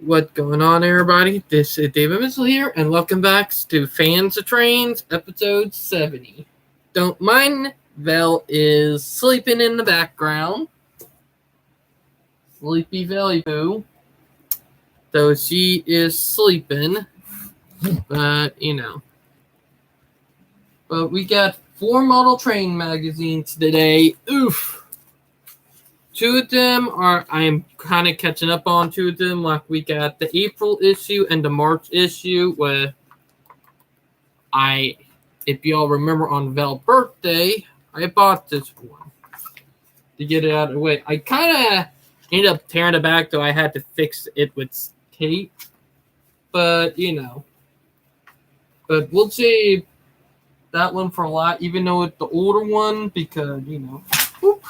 What's going on, everybody? This is David Mitchell here, and welcome back to Fans of Trains, episode 70. Don't mind, Vel is sleeping in the background. Sleepy Velly Poo. So she is sleeping, but But we got 4 model train magazines today. Oof! 2 of them I'm kind of catching up on 2 of them. Like we got the April issue and the March issue where if y'all remember on Vel's birthday, I bought this one to get it out of the way. I kind of ended up tearing it back, though I had to fix it with tape. But, But we'll save that one for a lot, even though it's the older one, because, whoop,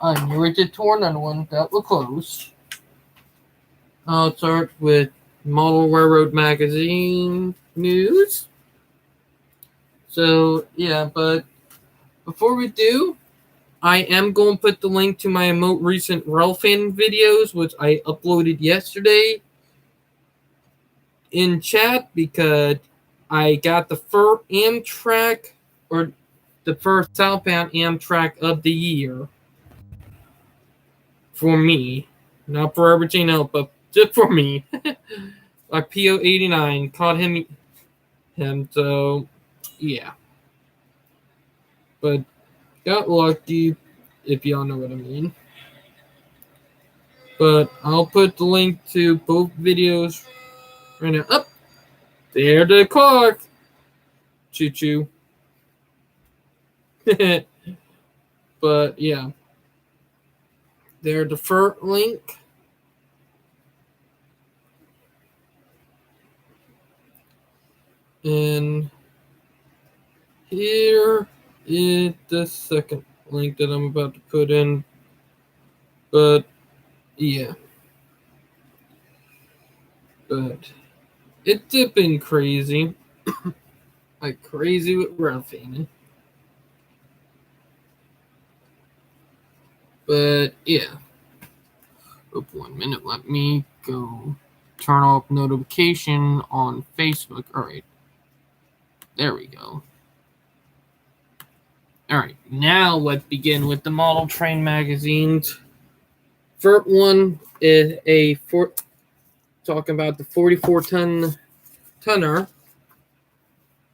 I knew it did torn another one. That was close. I'll start with Model Railroad Magazine news. So, yeah, but before we do, I am going to put the link to my most recent Railfan videos, which I uploaded yesterday, in chat because I got the first Amtrak, or the first southbound Amtrak of the year for me. Not for everything else, but just for me. Like PO89 caught him, so yeah. But got lucky, if y'all know what I mean. But I'll put the link to both videos right now. Up there, the clock. Choo choo. But yeah, there's the first link. And here is the second link that I'm about to put in. But yeah. But it's been crazy. Like crazy with Railfan. But yeah. Oh, 1 minute. Let me go turn off notification on Facebook. Alright. There we go. Alright, now let's begin with the model train magazines. First one is talking about the 44-tonner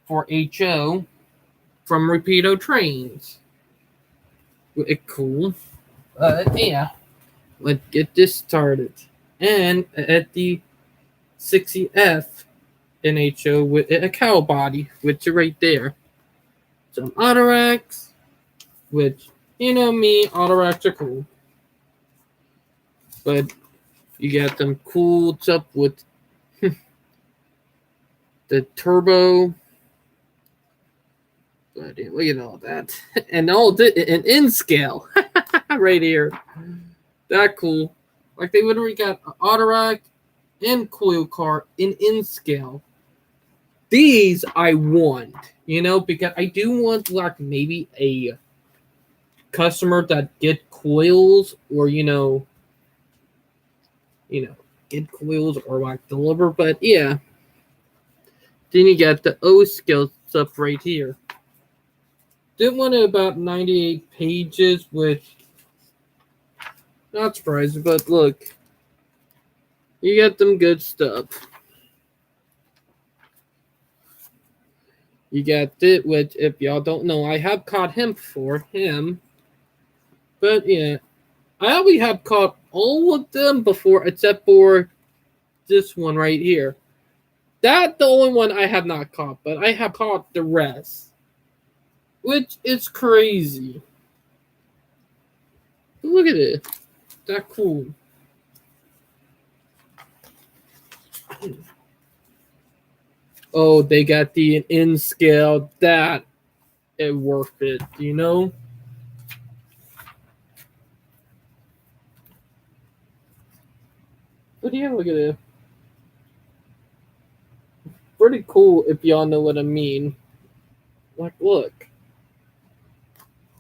for HO from Rapido Trains. It's cool. Yeah, let's get this started. And at the 60F in HO with a cow body, which is right there. Some autoracks, which, me, autoracks are cool. But you got them cool stuff with the turbo. But yeah, look at all that. And an in scale right here. That cool. Like they literally got an autorack and coil car in scale. These I want, because I do want like maybe a customer that get coils or get coils or like deliver. But yeah, then you got the O scale stuff right here. Did one at about 98 pages, which not surprising, but look, you got them good stuff. You got it, which if y'all don't know, I have caught him before, but yeah, I always have caught all of them before, except for this one right here. That's the only one I have not caught, but I have caught the rest, which is crazy. Look at it. That cool. Oh, they got the in scale. That is worth it, But yeah, look at it. Pretty cool if y'all know what I mean. Like, look.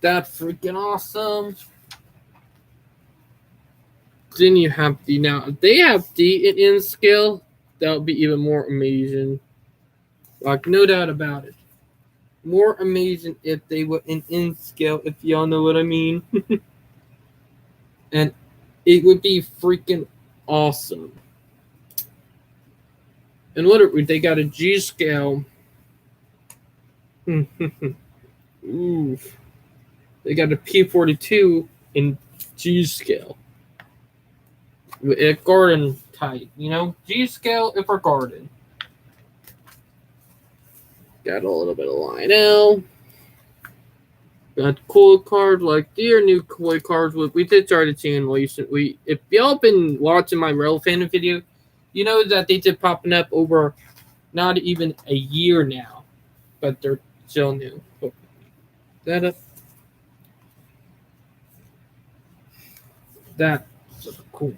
That's freaking awesome. Then you have D. Now, if they have D in scale, that would be even more amazing. Like, no doubt about it. More amazing if they were in scale, if y'all know what I mean. And it would be freaking awesome. And what they got a G scale. Ooh. They got a P42 in G scale. A garden type, you know? G scale if for garden. Got a little bit of Lionel. Got cool cards like their new koi cards. We did start seeing recently. If y'all been watching my Rail Fan video, you know that they did popping up over not even a year now, but they're still new. That's cool.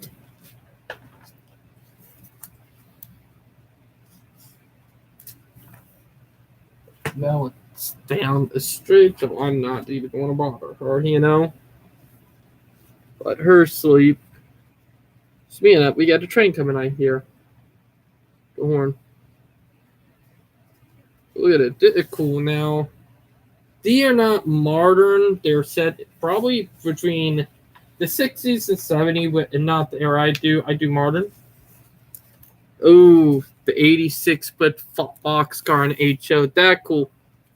Now it's down the street, so I'm not even going to bother her, you know? Let her sleep. Speaking of, we got a train coming out here. The horn. Look at it. They're cool now. They are not modern. They're set probably between the 60s and 70s, but not the era I do. I do modern. Oh, the 86-foot boxcar and HO. That cool.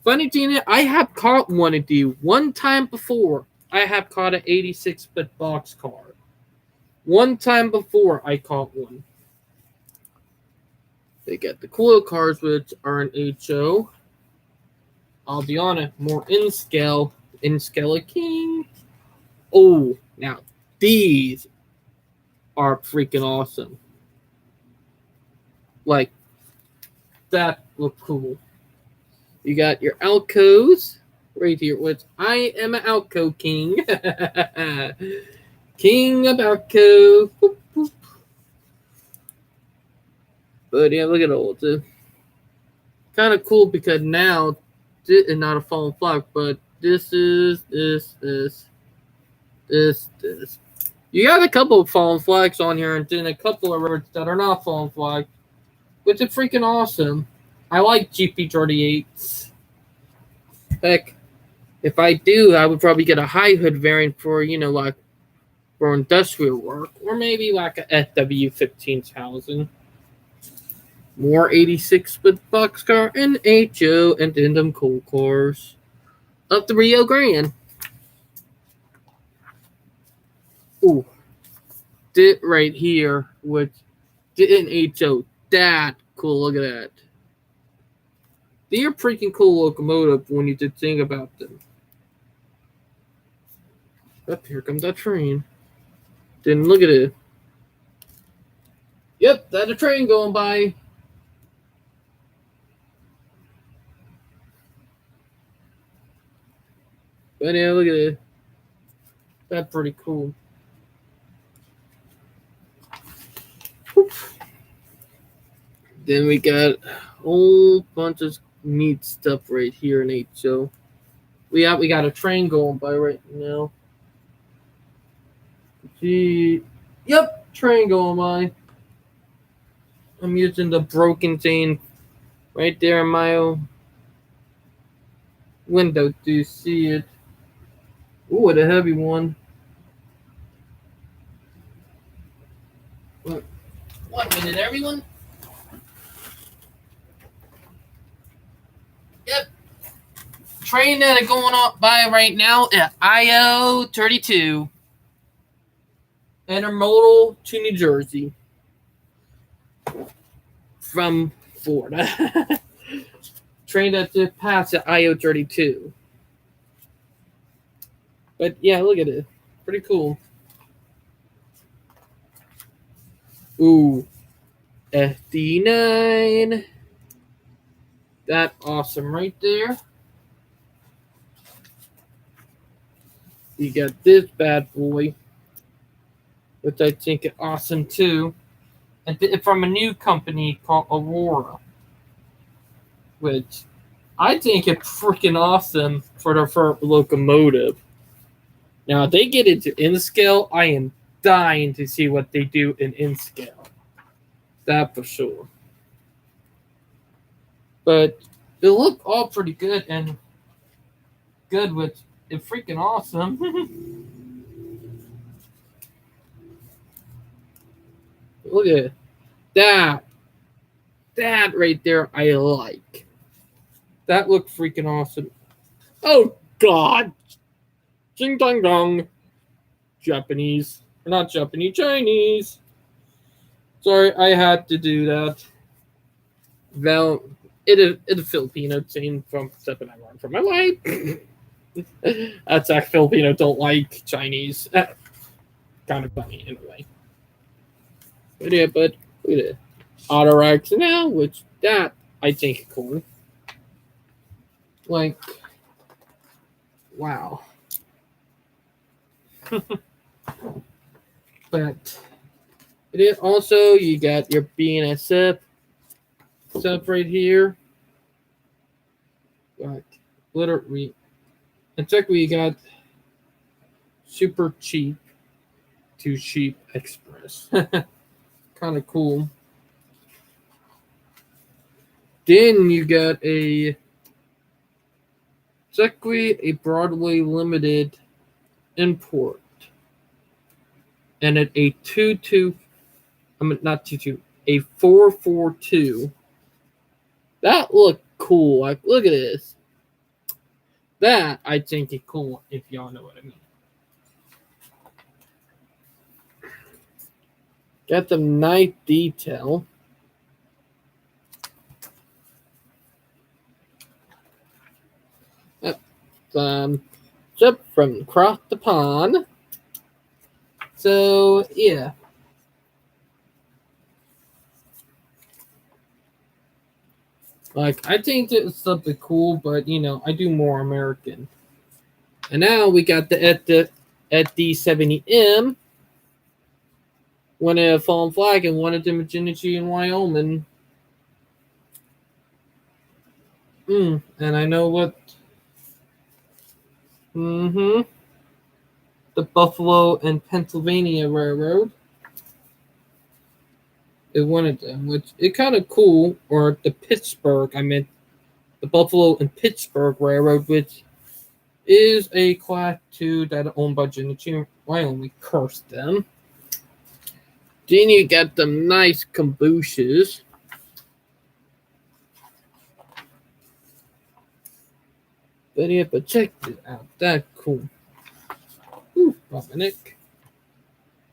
Funny thing, I have caught one of these one time before. I have caught an 86-foot boxcar. One time before I caught one. They get the coil cars, which are an HO. I'll be honest, more in scale of king. Oh, now these are freaking awesome. Like, that look cool. You got your Alcos right here, which I am an Alco king. King of Alco. Boop, boop. But yeah, look at all this. Kind of cool because now this is not a fallen flag, but this is this. You got a couple of fallen flags on here, and then a couple of rivers that are not fallen flags, which is freaking awesome. I like GP38s. Heck, if I do, I would probably get a high hood variant for, you know, like for industrial work, or maybe like a FW15000. More 86-foot boxcar and HO, and then them cool cars up the Rio Grande. Ooh, this right here, which did an HO. That cool. Look at that. They're freaking cool locomotive when you did think about them. Up here comes that train. Then look at it. Yep, that's a train going by. But yeah, look at it. That's pretty cool. Whoop. Then we got a whole bunch of neat stuff right here in HO. We got a train going by right now. Yep, train going by. I'm using the broken chain right there in my window. Do you see it? Ooh, what a heavy one. Look. 1 minute, everyone. Yep. Train that are going on by right now at IO32. Intermodal to New Jersey. From Florida. Train that just passed at IO32. But yeah, look at it. Pretty cool. Ooh. FD9. That awesome right there. You got this bad boy, which I think is awesome too. And from a new company called Aurora, which I think is freaking awesome for their first locomotive. Now, if they get into in scale, I am dying to see what they do in scale. That for sure. But they look all pretty good and good with it freaking awesome. Look at that. That right there I like. That looked freaking awesome. Oh god. Jing dong dong. Japanese. Not Japanese, Chinese. Sorry, I had to do that. Well, it's a Filipino thing from something I learned from my wife. That's a Filipino don't like Chinese. Kind of funny in a way. But yeah, but look at it. Auto racks now, which that I think is cool. Like, wow. But it is also you got your BNSF stuff right here. Like literally, it's like we got super cheap to cheap express. Kind of cool. Then you got a Broadway limited import. And at a 442. That looked cool. Like, look at this. That I think is cool, if y'all know what I mean. Got the nice detail. Ship from across the pond. So yeah. Like, I think it's something cool, but you know, I do more American. And now we got the D70M. One at a fallen flag and one at the Virginia in Wyoming. And I know what. The Buffalo and Pennsylvania Railroad is one of them, which is kind of cool. Or the the Buffalo and Pittsburgh Railroad, which is a Class 2 that is owned by Virginia, Wyoming. Curse them. Then you got them nice kombuchas. But yeah, but check it out. That's cool. Ooh, Dominic.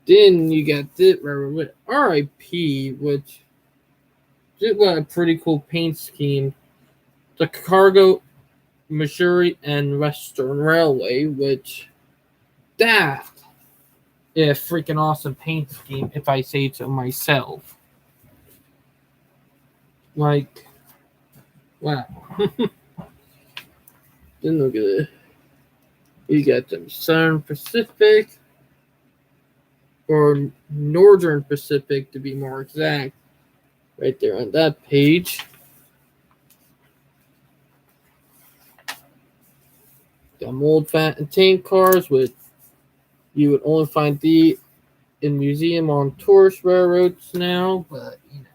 Then you got this railroad with RIP, which is a pretty cool paint scheme. The Chicago, Missouri, and Western Railway, which that is a freaking awesome paint scheme, if I say so myself. Like, wow. Then look at it. You got them Southern Pacific, or Northern Pacific to be more exact, right there on that page. Got old fat and tank cars, with you would only find the in museum on tourist railroads now, but you know,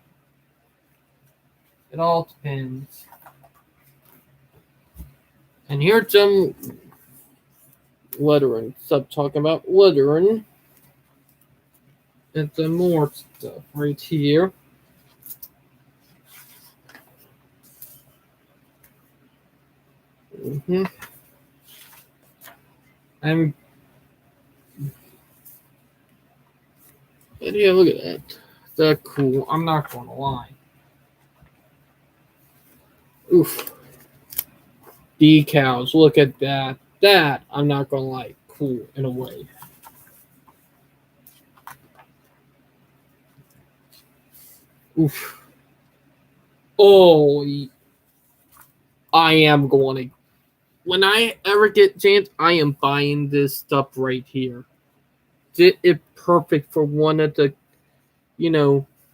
it all depends. And here's some lettering. Stop talking about lettering. And some more stuff right here. Yeah, look at that. That's cool. I'm not gonna lie. Oof. Decals. Look at that. That, I'm not gonna lie, cool in a way. Oof. Oh, I am going to. When I ever get a chance, I am buying this stuff right here. It's perfect for one of the,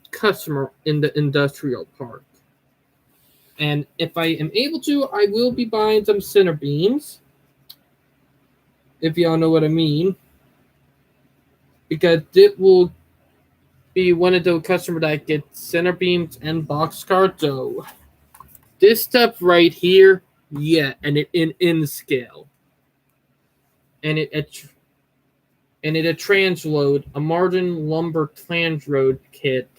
customer in the industrial park. And if I am able to, I will be buying some center beams. If y'all know what I mean. because it will be one of those customers that gets center beams and boxcar. So this stuff right here, yeah, and it in scale, and it a transload, a Martin lumber transload kit.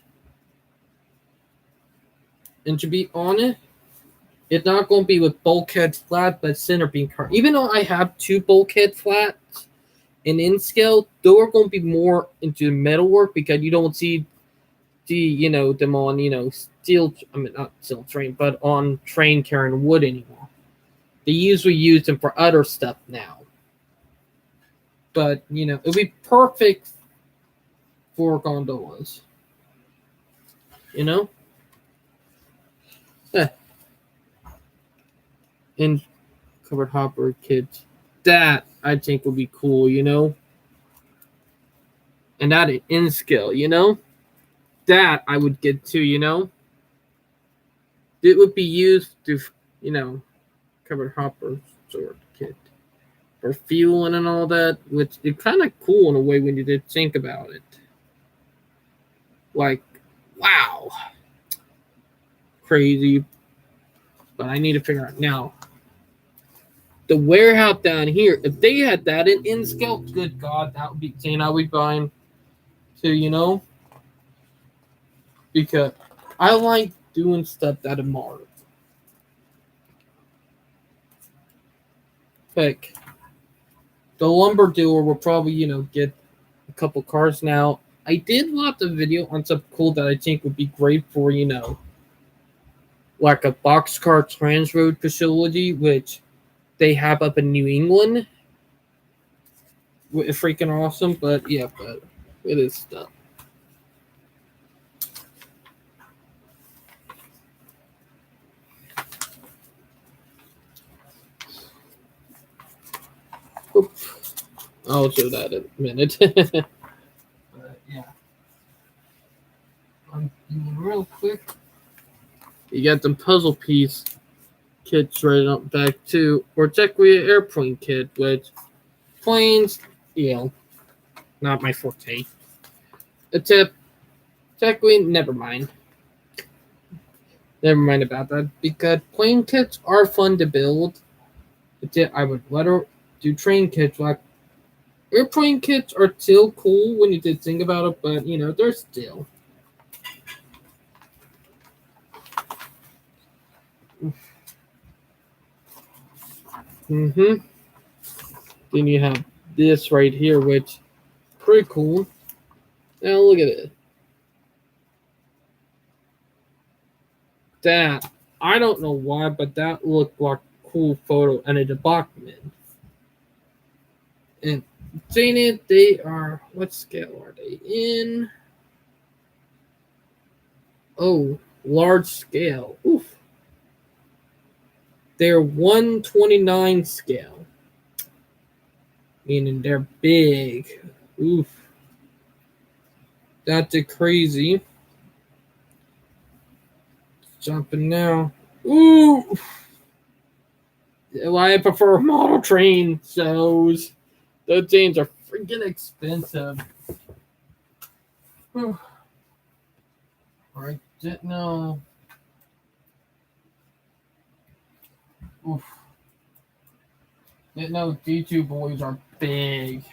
And to be honest, it's not going to be with bulkhead flat, but center beam car. Even though I have two bulkhead flats in scale, though are going to be more into metalwork because you don't see them on steel. I mean not steel train, but on train carrying wood anymore. They usually use them for other stuff now. But it'll be perfect for gondolas. Eh. And covered hopper kits. That I think would be cool, And that in scale, That I would get too, It would be used to, covered hopper sort kit for fueling and all that, which is kind of cool in a way when you did think about it. Like, wow, crazy. But I need to figure out now. The warehouse down here, if they had that in scale, good God, that would be insane. I would be buying too, because I like doing stuff that is modern. Heck, the lumber dealer will probably, get a couple cars now. I did watch a video on something cool that I think would be great for, like a boxcar transroad facility, which they have up in New England. It's freaking awesome, but yeah, but it is stuff. Oop. I'll show that in a minute. But yeah. I'm doing real quick. You got them puzzle piece kits right up back too, or technically an airplane kit, which planes, not my forte. A tip, technically, never mind. Never mind about that, because plane kits are fun to build. I would rather do train kits. Like airplane kits are still cool when you did think about it, but they're still. Then you have this right here, which pretty cool. Now look at it. That I don't know why, but that looked like a cool photo and a document. And saying it, they are, what scale are they in? Oh, large scale. Oof. They're 129 scale. Meaning they're big. Oof. That's a crazy. Jumping now. Ooh. Well, I prefer model train shows. Those things are freaking expensive. Alright, didn't know. Oof. Didn't know D2 boys are big.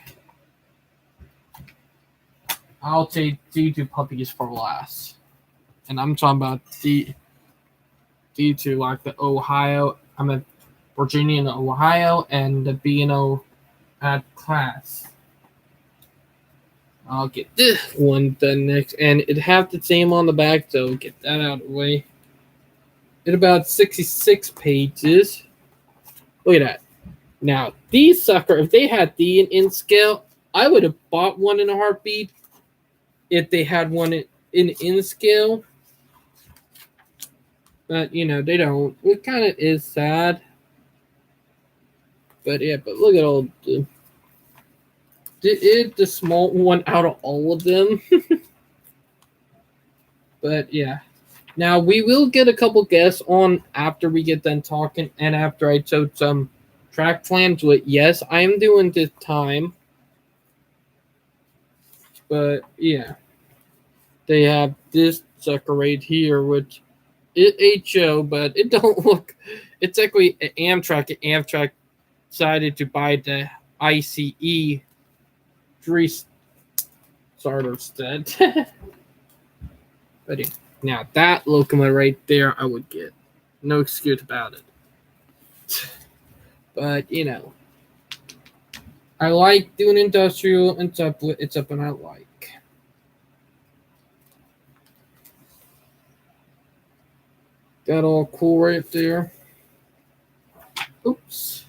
I'll take D2 puppies for last. And I'm talking about D2, like the Ohio, Virginia and Ohio, and the B&O at class. I'll get this one done next, and it have the same on the back, so get that out of the way. It's about 66 pages. Look at that. Now, these sucker, if they had the in scale, I would have bought one in a heartbeat if they had one in scale. But, they don't. It kind of is sad. But, yeah, but look at all the small one out of all of them. But, yeah. Now, we will get a couple guests on after we get done talking and after I showed some track plans. But, yes, I am doing this time. But yeah, they have this sucker right here, which it HO, but it don't look. It's actually an Amtrak. Amtrak decided to buy the ICE three starter instead. But yeah, now that locomotive right there, I would get. No excuse about it. But you know, I like doing industrial and stuff. It's something I like. Got all cool right there. Oops.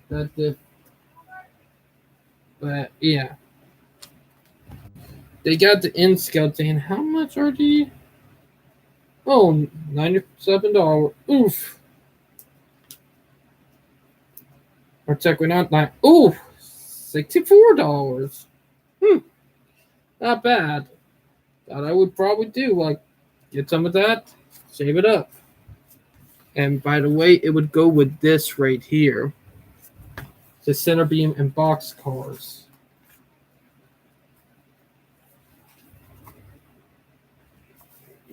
That did. But yeah, they got the in scale thing. How much are they? Oh, $97. Oof. Or check we not nine. Ooh, $64. Not bad. Thought I would probably do like get some of that, save it up. And by the way, it would go with this right here. The center beam and box cars.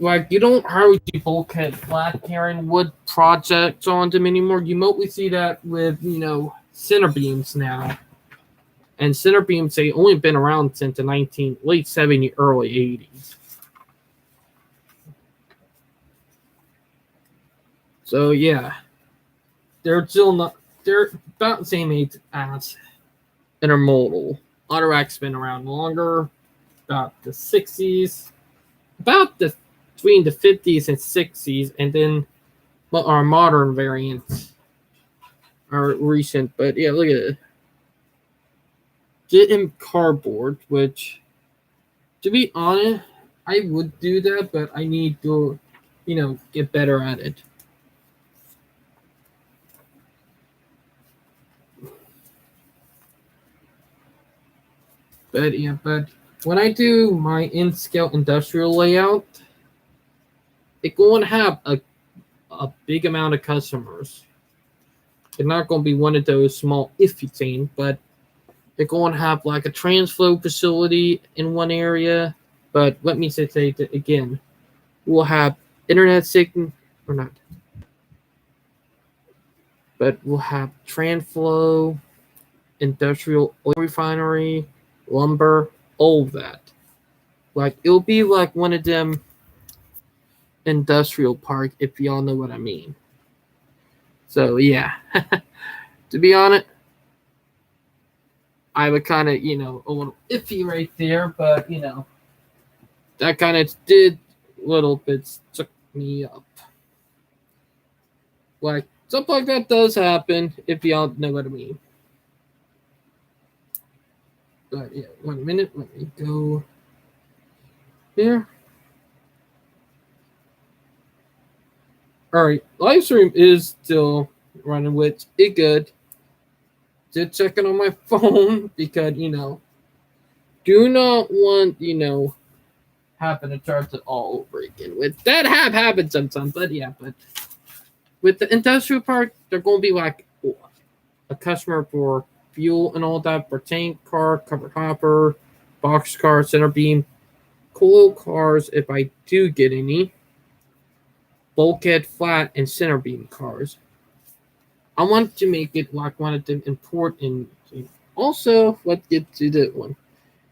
Like you don't hardly see bulkhead flat carrying wood projects on them anymore. You mostly see that with center beams now. And center beams they only been around since the late 70s, early 80s. So yeah, they're still not. They're about the same age as intermodal. Autorack's been around longer, about the 60s, about the between the 50s and 60s, and then our modern variants are recent. But yeah, look at it. Get him cardboard, which, to be honest, I would do that, but I need to, get better at it. But yeah, but when I do my in-scale industrial layout, it's going to have a big amount of customers. It's not going to be one of those small iffy things, but they're going to have like a transflow facility in one area. But let me say that again. We'll have internet signal, or not. But we'll have transflow, industrial oil refinery, lumber, all of that. Like it'll be like one of them industrial park, if y'all know what I mean. So yeah, to be honest, I would kind of a little iffy right there, but that kind of did little bits took me up. Like stuff like that does happen, if y'all know what I mean. But yeah, 1 minute, let me go here. All right, live stream is still running, which is good. Did check it on my phone because do not want happen to charge it all over again. With that have happened sometimes, but yeah, but with the industrial park, they're going to be like a customer for fuel and all that for tank car, covered hopper, box car, center beam, coil cars. If I do get any. Bulkhead flat and center beam cars. I want to make it like one of them important. Also, let's get to that one.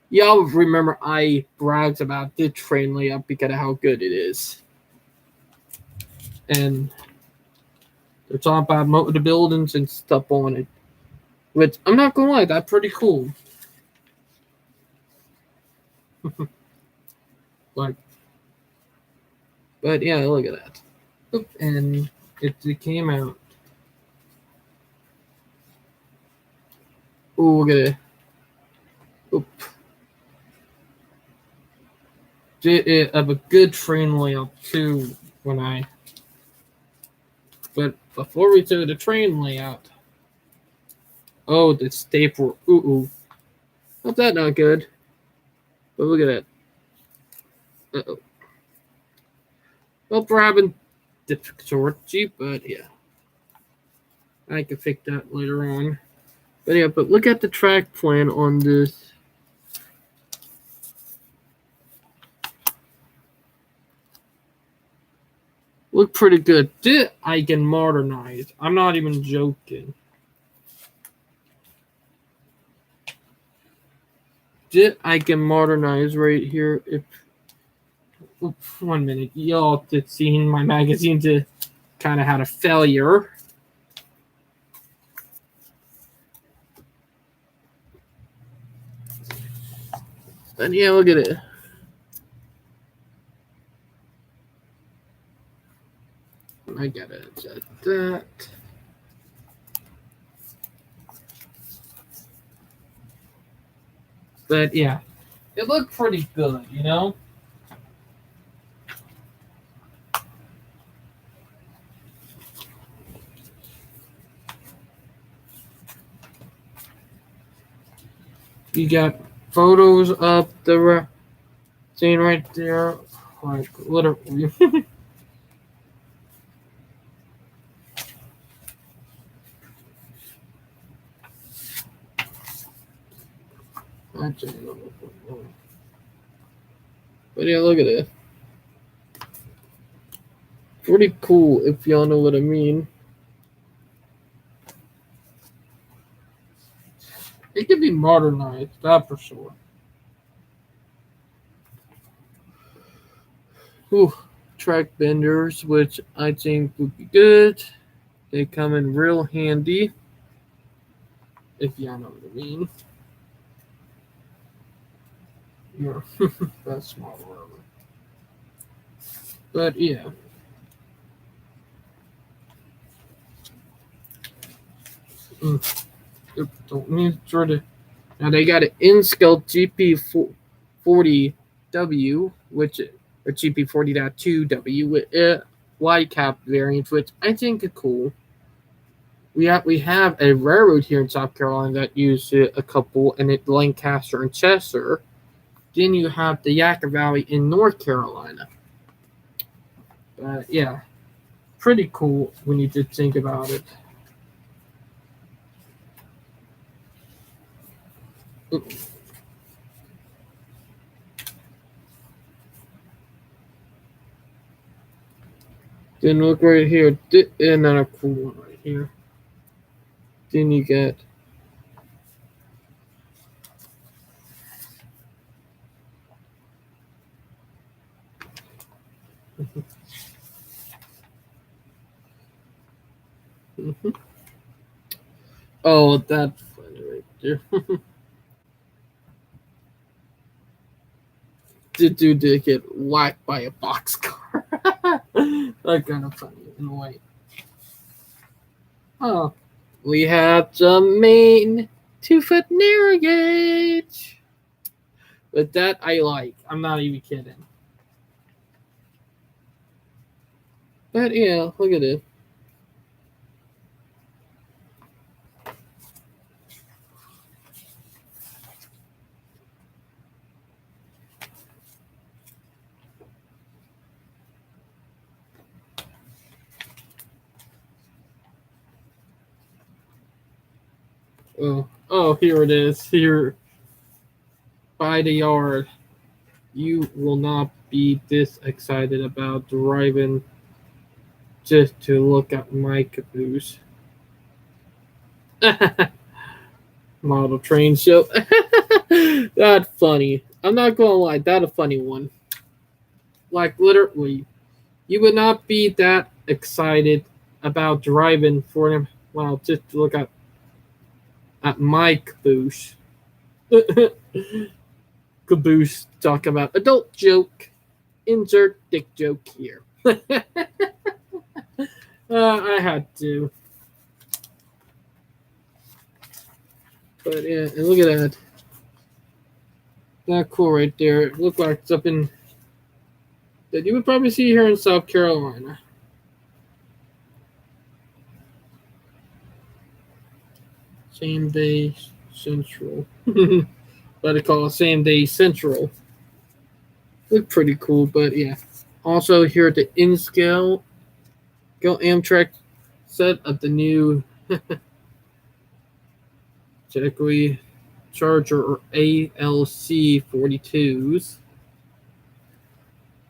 Y'all remember I bragged about the train layout because of how good it is. And they're talking about the buildings and stuff on it. Which I'm not gonna lie, that's pretty cool. Like, but yeah, look at that. Oop, and it came out. Oh, look at it. Oop. Did have a good train layout too but before we do the train layout, oh, the staple, not that not good, but look at that. Well, we're having difficulty, but yeah, I can fix that later on. But yeah, but look at the track plan on this Look pretty good. Did I get modernized? I'm not even joking. Did I get modernized right here? If 1 minute, y'all did see my magazine to kind of had a failure. But yeah, look at it. I gotta adjust that. But yeah, it looked pretty good, you know? You got photos of the scene right there. Like, literally. But yeah, look at it. Pretty cool, if y'all know what I mean. It could be modernized, that for sure. Ooh, track benders, which I think would be good. They come in real handy, if y'all know what I mean. Yeah, that's small. But yeah. Don't need to. Now they got an in-scale GP40W, which or GP40.2W with a wide cap variant, which I think is cool. We have a railroad here in South Carolina that uses a couple, and it's Lancaster and Chester. Then you have the Yucca Valley in North Carolina. Yeah, pretty cool when you did think about it. Then look right here, another cool one right here. Then you get oh, that's funny right there. The dude did get whacked by a boxcar. That's kind of funny in a way. Oh, we have some main 2-foot narrow gauge. But that I like. I'm not even kidding. But yeah, look at it. Oh, here it is. Here by the yard. You will not be this excited about driving just to look at my caboose. Model train show. That's funny. I'm not gonna lie, that's a funny one. Like literally, you would not be that excited about driving for him. Well, just to look at my caboose. Caboose talking about adult joke. Insert dick joke here. I had to. But yeah, and look at that. That cool right there. It looked like it's up in that you would probably see here in South Carolina. Same day central. What they call it, same day central. Look pretty cool, but yeah. Also here at the in-scale Go Amtrak set of the new Jackery Charger or ALC 42s.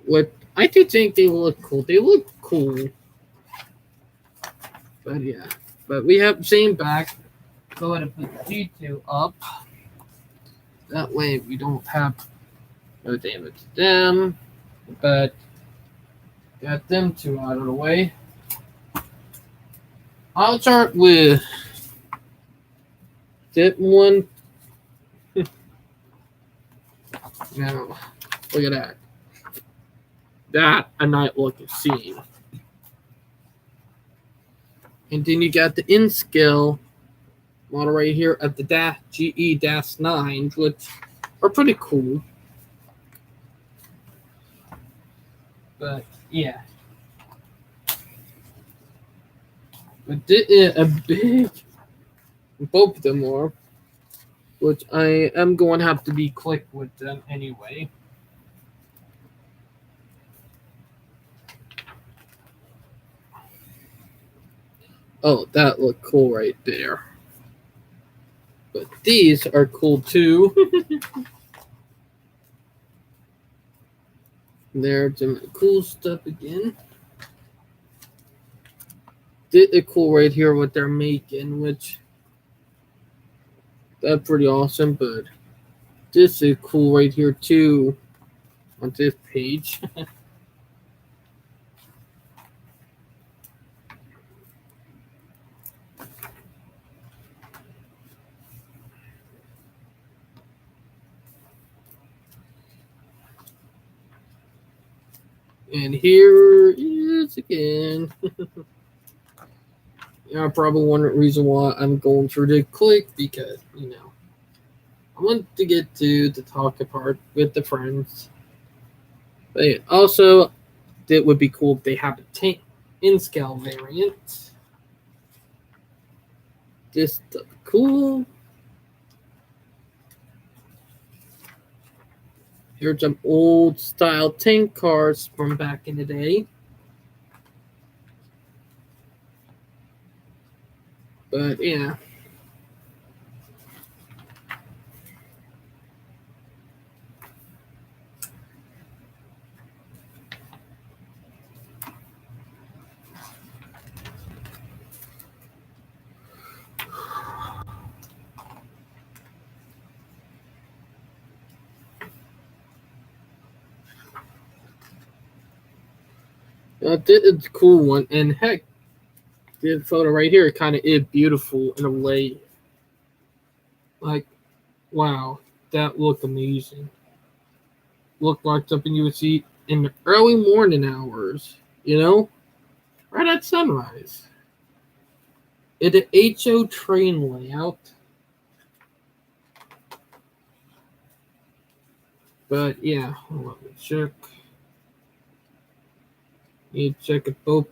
What I do think they look cool. They look cool. But yeah. But we have Shane back. Go ahead and put G2 up. That way we don't have no damage to them. But got them two out of the way. I'll start with that one. Now, look at that. That a night looking scene. And then you got the in scale model right here at the GE-9s, which are pretty cool. But yeah. But a big, both of them are, which I am going to have to be quick with them anyway. Oh, that looked cool right there. But these are cool too. There's some cool stuff again. Did it cool right here what they're making, which that's pretty awesome. But this is cool right here too on this page. And here is again. Yeah, probably one reason why I'm going through the click because, you know, I want to get to the talk apart with the friends. But also, it would be cool if they have a tank in scale variant. This stuff cool. Here's some old style tank cars from back in the day. But yeah. This is a cool one. And heck, this photo right here kind of is beautiful in a way. Like, wow, that looked amazing. Looked like something you would see in the early morning hours, you know? Right at sunrise. It's an HO train layout. But yeah, let me check. Need to check if both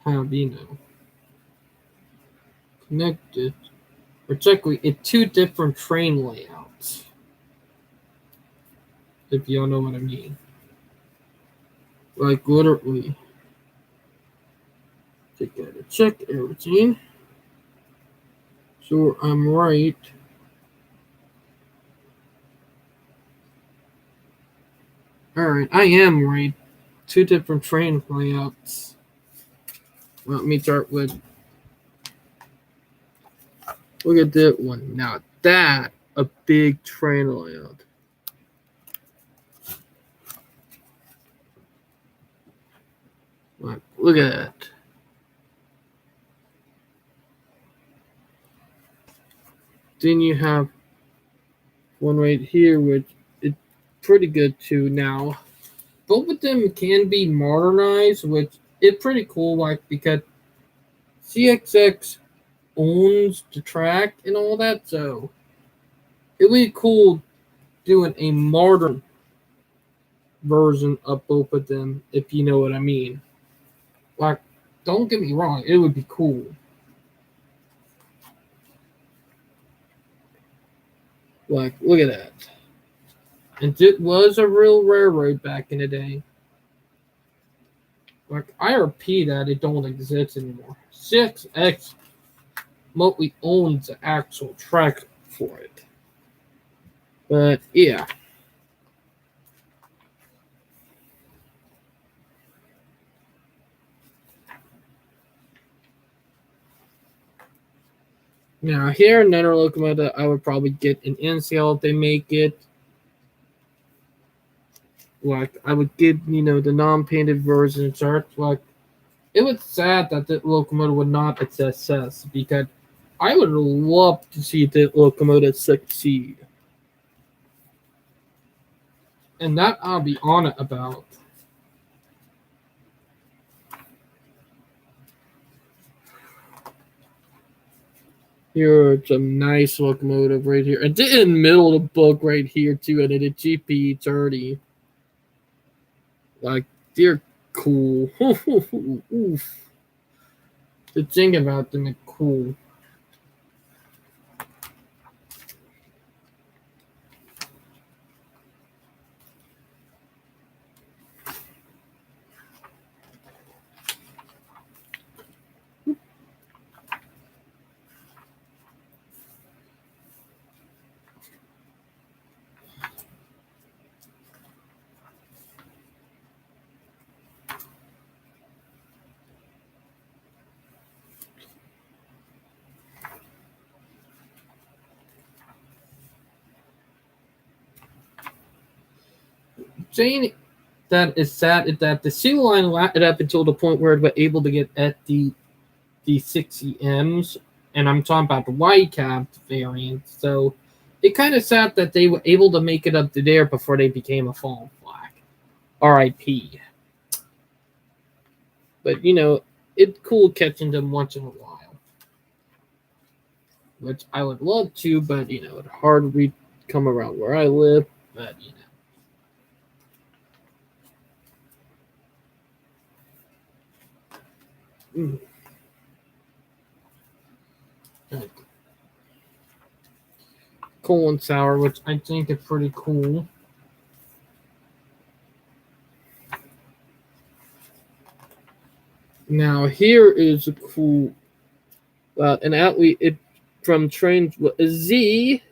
have, you know, connected. Or check it's two different train layouts. If y'all know what I mean. Like literally. Just gotta check everything. So I'm right. Alright, I am right. Two different train layouts. Let me start with. Look at that one. Now that a big train layout. Look at that. Then you have one right here, which is pretty good too. Now, both of them can be modernized, which is pretty cool. Like because CXX owns the track and all that, so it would be cool doing a modern version of both of them, if you know what I mean. Like, don't get me wrong, it would be cool. Like, look at that. And it was a real railroad back in the day. Like, I repeat that it don't exist anymore. 6X mostly owns the actual track for it. But, yeah. Now here, another locomotive I would probably get an in scale if they make it. Like I would get, the non-painted version. Like it was sad that the locomotive would not a success because I would love to see the locomotive succeed, and that I'll be on it about. Here's a nice locomotive right here. And in the middle of the book right here too, and it's a GP30. Like they're cool. Oof. The thing about them is cool. Saying that is sad is that the single line lasted up until the point where it was able to get at the 60Ms, and I'm talking about the wide cab variant. So it kind of sad that they were able to make it up to there before they became a fallen flag. R.I.P. But it's cool catching them once in a while, which I would love to, but it's hard to come around where I live. But cool and sour, which I think is pretty cool. Now here is a cool, an athlete from trains with a Z.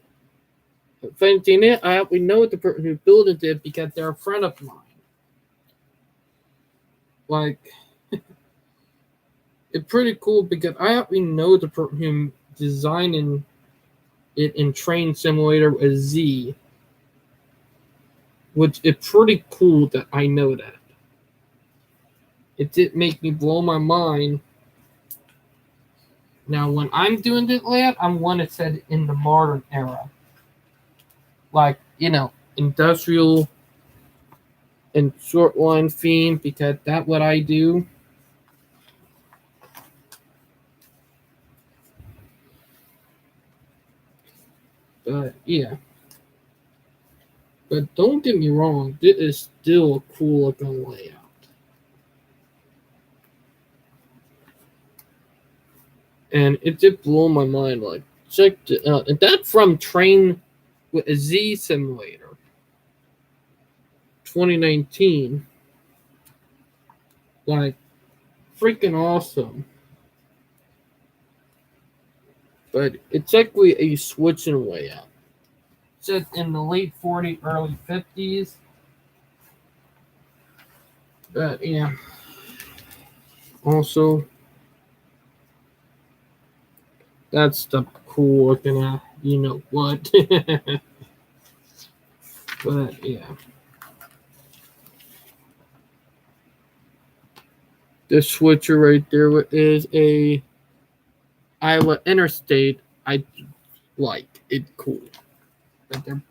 Finding it, we know the person who built it did because they're a friend of mine. Like, it's pretty cool because we know the person who designing it in Train Simulator with a Z, which is pretty cool that I know that. It did make me blow my mind. Now, when I'm doing this layout, I want to set it in the modern era. Like, industrial and short line theme, because that's what I do. But, yeah. But don't get me wrong, this is still a cool looking layout. And it did blow my mind. Like, check it out. And that's from Train with a Z Simulator 2019. Like, freaking awesome. But it's actually a switching layout. Set in the late 40s, early 50s. But, yeah. Also, that's the cool looking at, what. But, yeah. The switcher right there is a Iowa Interstate. I like it. Cool. But they're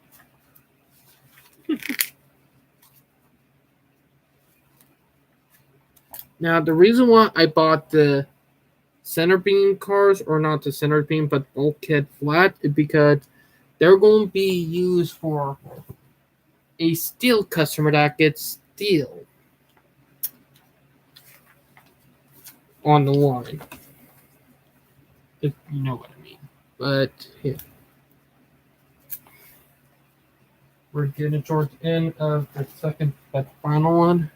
now the reason why I bought the center beam cars, or not the center beam, but bulkhead flat, is because they're going to be used for a steel customer that gets steel on the line. If you know what I mean. But yeah. We're getting towards the end of the second but final one.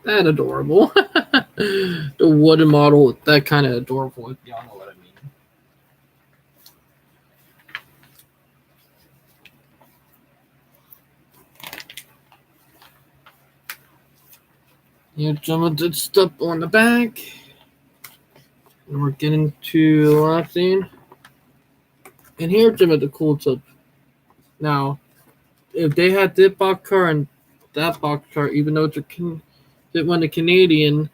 That adorable. The wooden model, that kind of adorable, if y'all know what I mean. Yeah, Gemma did stuff on the back. And we're getting to the last scene. And here, Gemma, the cool tip. Now, if they had that box car and that box car, even though it won the Canadian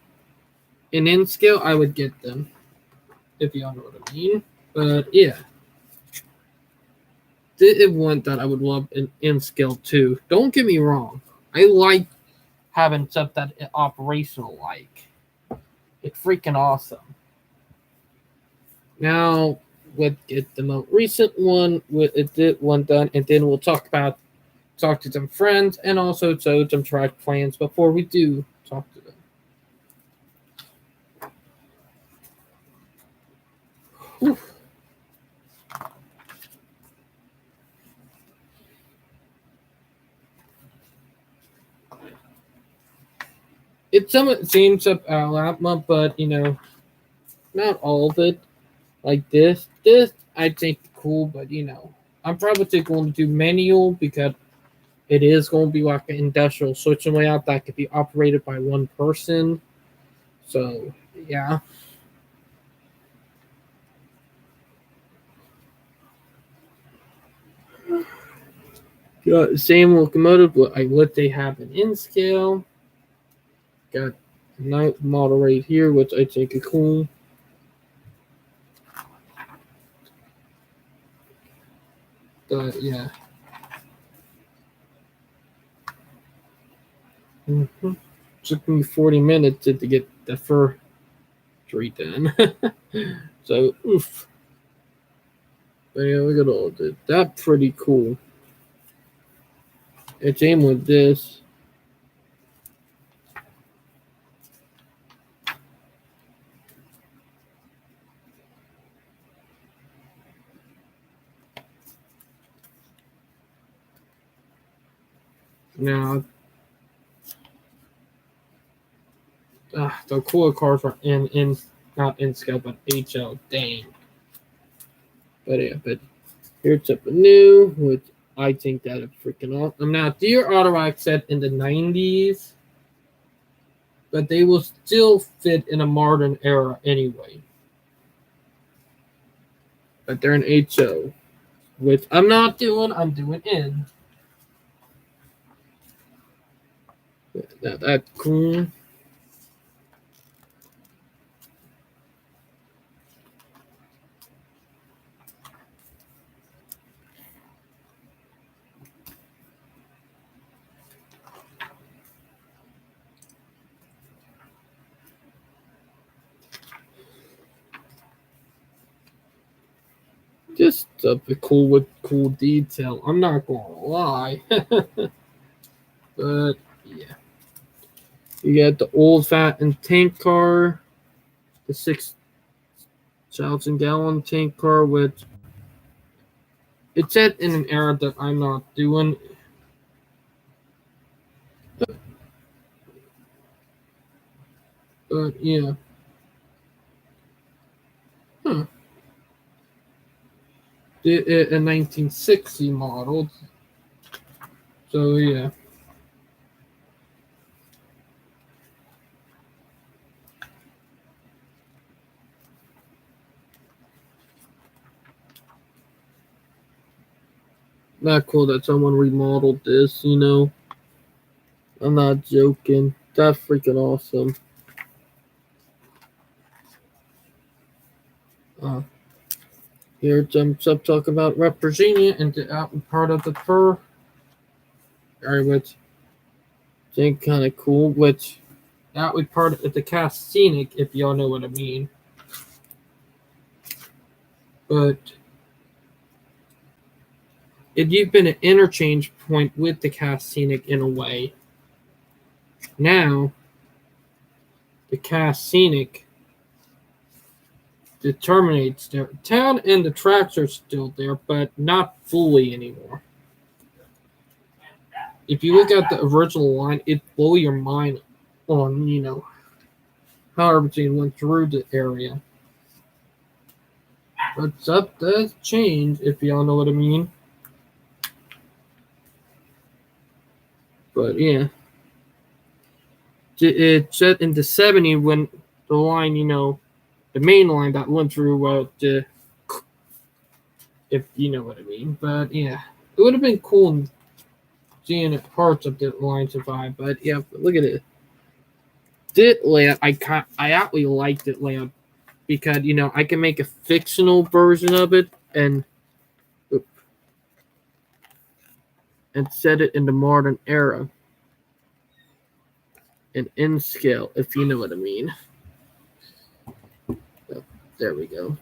in scale, I would get them. If y'all know what I mean. But yeah. Did one that I would love in scale too. Don't get me wrong. I like having stuff that is operational like. It's freaking awesome. Now, let's get the most recent one. It did one done, and then we'll talk to some friends and also show some track plans before we do talk to them. Whew. It somewhat seems up Alabama, but not all of it. Like this I think cool, but I'm probably going to do manual because it is going to be like an industrial switching layout that could be operated by one person. So yeah. Got the same locomotive, what they have in scale. Got a nice model right here, which I think is cool. But yeah. Took me 40 minutes to get the fur tree done. So oof. But yeah, look at all this. That's pretty cool. It's aimed with this. Now, the cooler cars are in not in scale, but HL. Dang. But yeah, but here's something new, which I think that is freaking awesome. Now, Deer Autorack said in the 90s, but they will still fit in a modern era anyway. But they're an HO, which I'm not doing. I'm doing in. That's cool. Just stuff is cool with cool detail. I'm not gonna lie. But yeah. You got the old fat and tank car, the 6,000-gallon tank car, which it's set in an era that I'm not doing. But yeah. Huh. A 1960 model. So yeah. Not cool that someone remodeled this, I'm not joking. That's freaking awesome. Here jumps up talk about West Virginia and the out part of the fur. Alright, which I think kind of cool, which that would part of the cast scenic, if y'all know what I mean. But you've been an interchange point with the cast scenic in a way. Now, the cast scenic terminates there. Town and the tracks are still there, but not fully anymore. If you look at the original line, it blow your mind on, how everything went through the area. But stuff does change, if y'all know what I mean. But yeah, it said in the '70s when the line, the main line that went through the, if you know what I mean. But yeah, it would have been cool seeing parts of the line survive. But yeah, look at it. This layout, I actually liked it layout because I can make a fictional version of it and set it in the modern era and in scale, if you know what I mean. Oh, there we go.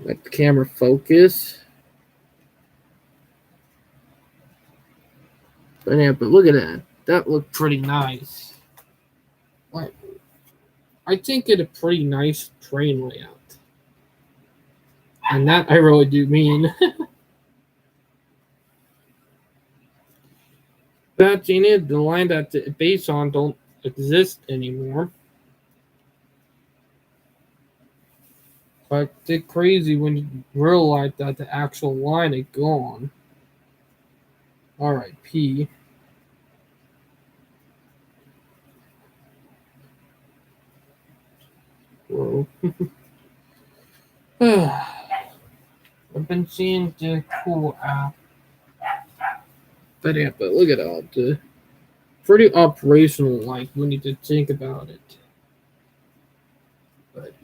Let the camera focus. But yeah, but look at that. That looked pretty nice. Like, I think it's a pretty nice train layout. And that I really do mean. But the line that it's based on don't exist anymore. But it's crazy when you realize that the actual line is gone. R.I.P. Whoa. I've been seeing the cool app. But yeah, but look at all the pretty operational like when you did think about it. But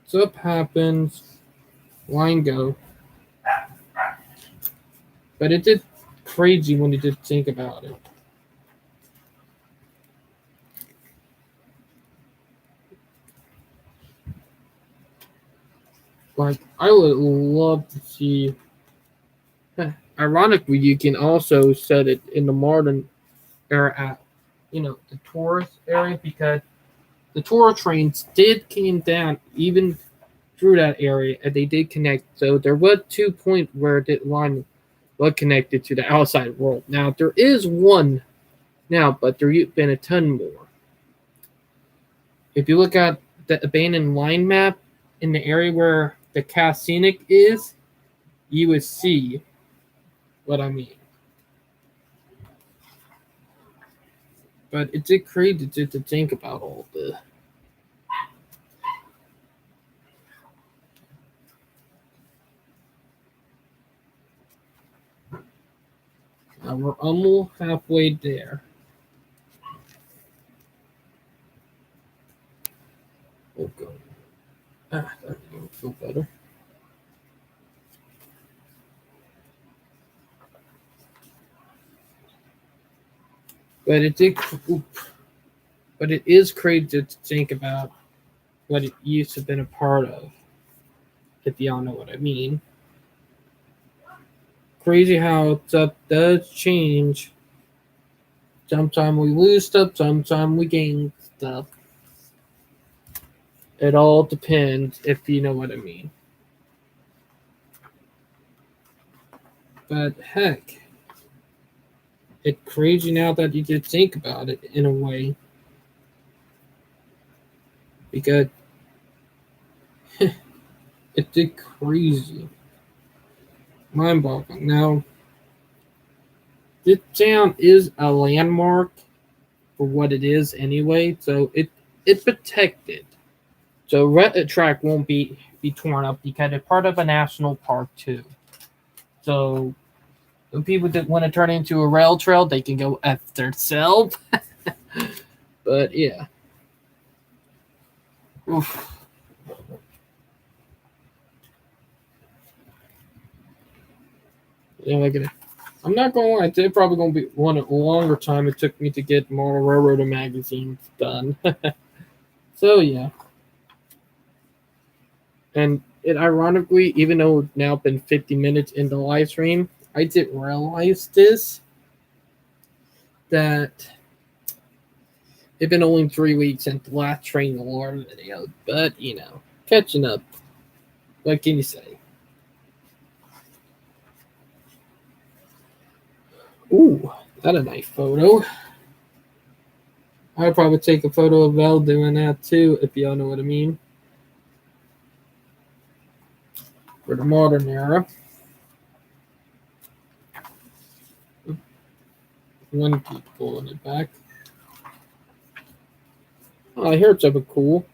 stuff happens, line go. But it did crazy when you did think about it. Like I would love to see. Ironically, you can also set it in the modern era at, the tourist area because the tour trains did came down even through that area and they did connect. So there was 2 points where the line was connected to the outside world. Now there is one now, but there's been a ton more. If you look at the abandoned line map in the area where the Casinic is, you would see what I mean. But it's crazy to think about all this. Now we're almost halfway there. Oh, good. That feel better. But but it is crazy to think about what it used to have been a part of, if y'all know what I mean. Crazy how stuff does change. Sometimes we lose stuff, sometimes we gain stuff. It all depends, if you know what I mean. But heck, it's crazy now that you did think about it in a way. Because it's crazy. Mind boggling. Now, this town is a landmark for what it is anyway, so it's protected. So red track won't be torn up because it's part of a national park too. So when people that want to turn it into a rail trail, they can go F themselves. But yeah. Oof. Yeah, look at it. I'm not gonna lie, it's probably gonna be one a longer time it took me to get more railroad magazines done. So yeah. And it ironically, even though it's now been 50 minutes in the live stream, I didn't realize this that it's been only 3 weeks since the last Train Galore video, but catching up. What can you say? Ooh, that a nice photo. I'd probably take a photo of Elle doing that too, if y'all know what I mean. For the modern era. One keep pulling it back. Oh, I heard something cool.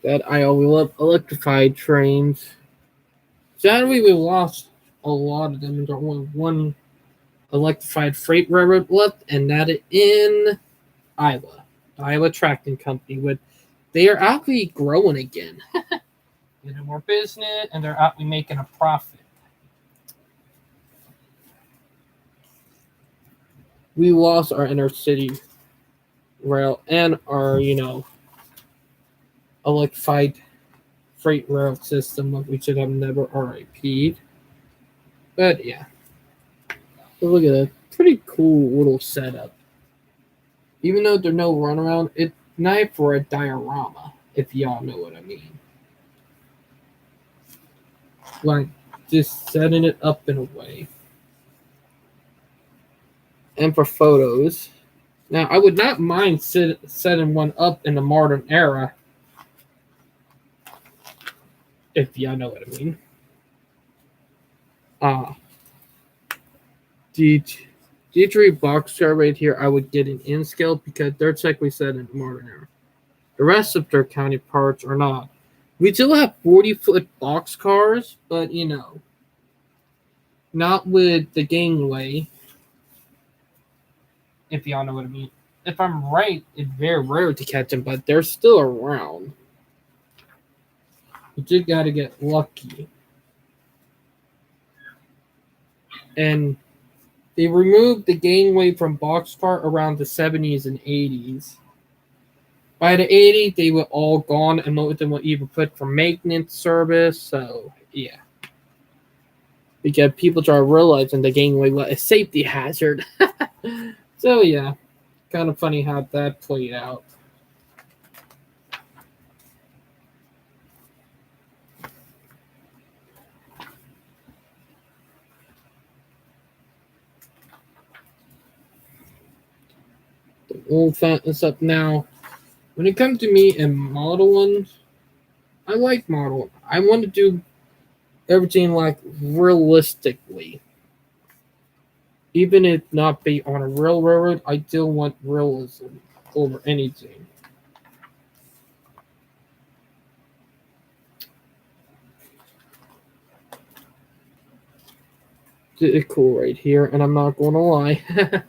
That I always love electrified trains. Sadly, we lost a lot of them, and there's only one electrified freight railroad left, and that is in Iowa. The Iowa Tracking Company. With they are actually growing again. Getting more business, and they're actually making a profit. We lost our inner city rail and our, electrified freight rail system, we should have never RIP'd. But yeah. But look at that. Pretty cool little setup. Even though there's no runaround, it's nice for a diorama, if y'all know what I mean. Like, just setting it up in a way. And for photos. Now, I would not mind setting one up in the modern era, if y'all know what I mean. D3 boxcar right here, I would get an in scale because they're technically set in the modern era. The rest of their counterparts are not. We still have 40-foot boxcars, but not with the gangway. If y'all know what I mean. If I'm right, it's very rare to catch them, but they're still around. You just gotta get lucky. And they removed the gangway from boxcar around the 70s and 80s. By the 80s, they were all gone, and most of them were even put for maintenance service. So, yeah. Because people start realizing the gangway was a safety hazard. So, yeah. Kind of funny how that played out. The old fatness up now. When it comes to me and model ones, I like model. I want to do everything like realistically. Even if not be on a real railroad, I still want realism over anything. It's cool right here, and I'm not gonna lie.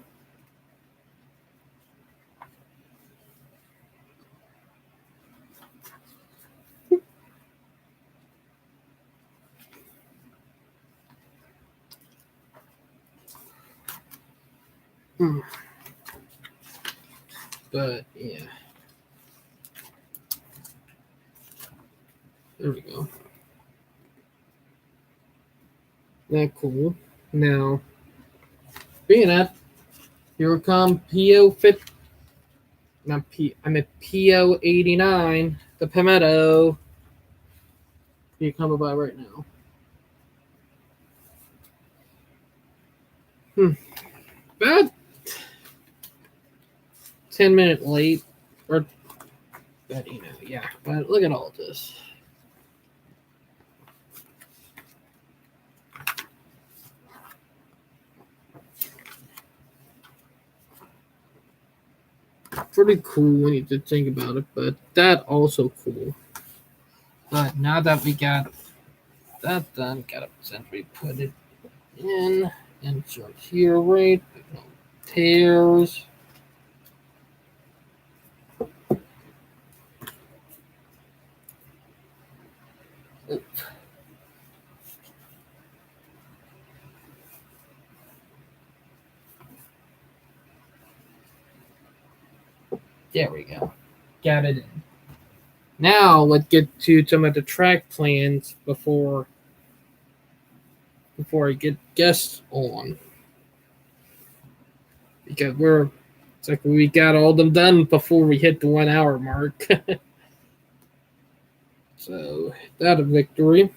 But yeah. There we go. That cool. Now, being that, here come PO 50. Not P. I'm at PO 89. The Palmetto. You come by right now. About 10 minutes late, or but yeah. But look at all this. Pretty cool when you did think about it, but that also cool. But now that we got that done, gotta essentially put it in, insert here, right? No tears. Oops. There we go. Got it in. Now let's get to some of the track plans before I get guests on. Because it's like we got all them done before we hit the 1 hour mark. So that a victory.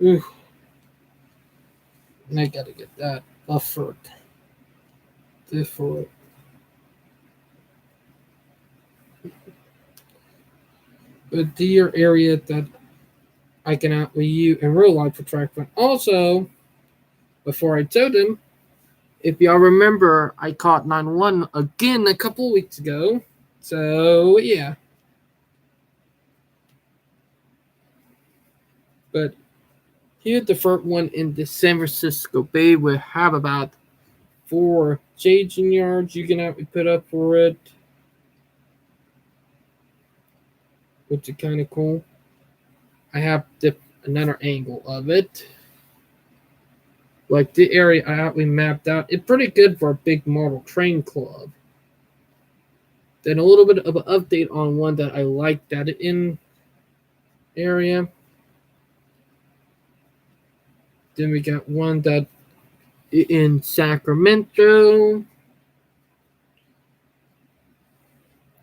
Ooh, I gotta get that buffered. Before. But deer area that I can outweigh you in real life for track fun. Also, before I told him, if y'all remember, I caught 9-1 again a couple weeks ago. So, yeah. But here, the first one in the San Francisco Bay will have about 4 staging yards you can have put up for it, which is kind of cool. I have another angle of it. Like the area we mapped out, it's pretty good for a big model train club. Then a little bit of an update on one that I like that in area. Then we got one that in Sacramento.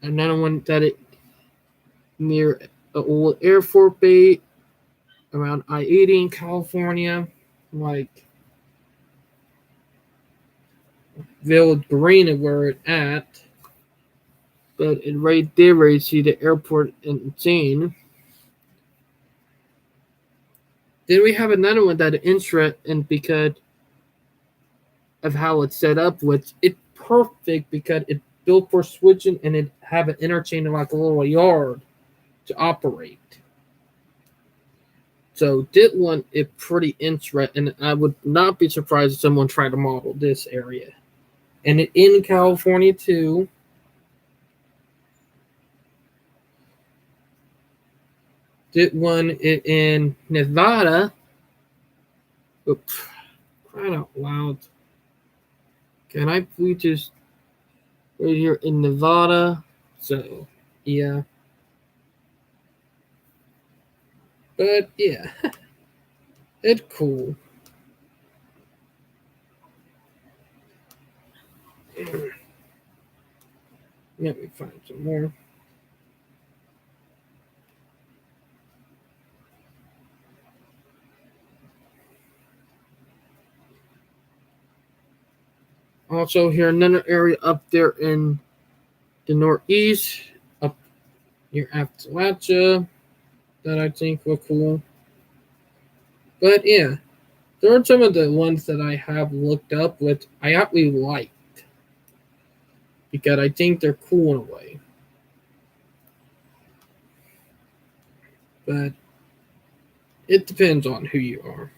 Another one that it near an old Air Force base around I-80 in California, like Village Marina where it's at. But it right there where you see the airport and scene. Then we have another one that is interesting because of how it's set up, which it's perfect because it's built for switching and it have an interchange like a little yard to operate. So this one is pretty interesting, and I would not be surprised if someone tried to model this area. And it in California too. This one is in Nevada. Oops, crying out loud. Can I please just right here in Nevada? So, yeah. But, yeah. It's cool. Let me find some more. Also, here another area up there in the northeast, up near Appalachia, that I think were cool. But yeah, there are some of the ones that I have looked up with I actually liked because I think they're cool in a way. But it depends on who you are.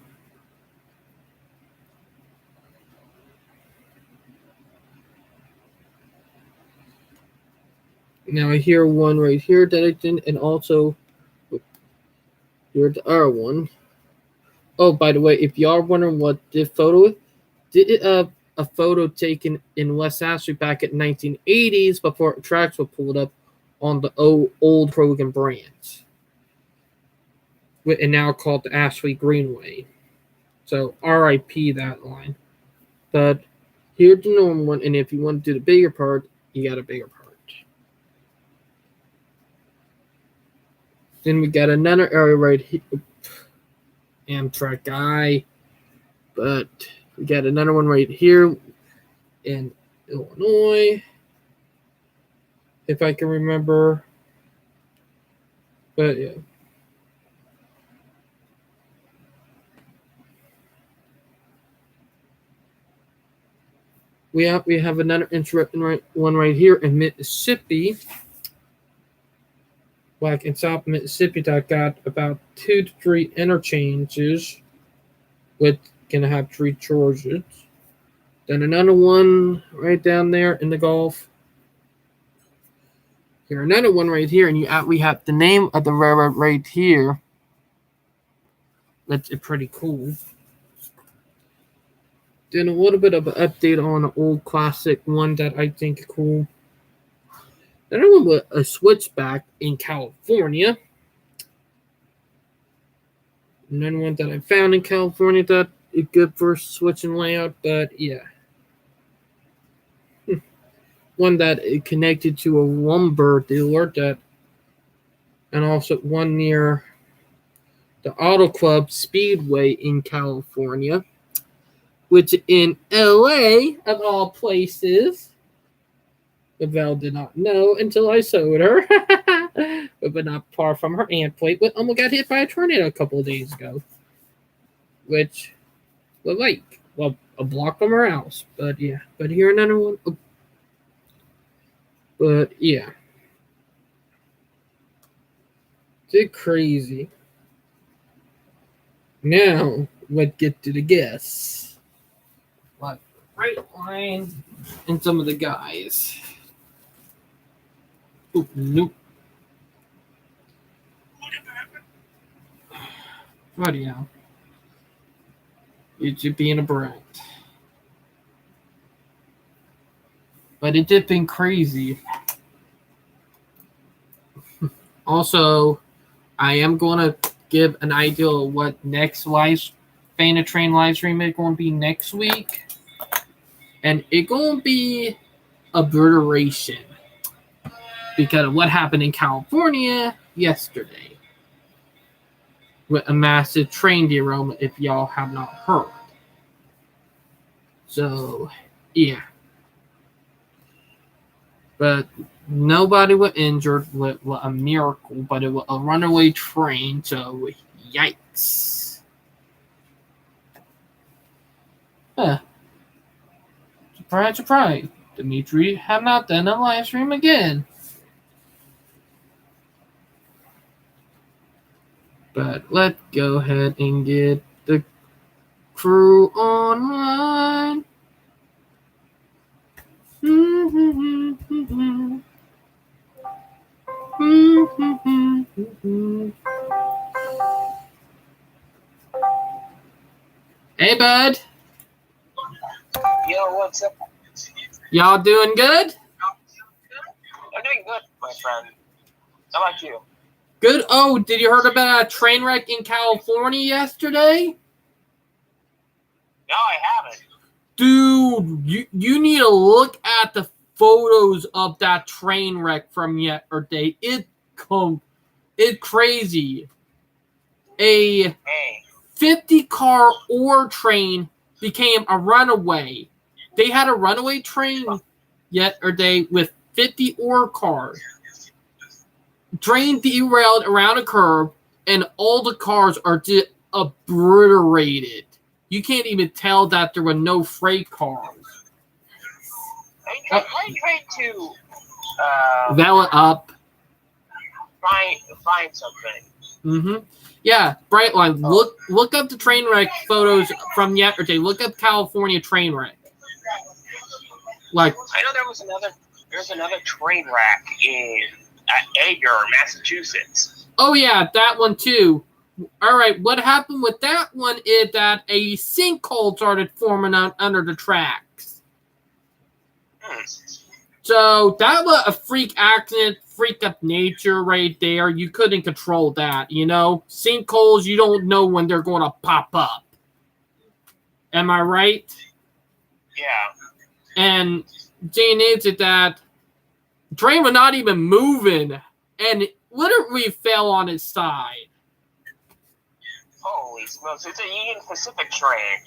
Now I hear one right here that I didn't, and also here's the other one. Oh, by the way, if y'all wondering what this photo is, a photo taken in West Ashley back in 1980s before tracks were pulled up on the old Krogan branch, and now called the Ashley Greenway. So R.I.P. that line. But here's the normal one, and if you want to do the bigger part, you got a bigger part. Then we got another area right here. Amtrak guy. But we got another one right here in Illinois, if I can remember. But yeah. We have another interesting one right here in Mississippi. Like in South Mississippi that got about 2 to 3 interchanges with can have 3 charges. Then another one right down there in the Gulf. Here another one right here, and we have the name of the railroad right here. That's pretty cool. Then a little bit of an update on an old classic one that I think is cool. Another one with a switchback in California. Another one that I found in California that is good for switching layout, but yeah. One that is connected to a lumber dealer and also one near the Auto Club Speedway in California, which in LA, of all places, but Val did not know until I showed her, but not far from her aunt plate, but almost got hit by a tornado a couple of days ago, which was like, well, a block from her house, but yeah, but here another one, but yeah, it's crazy. Now, let's get to the guests. Like, right line and some of the guys. Oop, nope. Bloody hell. It's just being a brat. But it did been crazy. Also, I am going to give an idea of what next Fan of Train live stream is going to be next week. And it's going to be obliteration. Because of what happened in California yesterday. With a massive train derailment, if y'all have not heard. So, yeah. But nobody was injured with a miracle, but it was a runaway train, so yikes. Surprise, surprise. Dimitri have not done a live stream again. But let's go ahead and get the crew online. Hey, bud. Yo, what's up? Y'all doing good? I'm doing good, my friend. How about you? Good. Oh, did you heard about a train wreck in California yesterday? No, I haven't. Dude, you need to look at the photos of that train wreck from yesterday. It's crazy. A 50-car ore train became a runaway. They had a runaway train yesterday with 50 ore cars. Train derailed around a curve, and all the cars are just obliterated. You can't even tell that there were no freight cars. I'm trying to Valid up. Find something. Yeah, Brightline. Look up the train wreck photos from yesterday. Look up California train wreck. Like, I know there's another train wreck at Edgar, Massachusetts. Oh yeah, that one too. All right, what happened with that one is that a sinkhole started forming under the tracks. So that was a freak accident, freak of nature right there. You couldn't control that, you know? Sinkholes, you don't know when they're going to pop up. Am I right? Yeah. And thing is that train was not even moving, and literally fell on its side. Holy smokes, it's a Union Pacific train.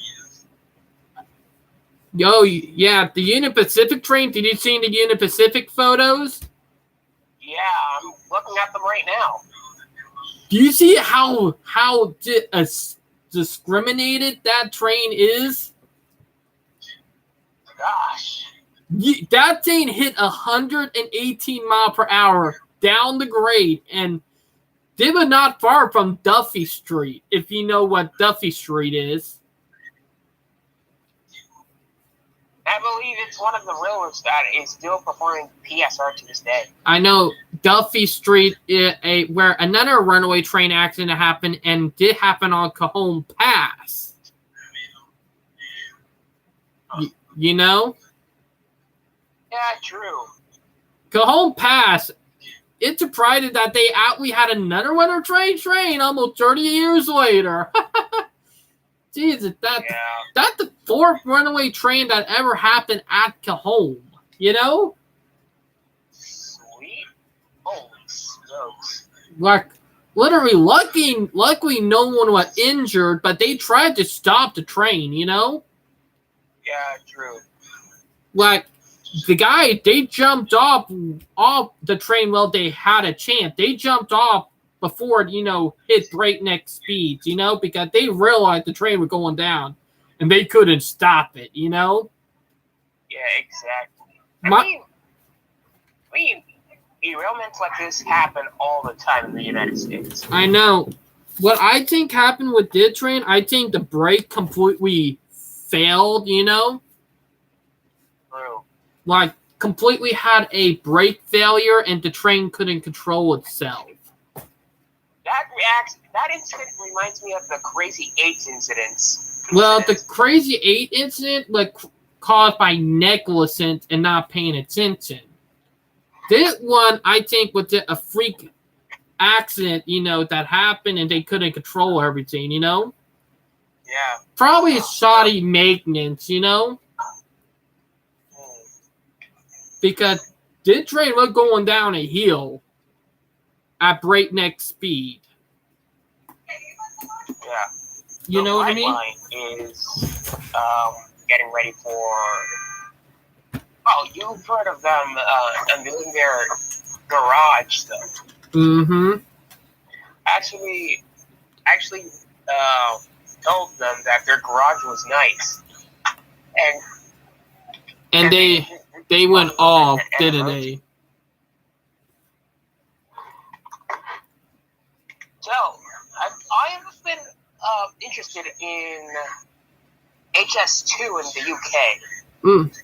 Yo, yeah, the Union Pacific train. Did you see the Union Pacific photos? Yeah, I'm looking at them right now. Do you see how discriminated that train is? Gosh. That thing hit 118 miles per hour down the grade, and they were not far from Duffy Street, if you know what Duffy Street is. I believe it's one of the railroads that is still performing PSR to this day. I know Duffy Street is where another runaway train accident happened, and did happen on Cajon Pass. You know? Yeah, true. Cajon Pass, it's surprising that we had another runaway train almost 30 years later. Jesus, that's the fourth runaway train that ever happened at Cajon, you know? Sweet. Holy smokes. Like, literally luckily no one was injured, but they tried to stop the train, you know? Yeah, true. Like the guy, they jumped off the train while they had a chance. They jumped off before it, hit breakneck speeds, because they realized the train was going down and they couldn't stop it, Yeah, exactly. My, I mean, derailments like this happen all the time in the United States. I know. What I think happened with this train, I think the brake completely failed, True. like completely had a brake failure and the train couldn't control itself. That incident reminds me of the Crazy Eights incidents. Well, the Crazy Eight incident was caused by negligence and not paying attention. This one, I think, was a freak accident, that happened and they couldn't control everything, Yeah. Probably shoddy maintenance, because this train was going down a hill at breakneck speed. Yeah. You know what I mean? Is getting ready for. Oh, you've heard of them unveiling their garage stuff. Mm-hmm. Actually, told them that their garage was nice, and they went off, didn't they? So, I've been interested in HS2 in the UK. Mm.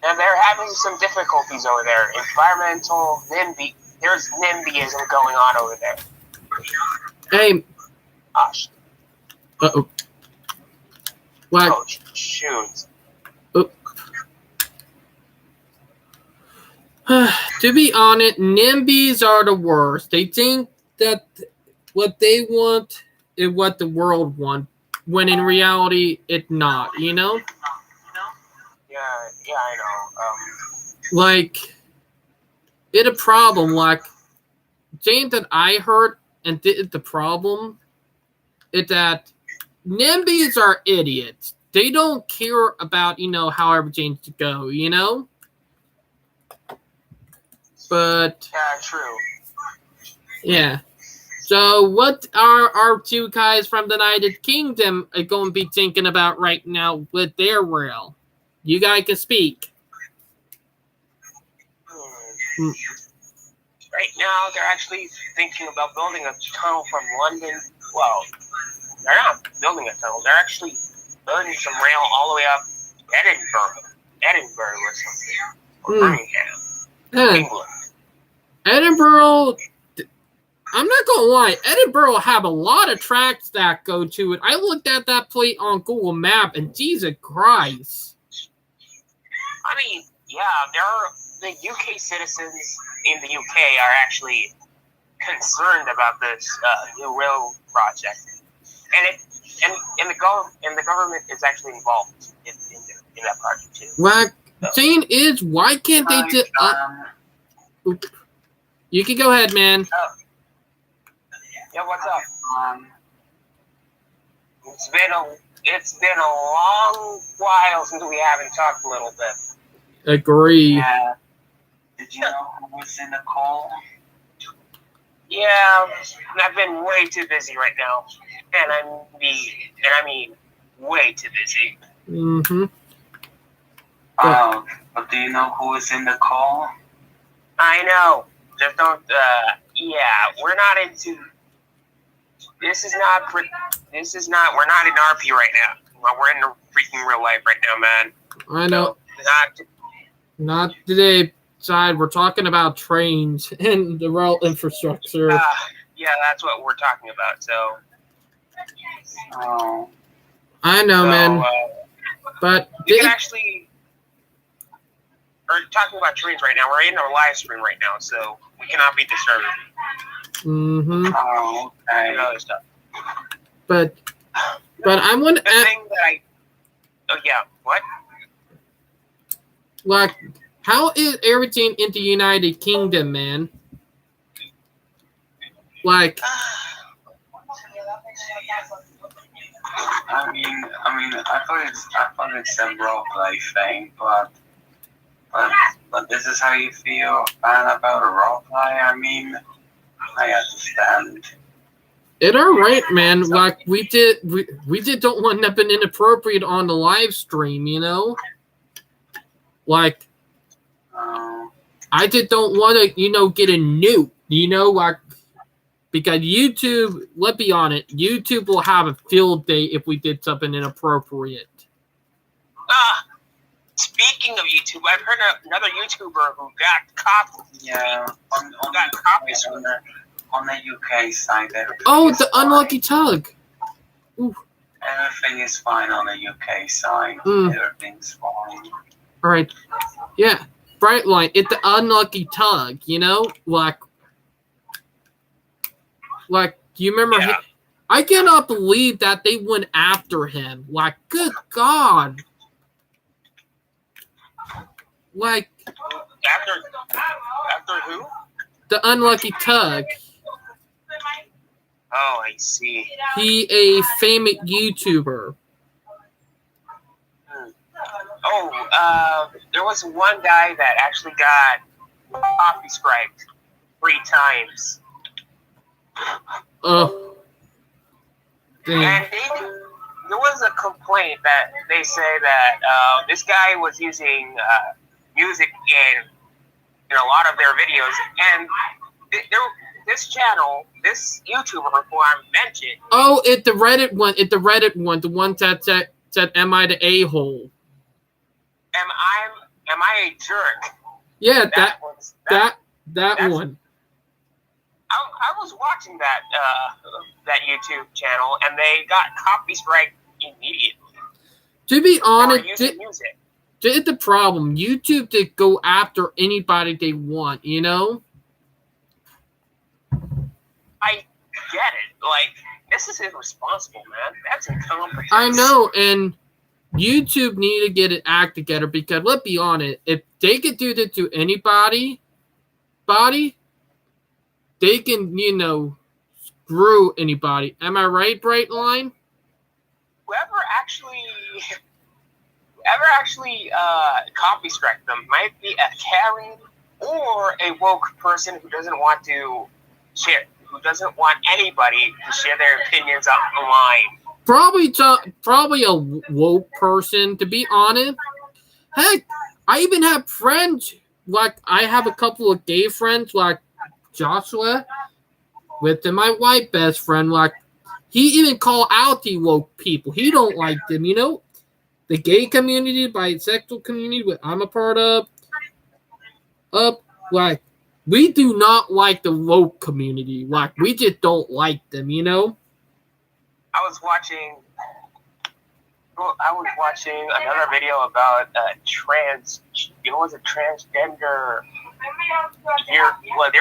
And they're having some difficulties over there. Environmental NIMBY. There's NIMBYism going on over there. Hey. Gosh. Uh-oh. What? Oh, shoot. To be honest, NIMBYs are the worst. They think that what they want is what the world wants, when in reality, it's not, Yeah, I know. Like, it's a problem. Like, thing that I heard, and the problem is that NIMBYs are idiots. They don't care about, how everything's to go, But yeah, true. Yeah. So what are our two guys from the United Kingdom going to be thinking about right now with their rail? You guys can speak. Right now, they're actually thinking about building a tunnel from London. Well, they're not building a tunnel. They're actually building some rail all the way up Edinburgh or something. Or Birmingham, England. Edinburgh, I'm not going to lie, Edinburgh have a lot of tracks that go to it. I looked at that plate on Google Maps, and Jesus Christ. I mean, yeah, the UK citizens in the UK are actually concerned about this new rail project, and the government is actually involved in that project too. Well, thing is, why can't they do? You can go ahead, man. Yeah, what's up? It's been a long while since we haven't talked a little bit. Agree. Yeah. Did you know who was in the call? Yeah, I've been way too busy right now, and I mean, way too busy. Mm-hmm. Oh, but do you know who is in the call? I know. Just don't. Yeah, we're not into. This is not. We're not in RP right now. We're in the freaking real life right now, man. I know. So, not today. Side, we're talking about trains and the rail infrastructure. Yeah, that's what we're talking about. So. Oh. I know, man. But we can actually. We're talking about trains right now. We're in our live stream right now, so we cannot be disturbed. Mm-hmm. Oh, okay. And other stuff. But I want to ask. Oh yeah, what? Like, how is everything in the United Kingdom, man? Like, I thought it's a role play thing, but this is how you feel bad about a role play. I mean, I understand. it alright, man. Like we did don't want nothing inappropriate on the live stream, you know? Like I just don't want to, get a nuke, like because YouTube, let's be honest, YouTube will have a field day if we did something inappropriate. Speaking of YouTube, I've heard another YouTuber who got caught. Yeah, on the UK side. Oh, the unlucky tug. Ooh. Everything is fine on the UK side. Everything's fine. All right. Yeah. Brightline, it's the unlucky tug, Like, do you remember him? I cannot believe that they went after him. Like, good God. Like, after who? The unlucky tug. Oh, I see. He a famous YouTuber. Oh, there was one guy that actually got coffee striped 3 times. Oh. Damn. And there was a complaint that they say that this guy was using music in a lot of their videos, and this channel, this YouTuber who I mentioned. Oh, it's the Reddit one. It's the Reddit one. The one that said, "Am I the a-hole?" Am I a jerk? Yeah, that one. I was watching that YouTube channel, and they got copy strike immediately. To be honest, music. This is the problem. YouTube did go after anybody they want, I get it. Like, this is irresponsible, man. That's incompetence. I know, and YouTube need to get an act together because let's be honest, if they could do this to anybody, they can, screw anybody. Am I right, Brightline? Whoever actually copy strike them might be a Karen or a woke person who doesn't want to share, who doesn't want anybody to share their opinions online. Probably a woke person, to be honest. Heck, I even have friends, like I have a couple of gay friends, like Joshua, with my white best friend, like he even call out the woke people. He don't like them, the gay community, bisexual community, what I'm a part of. Like we do not like the woke community. Like we just don't like them, I was watching another video about transgender. There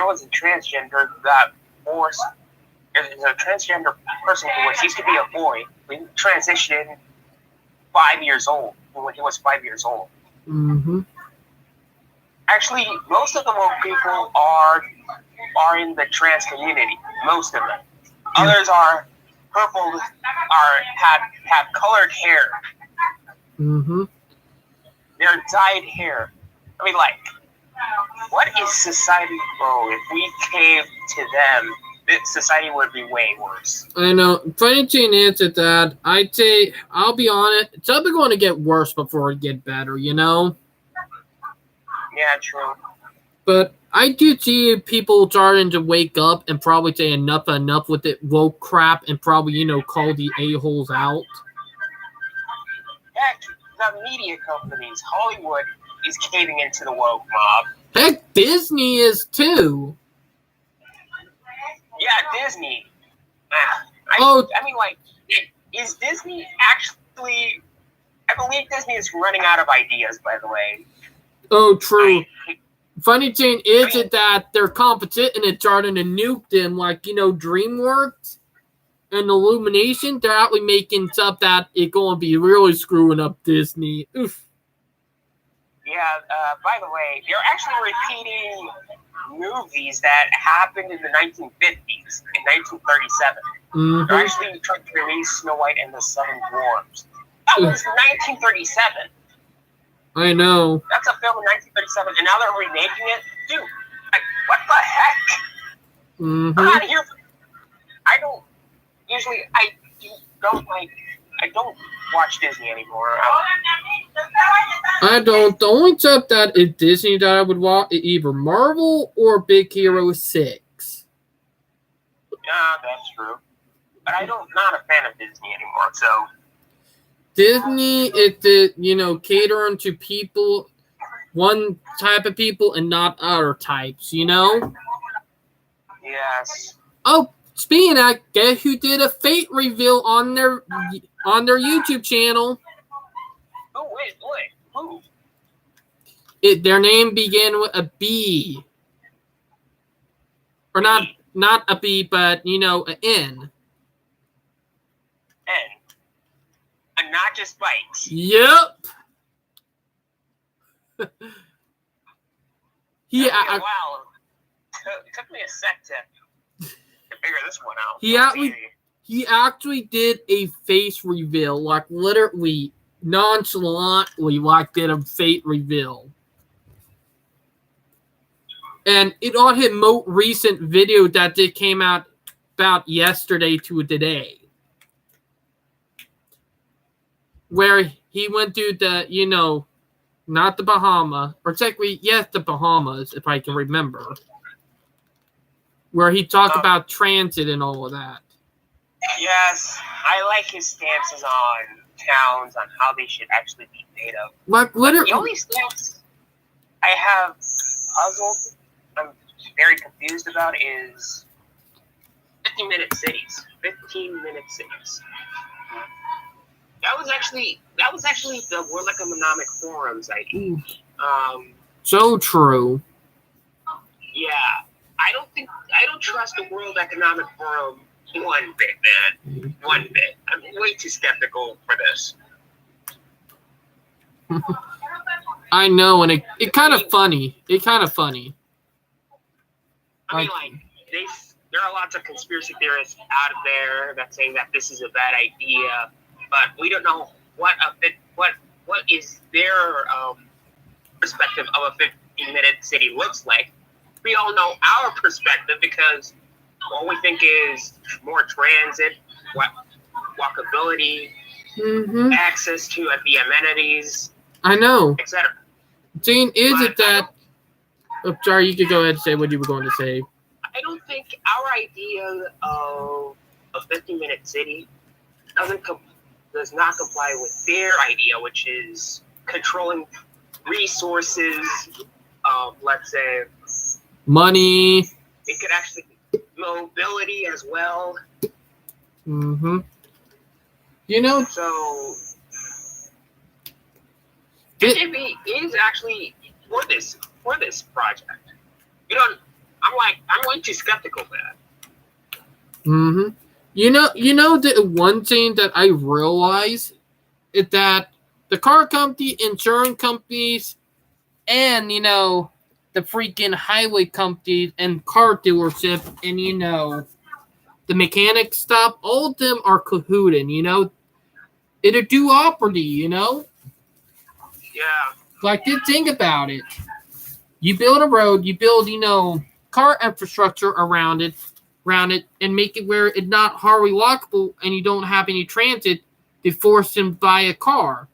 was a transgender who got forced. There's a transgender person who used to be a boy. He transitioned 5 years old when he was 5 years old. Mm-hmm. Actually, most of the woke people are in the trans community. Most of them. Others are purple, have colored hair. Mm-hmm. They're dyed hair. I mean, like, what is society, bro? If we caved to them, society would be way worse. I know. Funny thing is that I'd say, I'll be honest, it's probably going to get worse before it get better, Yeah, true. But I do see people starting to wake up and probably say enough with it woke crap and probably, call the a-holes out. Heck, the media companies, Hollywood, is caving into the woke mob. Heck, Disney is too. Yeah, Disney. I mean, like, is Disney actually... I believe Disney is running out of ideas, by the way. Oh, true. Funny thing is that their competition is starting to nuke them, like, DreamWorks and Illumination. They're actually making stuff that is going to be really screwing up Disney. Oof. Yeah, by the way, they're actually repeating movies that happened in the 1950s, in 1937. Mm-hmm. They're actually trying to release Snow White and the Seven Dwarfs. That was 1937. I know. That's a film in 1937, and now they're remaking it? Dude, like, what the heck? Mm-hmm. I'm out of here. I don't watch Disney anymore. I don't. The only stuff that is Disney that I would watch is either Marvel or Big Hero 6. Yeah, that's true. But not a fan of Disney anymore, so. Disney is the, catering to people, one type of people and not other types, Yes. Oh, speaking of that, guess who did a fate reveal on their YouTube channel? Oh, wait. Who? Their name began with a B. Or not a B, but, an N. And not just bikes. Yep. Wow. It took me a sec to figure this one out. He actually did a face reveal, like literally nonchalantly, like did a fate reveal. And it on his most recent video that came out about yesterday to today, where he went to the, not the Bahama, or technically, yes, the Bahamas, if I can remember, where he talked about transit and all of that. Yes, I like his stances on towns, on how they should actually be made of. Like, literally, the only stance I have puzzled, I'm very confused about, is 15-minute cities. 15-minute cities. That was actually the World Economic Forum's idea. So true. Yeah, I don't trust the World Economic Forum one bit, man. One bit. I'm way too skeptical for this. I know, and it kind of funny. I mean, there are lots of conspiracy theorists out there that say that this is a bad idea, but we don't know what is their perspective of a 15-minute city looks like. We all know our perspective because what we think is more transit, walkability, access to the amenities. I know. Etc. Dean, sorry, you could go ahead and say what you were going to say. I don't think our idea of a 15-minute city does not comply with their idea, which is controlling resources of, let's say, money. It could actually mobility as well. Mm-hmm. So SAP is actually for this project. I'm way too skeptical of that. Mm-hmm. The one thing that I realize is that the car company, insurance companies, and the freaking highway companies and car dealership and the mechanic stop, all of them are cahooting, It's a duopoly, Yeah. Like, just think about it. You build a road, you build, car infrastructure around it, and make it where it's not hardly walkable and you don't have any transit to force them to buy a car.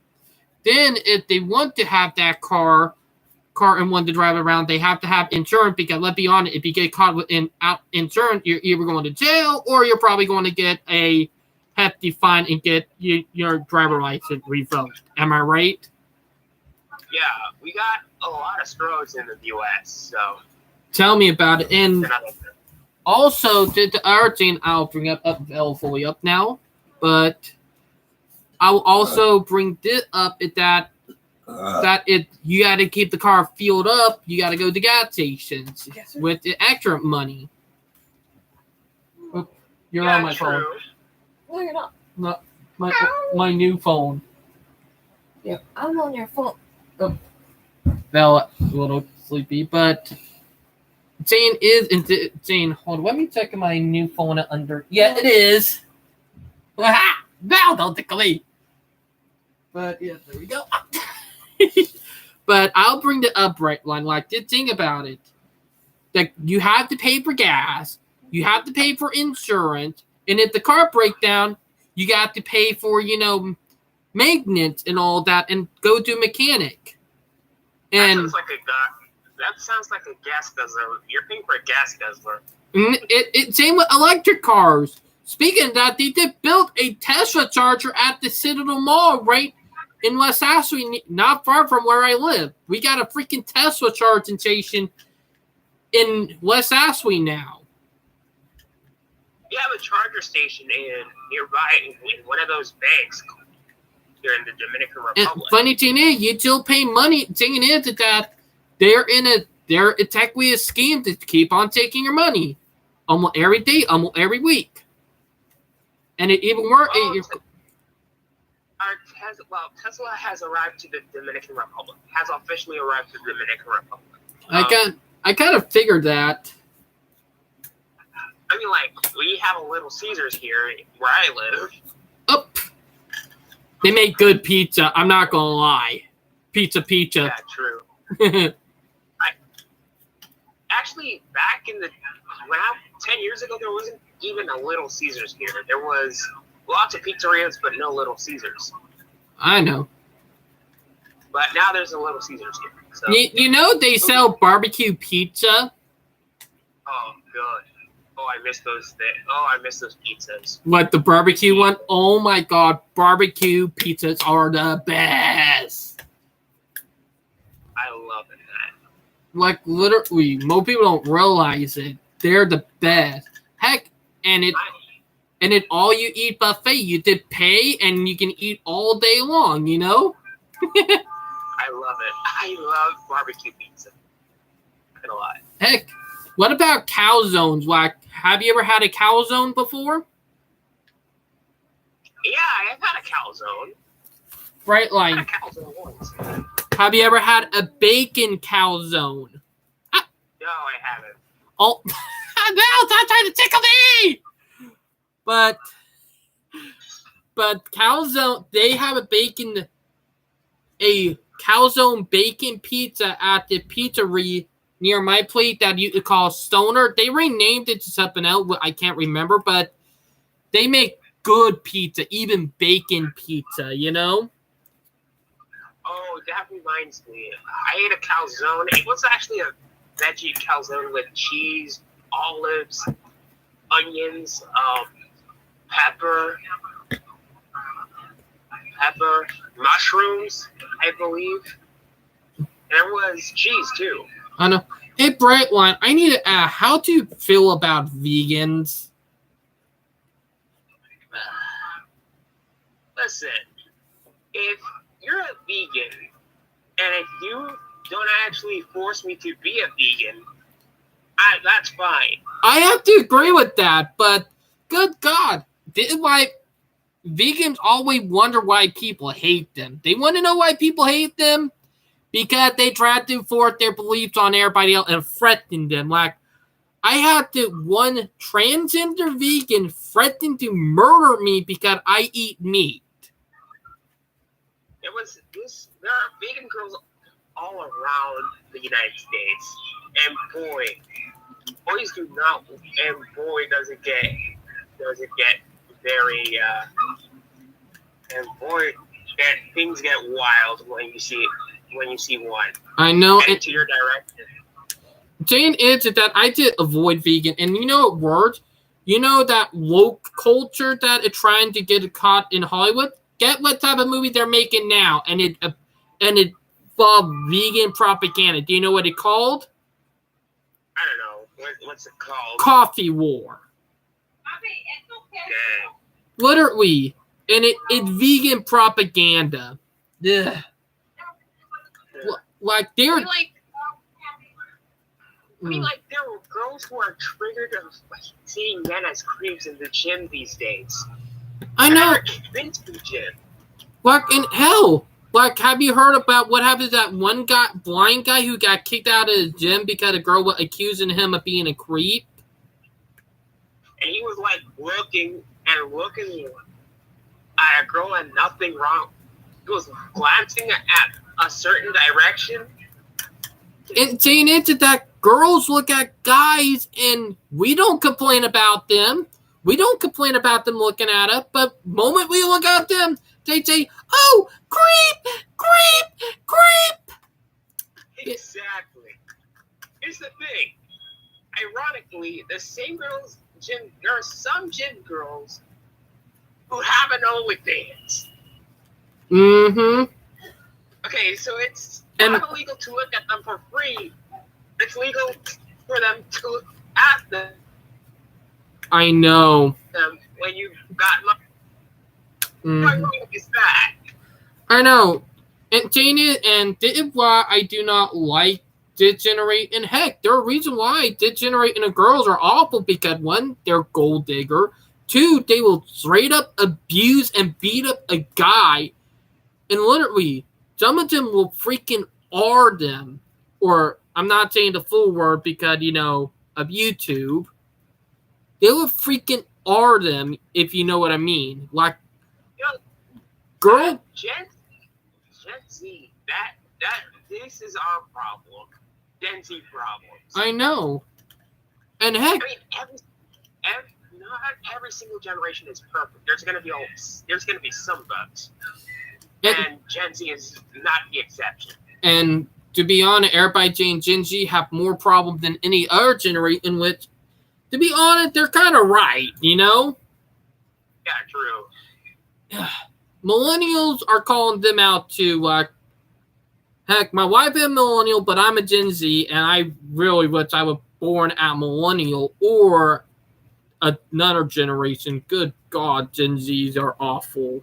Then, if they want to have that car and want to drive around, they have to have insurance, because let's be honest, if you get caught without insurance, you're either going to jail or you're probably going to get a hefty fine and get your driver license revoked. Am I right? Yeah, we got a lot of strokes in the U.S., so. Tell me about it. And also, the other thing I'll bring up fully up now, but I'll also bring this up is that you got to keep the car fueled up. You got to go to gas stations with the extra money. Oh, you're on my phone. No, you're not. Not my new phone. Yeah, I'm on your phone. Oh. Well, a little sleepy, but Jane, hold on, let me check my new phone under. Yeah, it is. Aha! Now don't tickle me. But yeah, there we go. But I'll bring the upright line. Like, the thing about it, like, you have to pay for gas, you have to pay for insurance, and if the car breaks down, you got to pay for, maintenance and all that, and go to a mechanic. And that sounds like a gas guzzler. You're paying for a gas guzzler. Same with electric cars. Speaking of that, they did build a Tesla charger at the Citadel Mall right in West Ashley, not far from where I live. We got a freaking Tesla charging station in West Ashley now. We have a charger station nearby in one of those banks here in the Dominican Republic. And funny thing is, you still pay money. Thing is that they're technically a scheme to keep on taking your money almost every day, almost every week. And it even works. Tesla has arrived to the Dominican Republic. Has officially arrived to the Dominican Republic. I kind of figured that. I mean, like, we have a Little Caesars here where I live. Oh, they make good pizza. I'm not gonna lie. Pizza. Yeah, true. Actually, back in 10 years ago, there wasn't even a Little Caesars here. There was lots of pizzerias, but no Little Caesars. I know. But now there's a Little Caesars here. So. You know they sell barbecue pizza? Oh, good. Oh, I miss those. I miss those pizzas. What, the barbecue one? Oh my god, barbecue pizzas are the best. I love it, man. Like, literally, most people don't realize it. They're the best. Heck, and it all you eat buffet. You did pay, and you can eat all day long. I love it. I love barbecue pizza. A lot. Heck, what about calzones? Like, have you ever had a calzone before? Yeah, I've had a calzone. Right, like. I had a calzone once. Have you ever had a bacon calzone? No, I haven't. Oh, now stop trying to tickle me! But calzone, they have a calzone bacon pizza at the pizzeria near my place that you call Stoner. They renamed it to something else. I can't remember, but they make good pizza, even bacon pizza, Oh, that reminds me. I ate a calzone. It was actually a veggie calzone with cheese, olives, onions, pepper, mushrooms, I believe. There was cheese, too. I know. Hey, Brightline, I need to ask, how do you feel about vegans? Listen, if you're a vegan, and if you don't actually force me to be a vegan, that's fine. I have to agree with that, but good God, this is why vegans always wonder why people hate them. They want to know why people hate them because they try to force their beliefs on everybody else and threaten them. Like, I had one transgender vegan threaten to murder me because I eat meat. There are vegan girls all around the United States, and boys do not, and boy does it get very, and boy, things get wild when you see one. I know. Into your direction. Jane answered that I did avoid vegan, and you know what word? You know that woke culture that is trying to get caught in Hollywood? Get what type of movie they're making now, and it involved vegan propaganda. Do you know what it's called? I don't know. What's it called? Coffee War. Yeah. Literally, and it's vegan propaganda. Yeah. Like they're. I mean, like, there were girls who are triggered of seeing men as creeps in the gym these days. I know. I've been to the gym. Like in hell, Like, have you heard about what happened to that one guy, blind guy, who got kicked out of the gym because a girl was accusing him of being a creep? And he was like looking at a girl and nothing wrong. He was glancing at a certain direction. And saying into that, girls look at guys and we don't complain about them. We don't complain about them looking at us, but the moment we look at them, they say, "Oh, creep, creep, creep." Exactly. Here's the thing. Ironically, the same girls, there are some gym girls who have an OnlyFans. Mm-hmm. Okay, so it's not illegal to look at them for free. It's legal for them to look at them. I know. When you got money. Mm-hmm. Is that? I know. And Jane, and this is why I do not like degenerate. And heck, there are reasons why degenerate and girls are awful, because one, they're gold digger. Two, they will straight up abuse and beat up a guy. And literally, some of them will freaking R them. Or, I'm not saying the full word because, of YouTube. They will freaking R them, if you know what I mean. Like, girl. Gen Z, this is our problem. Gen Z problems. I know. And heck. I mean, not every single generation is perfect. There's gonna be some bugs. And Gen Z is not the exception. And to be honest, everybody in Gen Z have more problems than any other generation, in which, to be honest, they're kind of right, Yeah, true. Millennials are calling them out too. Heck, my wife is a millennial, but I'm a Gen Z, and I really wish I was born a millennial or another generation. Good God, Gen Zs are awful.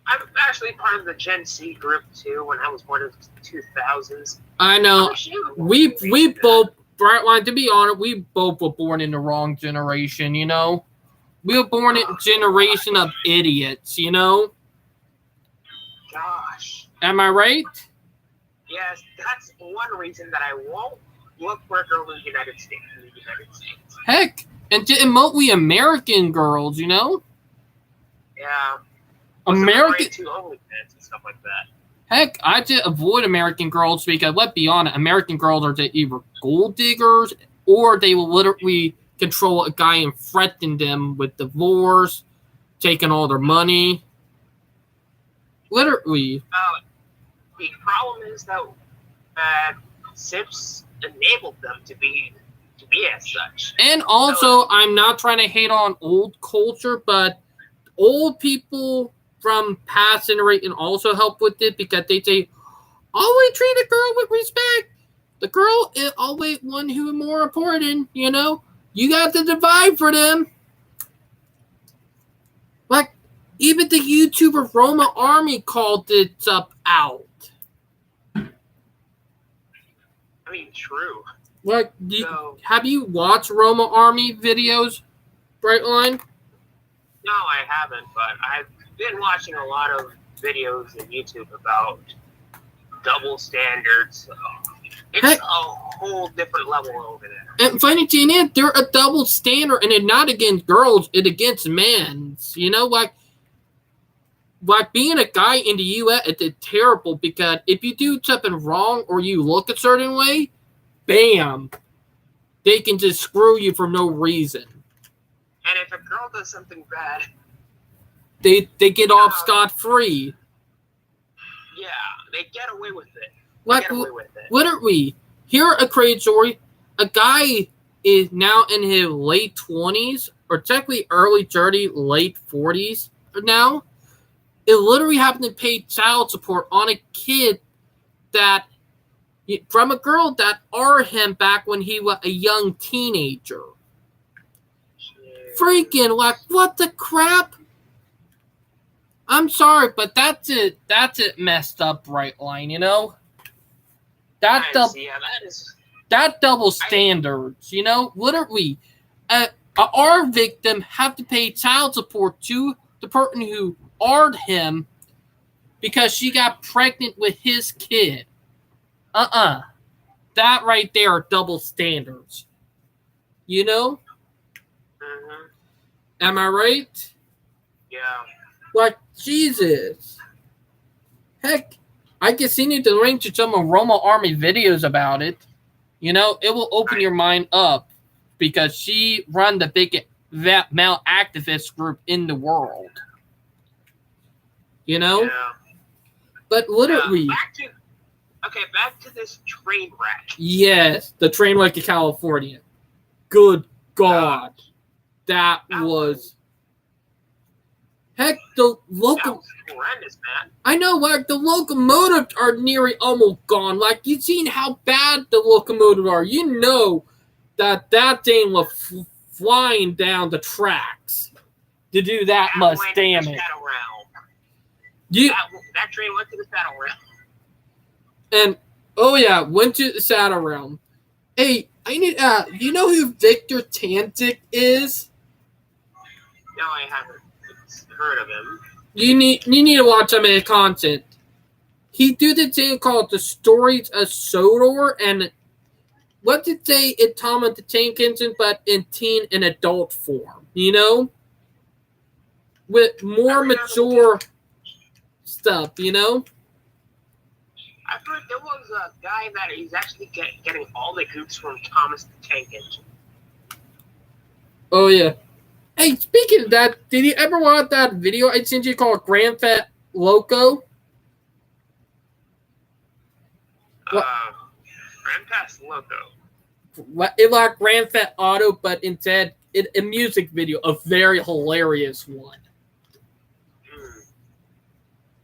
I'm actually part of the Gen Z group too. When I was born in the 2000s. I know. We both, Brightline, to be honest, we both were born in the wrong generation. We were born in a generation of idiots. Gosh. Am I right? Yes, that's one reason that I won't look for a girl in the United States. Heck, and to emote we American girls, Yeah. American to OnlyFans and stuff like that. Heck, I just avoid American girls because, let's be honest, American girls are either gold diggers or they will literally control a guy and threaten them with divorce, taking all their money. Literally. The problem is that Sips enabled them to be as such. And also, I'm not trying to hate on old culture, but old people from past generation also help with it because they say, always treat a girl with respect. The girl is always one who is more important, You got to divide for them. Like, even the YouTuber Roma Army called it out. I mean, true. Like, have you watched Roma Army videos, Brightline? No, I haven't, but I've been watching a lot of videos on YouTube about double standards. It's a whole different level over there. And funny thing is, they're a double standard, and it's not against girls, it's against men. Like being a guy in the U.S., it's terrible because if you do something wrong or you look a certain way, bam, they can just screw you for no reason. And if a girl does something bad, they get off scot-free. Yeah, they get away with it. Literally, here a crazy story. A guy is now in his late 20s, or technically early 30s, late 40s now. It literally happened to pay child support on a kid from a girl that R him back when he was a young teenager. Freaking, like, what the crap? I'm sorry, but that's it. That's it messed up, Brightline, That double standards, Literally, our victim have to pay child support to the person who R'd him because she got pregnant with his kid. That right there are double standards. You know? Mm-hmm. Am I right? Yeah. Like, Jesus. Heck, I guess you need to link to some of Roma Army videos about it. You know, it will open your mind up because she run the biggest male activist group in the world. You know? Yeah. But literally... back to this train wreck. Yes, the train wreck in California. Good God. That was... Heck, the local... That was horrendous, man. I know, like, the locomotives are nearly almost gone. Like, you've seen how bad the locomotives are. You know that thing was flying down the tracks to do that much damage. That train went to the Shadow Realm. And, oh yeah, went to the Shadow Realm. Hey, I need, you know who Victor Tantic is? No, I haven't heard of him. You need to watch some of his content. He do the thing called The Stories of Sodor, and what did they in Thomas the Tank Engine, but in teen and adult form, you know? With more mature stuff, you know? I've heard there was a guy that is actually getting all the goods from Thomas the Tank Engine. Oh, yeah. Hey, speaking of that, did you ever watch that video I sent you called Grand Theft Loco? Grand Theft Loco. It like Grand Theft Auto, but instead, a music video, a very hilarious one.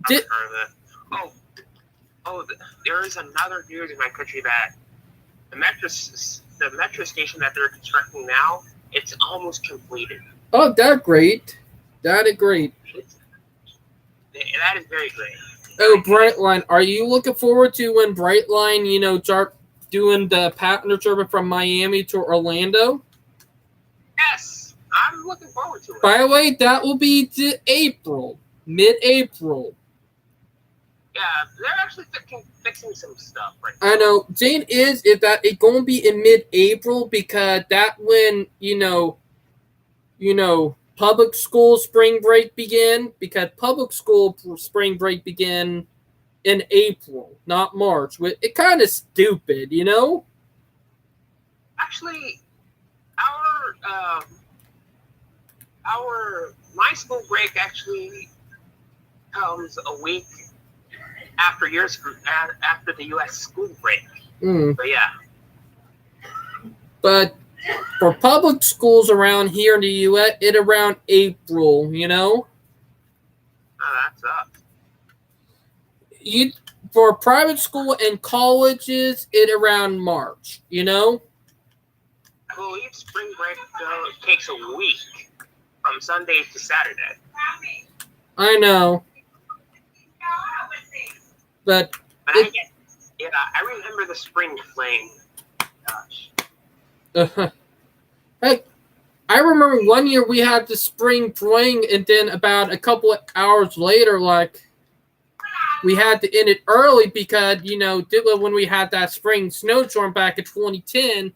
I've heard of that. There is another news in my country that the metro station that they're constructing now, it's almost completed. Oh, that's great. That is great. That is very great. Oh, Brightline. Are you looking forward to when Brightline, you know, start doing the passenger service from Miami to Orlando? Yes, I'm looking forward to it. By the way, that will be April, mid-April. Yeah, they're actually fixing some stuff right now. I know. Jane is that it's going to be in mid-April because that when, you know, public school spring break begin, because public school spring break begin in April, not March. It's kind of stupid, you know? Actually, my school break actually comes a week after after the U.S. school break. But yeah. But for public schools around here in the U.S., it's around April, you know? Oh, that sucks. For private school and colleges, it's around March, you know? I believe spring break takes a week from Sunday to Saturday. I know. But I remember the spring fling. Gosh. Hey, I remember one year we had the spring fling, and then about a couple of hours later, like, we had to end it early because, you know, when we had that spring snowstorm back in 2010,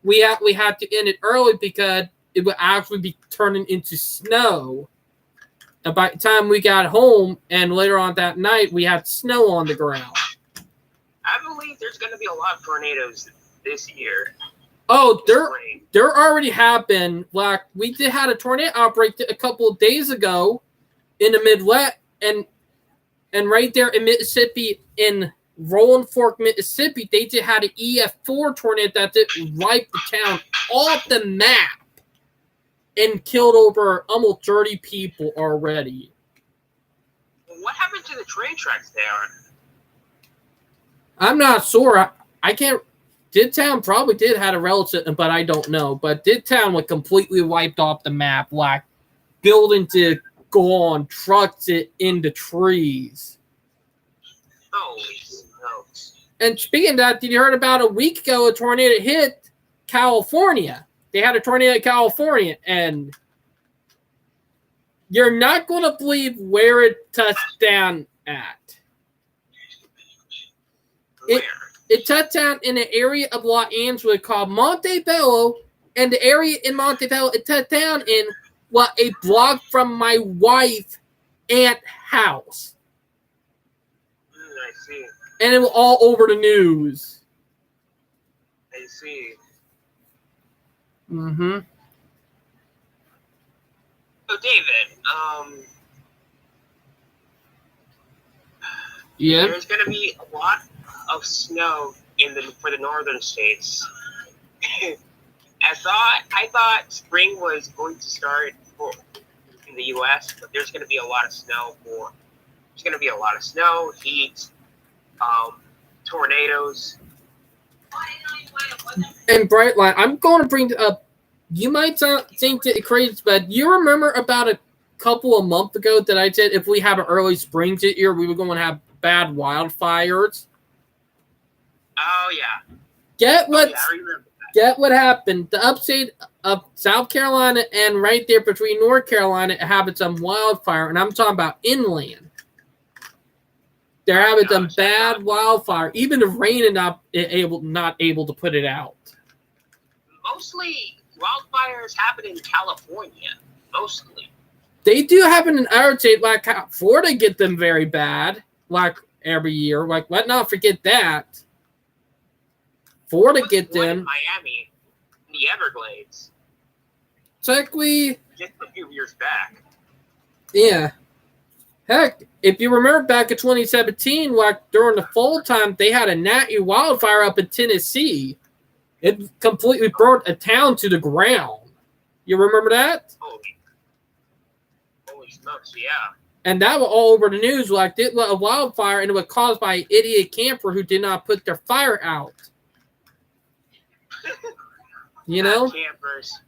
we had to end it early because it would actually be turning into snow. And by the time we got home and later on that night, we had snow on the ground. I believe there's going to be a lot of tornadoes this year. Oh, there already have been. Like, we had a tornado outbreak a couple of days ago in the Midwest, and right there in Mississippi, in Rolling Fork, Mississippi, they just had an EF4 tornado that wiped the town off the map and killed over almost 30 people already. What happened to the train tracks there? I'm not sure. I can't. Didtown probably did have a relative, but I don't know. But Didtown was completely wiped off the map. Like, buildings to gone, trucks it into trees. Holy smokes. And speaking of that, did you heard about a week ago a tornado hit California? They had a tornado in California, and you're not going to believe where it touched down at. Where? It touched down in an area of Los Angeles called Montebello, and the area in Montebello it touched down in a block from my wife's aunt's house. I see. And it was all over the news. I see. Mm-hmm. So, David, Yeah. there's going to be a lot of snow for the northern states. I thought spring was going to start in the U.S., but there's going to be a lot of snow. There's going to be a lot of snow, heat, tornadoes. And Brightline, I'm going to bring up. You might think that it's crazy, but you remember about a couple of months ago that I said if we have an early spring this year, we were going to have bad wildfires. Oh yeah. Get what? I remember that. Get what happened. The upstate of South Carolina and right there between North Carolina having some wildfire, and I'm talking about inland. They're having some bad wildfire. Even the rain is not able to put it out. Mostly wildfires happen in California. Mostly. They do happen in our state, like Florida, get them very bad, like every year. Like, let's not forget that. Florida get them. In Miami, in the Everglades. Technically, Just a few years back. yeah. Heck, if you remember back in 2017, like during the fall time, they had a natty wildfire up in Tennessee. It completely burned a town to the ground. You remember that? Holy smokes, yeah. And that was all over the news. Like, it was a wildfire, and it was caused by an idiot camper who did not put their fire out. You know? Campers.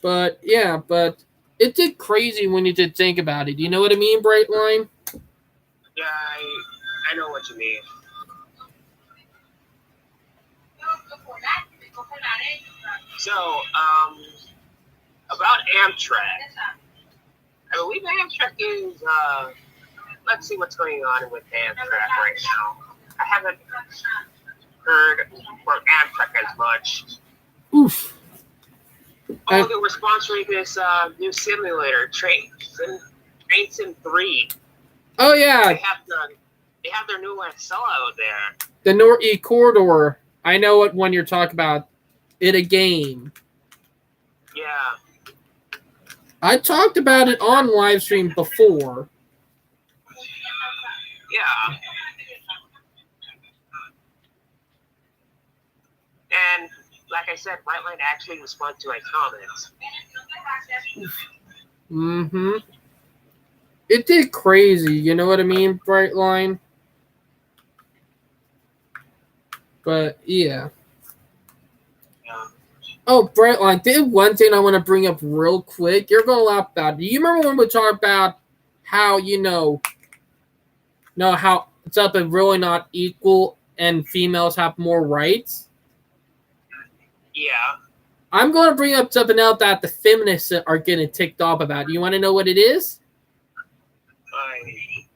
But, yeah, but it did crazy when you did think about it. You know what I mean, Brightline? Yeah, I know what you mean. So, about Amtrak. I believe Amtrak is, let's see what's going on with Amtrak right now. I haven't heard from Amtrak as much. Oof. Oh, they were sponsoring this new simulator, Train Sim 3. Oh, yeah. They have their new sellout there. The Northeast Corridor. I know what one you're talking about. In a game. Yeah. I talked about it on live stream before. Yeah. And like I said, Brightline actually responded to my comments. Mm-hmm. It did crazy, you know what I mean, Brightline? But, yeah. Oh, Brightline, there's one thing I want to bring up real quick. You're going to laugh about it. Do you remember when we talked about how, how it's up and really not equal and females have more rights? Yeah. I'm going to bring up something else that the feminists are getting ticked off about. You want to know what it is?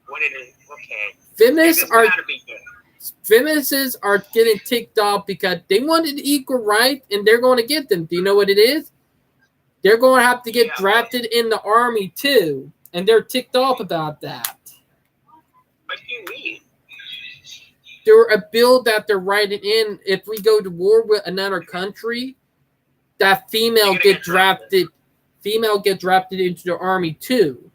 What it is? Okay. Feminists are getting ticked off because they wanted equal rights and they're going to get them. Do you know what it is? They're going to have to get drafted in the army too. And they're ticked off about that. What do you mean? There's a bill that they're writing in if we go to war with another country, that female get drafted into the army too.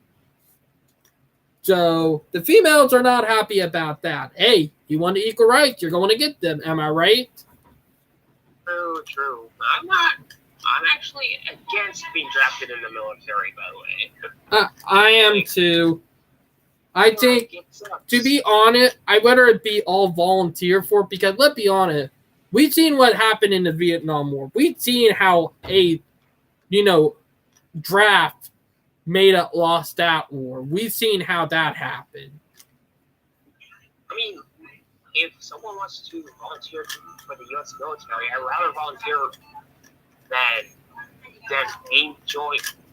So the females are not happy about that. Hey, you want equal rights, you're going to get them. Am I right? True. I'm actually against being drafted in the military, by the way. I am too. I think, to be honest, I'd rather it be all volunteer for it because, let's be honest, we've seen what happened in the Vietnam War. We've seen how a, draft made up lost that war. We've seen how that happened. I mean, if someone wants to volunteer for the U.S. military, I'd rather volunteer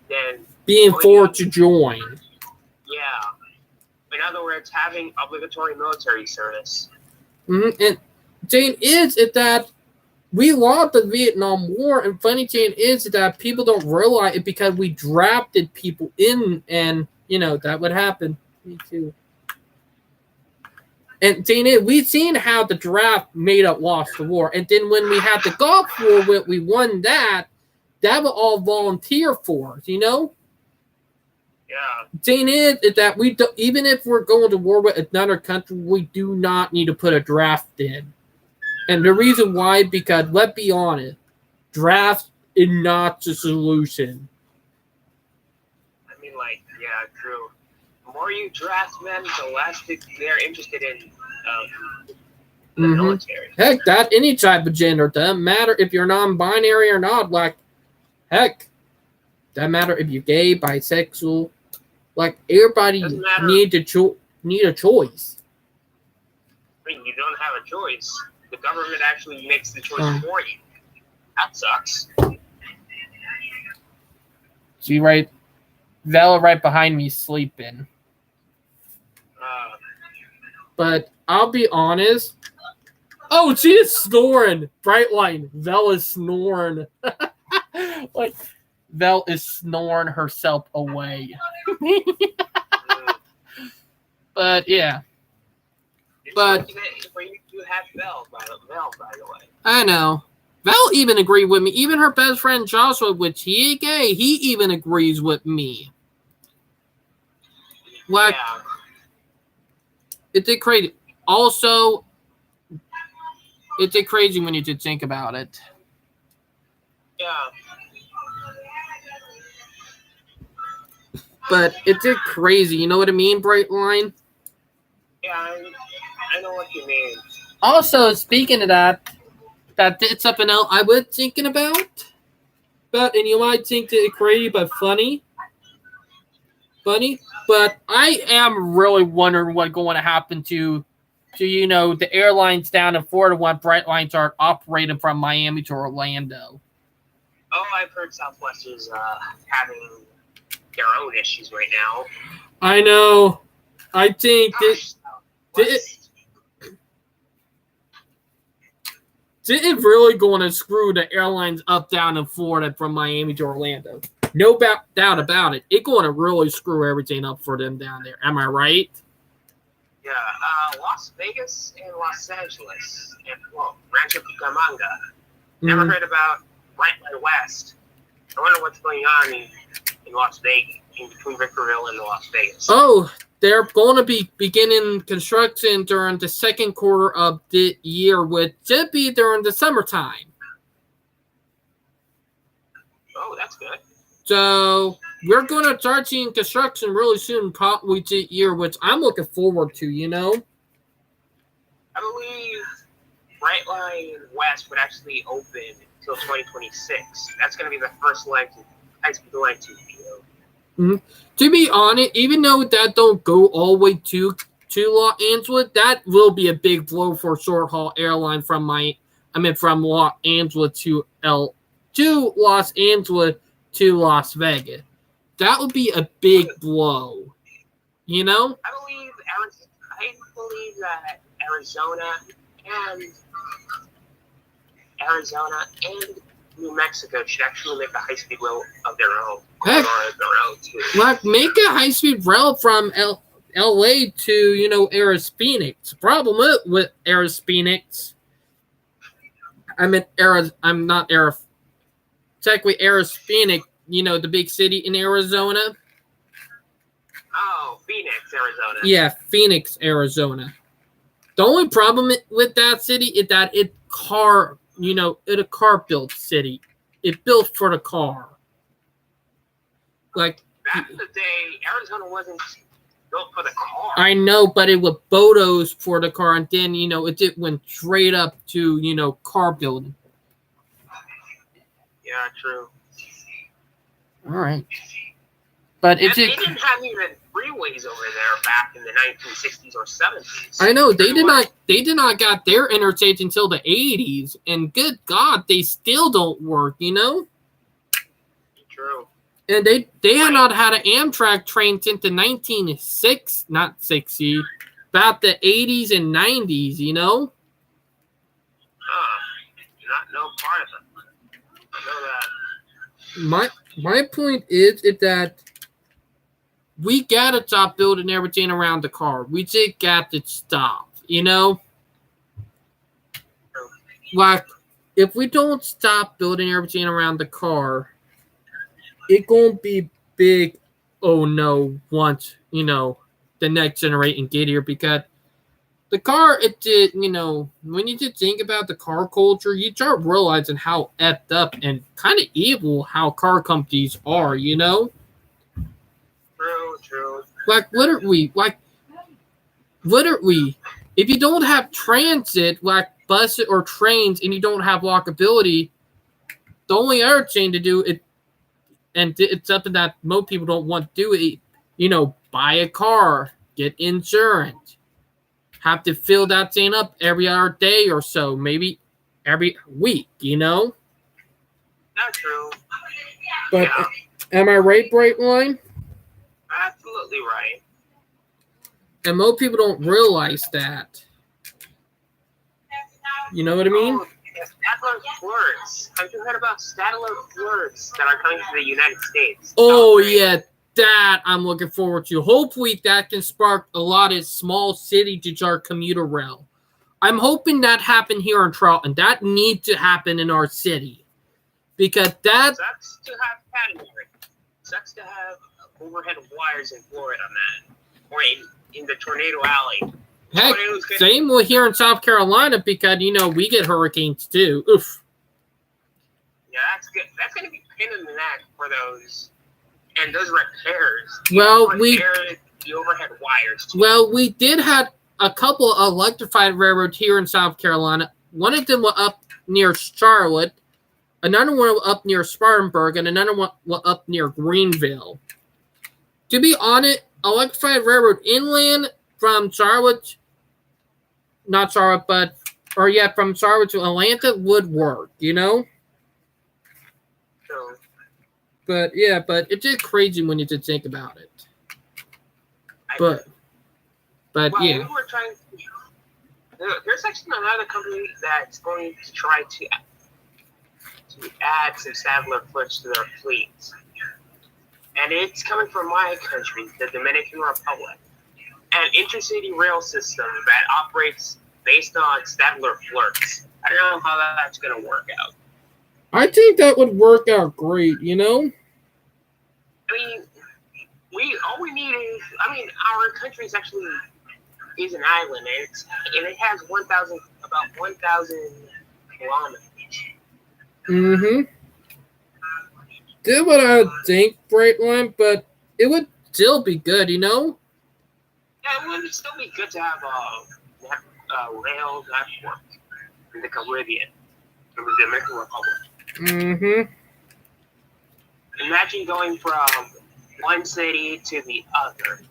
than being forced to join. Yeah. I mean, other words, having obligatory military service. And thing is that we lost the Vietnam War, and funny thing is that people don't realize it because we drafted people in, and that would happen. Me too. And thing is, we've seen how the draft made up lost the war, and then when we had the Gulf War, we won that. That was all volunteer force, Yeah. Thing is that we do, even if we're going to war with another country, we do not need to put a draft in. And the reason why, because let's be honest, draft is not the solution. I mean, yeah, true. The more you draft men, the less they're interested in the military. Heck, that any type of gender doesn't matter if you're non-binary or not. Like, heck, doesn't matter if you're gay, bisexual. Like, everybody need a choice. I mean, you don't have a choice. The government actually makes the choice for you. That sucks. See, Vela right behind me sleeping. But I'll be honest. Oh, she is snoring. Bright line. Vela's snoring. Like, Vel is snoring herself away. But yeah. But you have Vel, by the way. I know. Vel even agreed with me. Even her best friend Joshua, which he is gay, he even agrees with me. Like, Yeah. it did crazy. Also, it did crazy when you did think about it. Yeah. But it did crazy. You know what I mean, Bright Line? Yeah, I know what you mean. Also, speaking of that did something else I was thinking about. And you might think that it's crazy, but funny. But I am really wondering what's going to happen to the airlines down in Florida when Bright Lines are operating from Miami to Orlando. Oh, I've heard Southwest is having their own issues right now. I know. I think did it really going to screw the airlines up down in Florida from Miami to Orlando? No doubt about it. It's going to really screw everything up for them down there. Am I right? Yeah, Las Vegas and Los Angeles, and Rancho Cucamonga. Never heard about Right West. I wonder what's going on in Las Vegas, in between Victorville and Las Vegas. Oh, they're going to be beginning construction during the second quarter of the year, which should be during the summertime. Oh, that's good. So we're going to start seeing construction really soon, probably this year, which I'm looking forward to, I believe Right Line West would actually open until 2026. That's going to be the first high-speed line to To be honest, even though that don't go all the way to Los Angeles, that will be a big blow for short-haul airline from Los Angeles to Los Angeles to Las Vegas. That would be a big blow. I believe that Arizona and New Mexico should actually make a high-speed rail of their own. Like, make a high-speed rail from L.A. to, Aris Phoenix. The problem with Aris Phoenix, technically Aris Phoenix, the big city in Arizona. Oh, Phoenix, Arizona. Yeah, Phoenix, Arizona. The only problem with that city is that it's a car-built city. It's built for the car. Like, back in the day, Arizona wasn't built for the car. I know, but it was photos for the car, and then, it went straight up to, car building. Yeah, true. All right. But they didn't have even freeways over there back in the 1960s or 70s. I know they did not got their interstates until the 80s, and good God, they still don't work. True. And they had not had an Amtrak train since the 1960, not 60, about the 80s and 90s, you know? Not no part of it. I know that. My point is that we gotta stop building everything around the car. We just got to stop, you know? Like, if we don't stop building everything around the car, it gonna be big, oh no, once, you know, the next generation get here, because the car, it did, you know, when you just think about the car culture, you start realizing how effed up and kind of evil how car companies are, you know? True. Like, literally, if you don't have transit, like buses or trains, and you don't have walkability, the only other thing to do, and it's something that most people don't want to do, you know, buy a car, get insurance, have to fill that thing up every other day or so, maybe every week, you know? Not true. But Yeah. am I right, Brightline? Absolutely right. And most people don't realize that. You know what I mean? Oh, Stadler flirts. Have you heard about Stadler flirts that are coming to the United States? Oh, yeah, that I'm looking forward to. Hopefully that can spark a lot of small city to start commuter rail. I'm hoping that happen here in Charlton. That needs to happen in our city. Because that... Sucks to have category. Sucks to have overhead wires in Florida, man. Or in the Tornado Alley. Heck, same with here in South Carolina, because, you know, we get hurricanes too. Oof. Yeah, that's good. That's going to be pain in the neck for those. And those repairs. Well, the overhead wires too. Well, we did have a couple of electrified railroads here in South Carolina. One of them was up near Charlotte, another one was up near Spartanburg, and another one was up near Greenville. To be honest, electrified railroad inland from Charlotte, not Charlotte, from Charlotte to Atlanta would work, you know? So, but it's just crazy when you just think about it. But well, yeah. We were trying there's actually another company that's going to try to add some Sadler flirts to their fleets. And it's coming from my country, the Dominican Republic. An intercity rail system that operates based on Stadler flirts. I don't know how that's going to work out. I think that would work out great, you know? I mean, all we need is, our country is an island, and it has about 1,000 kilometers. Mm-hmm. Did what I would think, Brightline, but it would still be good, you know? Yeah, it would still be good to have a rail network in the Caribbean, in the Dominican Republic. Mm-hmm. Imagine going from one city to the other,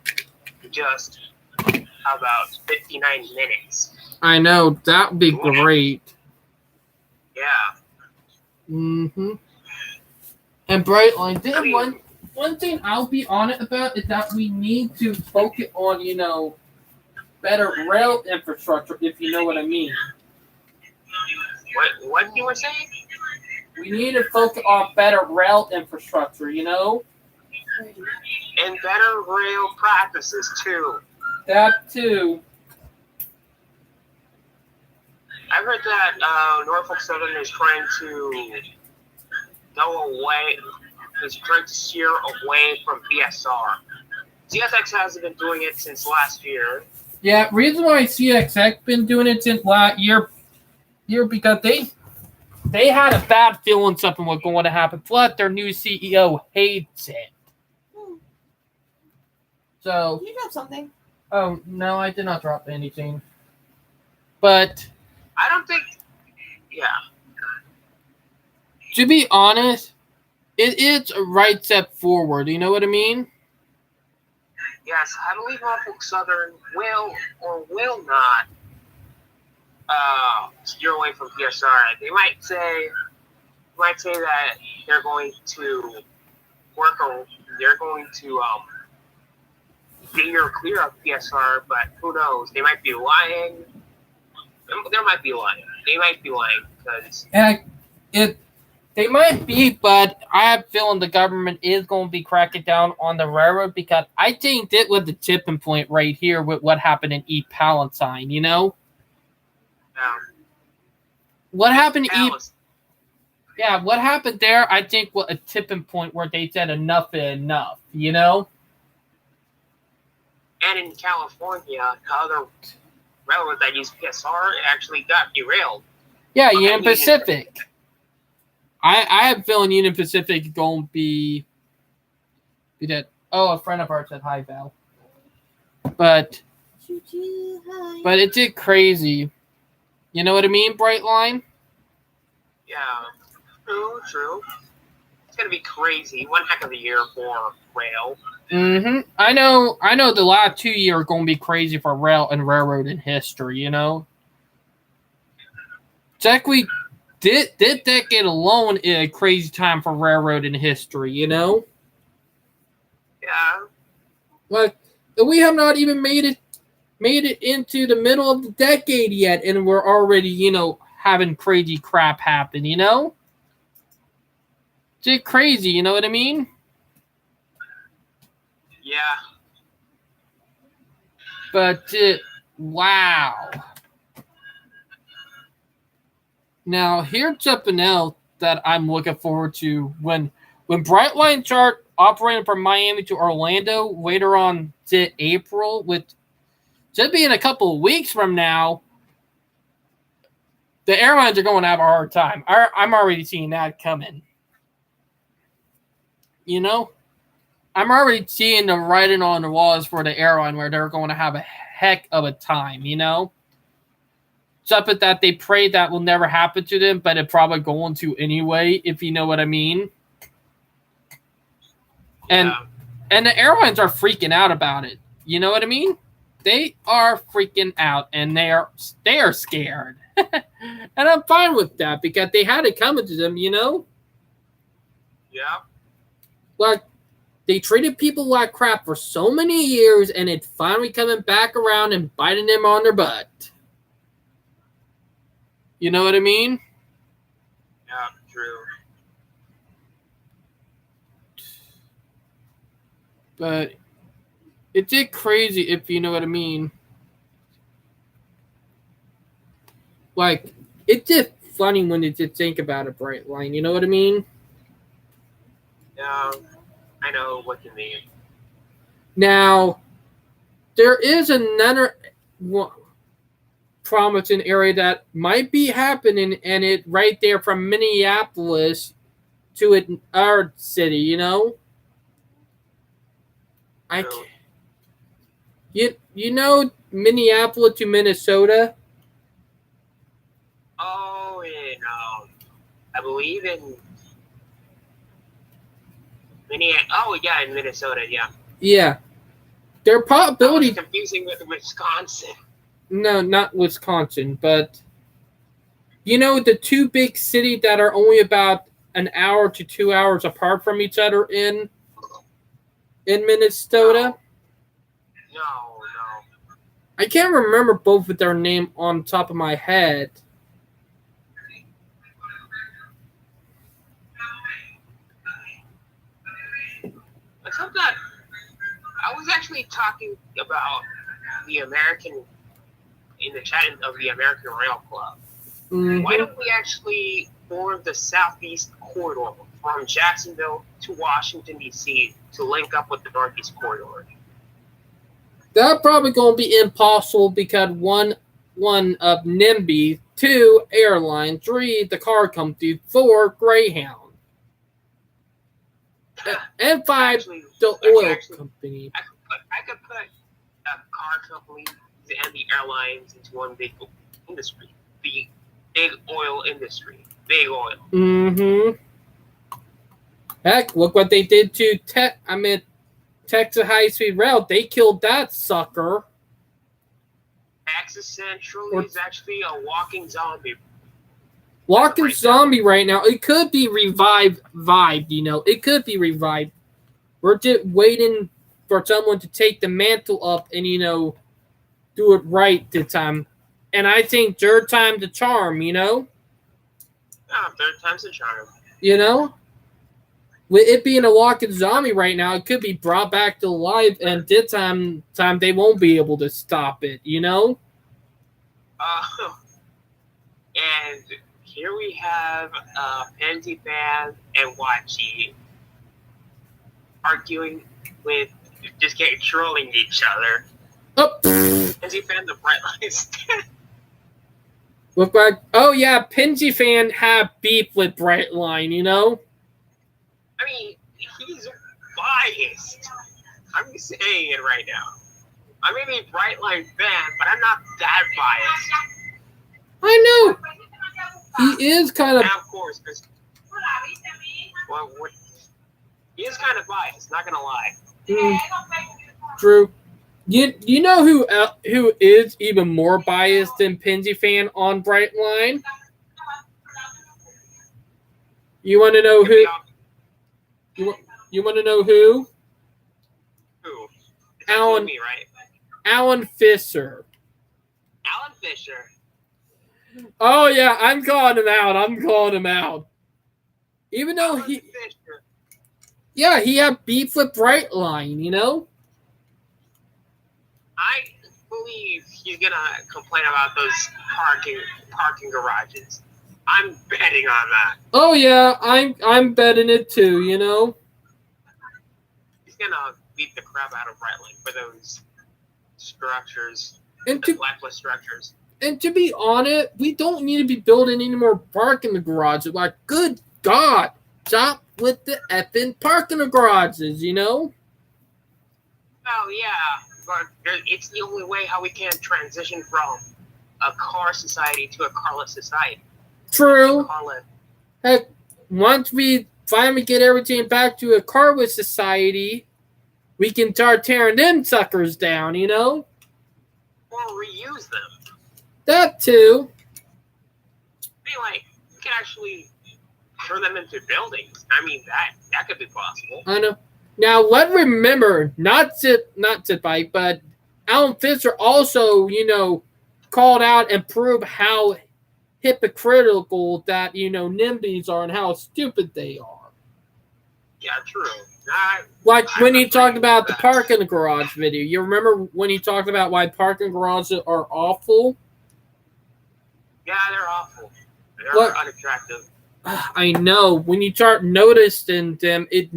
just about 59 minutes. I know, that would be great. Yeah. Mm-hmm. And Brightline, one thing I'll be honest about is that we need to focus on, you know, better rail infrastructure, if you know what I mean. What you were saying? We need to focus on better rail infrastructure, you know? And better rail practices, too. That, too. I've heard that Norfolk Southern is trying to steer away from BSR. CSX hasn't been doing it since last year. Yeah, reason why CSX been doing it since last year because they had a bad feeling something was going to happen. Plus, their new CEO hates it. So. Did you drop something? Oh, no, I did not drop anything. But. I don't think. Yeah. To be honest, it is a right step forward. You know what I mean? Yes, I believe Norfolk Southern will or will not steer away from PSR. They might say that they're going to work or they're going to steer clear of PSR, but who knows? They might be lying. They might be lying. They might be lying because They might be, but I have a feeling the government is going to be cracking down on the railroad because I think that was the tipping point right here with what happened in East Palestine, you know? What happened in what happened there, I think, was a tipping point where they said enough is enough, you know? And in California, the other railroad that used PSR actually got derailed. Yeah, Union Pacific. I have a feeling Union Pacific is going to be that. Oh, a friend of ours said hi, Val. But it did crazy. You know what I mean, Brightline? Yeah, true. It's going to be crazy. One heck of a year for rail. Mm-hmm. I know the last 2 years are going to be crazy for rail and railroad in history, you know? Exactly. This decade alone is a crazy time for railroad in history, you know? Yeah. Like, we have not even made it into the middle of the decade yet, and we're already, you know, having crazy crap happen, you know? It's crazy, you know what I mean? Yeah. But, wow. Now, here's something else that I'm looking forward to. When Brightline start operating from Miami to Orlando later on to April, which should be in a couple of weeks from now, the airlines are going to have a hard time. I'm already seeing that coming. You know? I'm already seeing the writing on the walls for the airline where they're going to have a heck of a time, you know? Something that they pray that will never happen to them, but it probably going to anyway, if you know what I mean. And the airlines are freaking out about it. You know what I mean? They are freaking out, and they are scared. And I'm fine with that because they had it coming to them, you know? Yeah. Like, they treated people like crap for so many years, and it's finally coming back around and biting them on their butt. You know what I mean? Yeah, true. But it did crazy, if you know what I mean. Like, it's just funny when you just think about it, Brightline. You know what I mean? Yeah, I know what you mean. Now, there is another promising area that might be happening, and it right there from Minneapolis to our city, you know? You know Minneapolis to Minnesota? Oh, I believe in Minneapolis. Oh, yeah, in Minnesota, yeah. Yeah. There are possibilities. Confusing with Wisconsin. No, not Wisconsin, but you know the two big cities that are only about an hour to 2 hours apart from each other in Minnesota? No. I can't remember both of their name on top of my head. I was actually talking about in the chat of the American Rail Club. Mm-hmm. Why don't we actually form the Southeast Corridor from Jacksonville to Washington, D.C. to link up with the Northeast Corridor? That's probably going to be impossible because one of NIMBY, 2 airline, 3 the car company, 4 Greyhound, and 5 actually, the oil company. I could put a car company and the airlines into one big industry, the big oil industry, big oil. Mm-hmm. Heck, look what they did to Texas High-Speed Rail. They killed that sucker. Texas Central is actually a walking zombie. Walking zombie right now. It could be revived, you know. It could be revived We're just waiting for someone to take the mantle up and, do it right this time. And I think third time the charm, Third time's a charm. With it being a walking zombie right now, it could be brought back to life, and this time they won't be able to stop it, And here we have Pansy Fan and Wachi arguing with, just getting trolling each other. Oh, Pansy Fan, the bright lights. look like, oh yeah, Pinsy Fan had beef with Brightline, I mean, he's biased. I'm just saying it right now. I may be a Brightline fan, but I'm not that biased. I know. He is kind of. Now, of course, because he is kind of biased. Not gonna lie. True. You know who is even more biased than Pinsy Fan on Brightline? You want to know who? You want to know who? Who? Alan. Me, right? Alan Fisher. Alan Fisher. Oh yeah, I'm calling him out. Even though Alan Fisher. Yeah, he had beef with Brightline, I believe he's gonna complain about those parking garages. I'm betting on that. Oh yeah, I'm betting it too, He's gonna beat the crap out of Brightline for those structures, And the blacklist structures. And to be honest, we don't need to be building any more parking garages. Like, good God, stop with the effing parking garages, Oh yeah, but it's the only way how we can transition from a car society to a carless society. True. Heck, once we finally get everything back to a carless society, we can start tearing them suckers down, Or reuse them. That too. You can actually turn them into buildings. I mean, that could be possible. I know. Now, let's remember, not to bite, but Alan Fisher also, called out and proved how hypocritical that, NIMBYs are and how stupid they are. Yeah, true. Like when he talked about the parking garage video. You remember when he talked about why parking garages are awful? Yeah, they're awful. They're unattractive. I know. When you start noticing them, it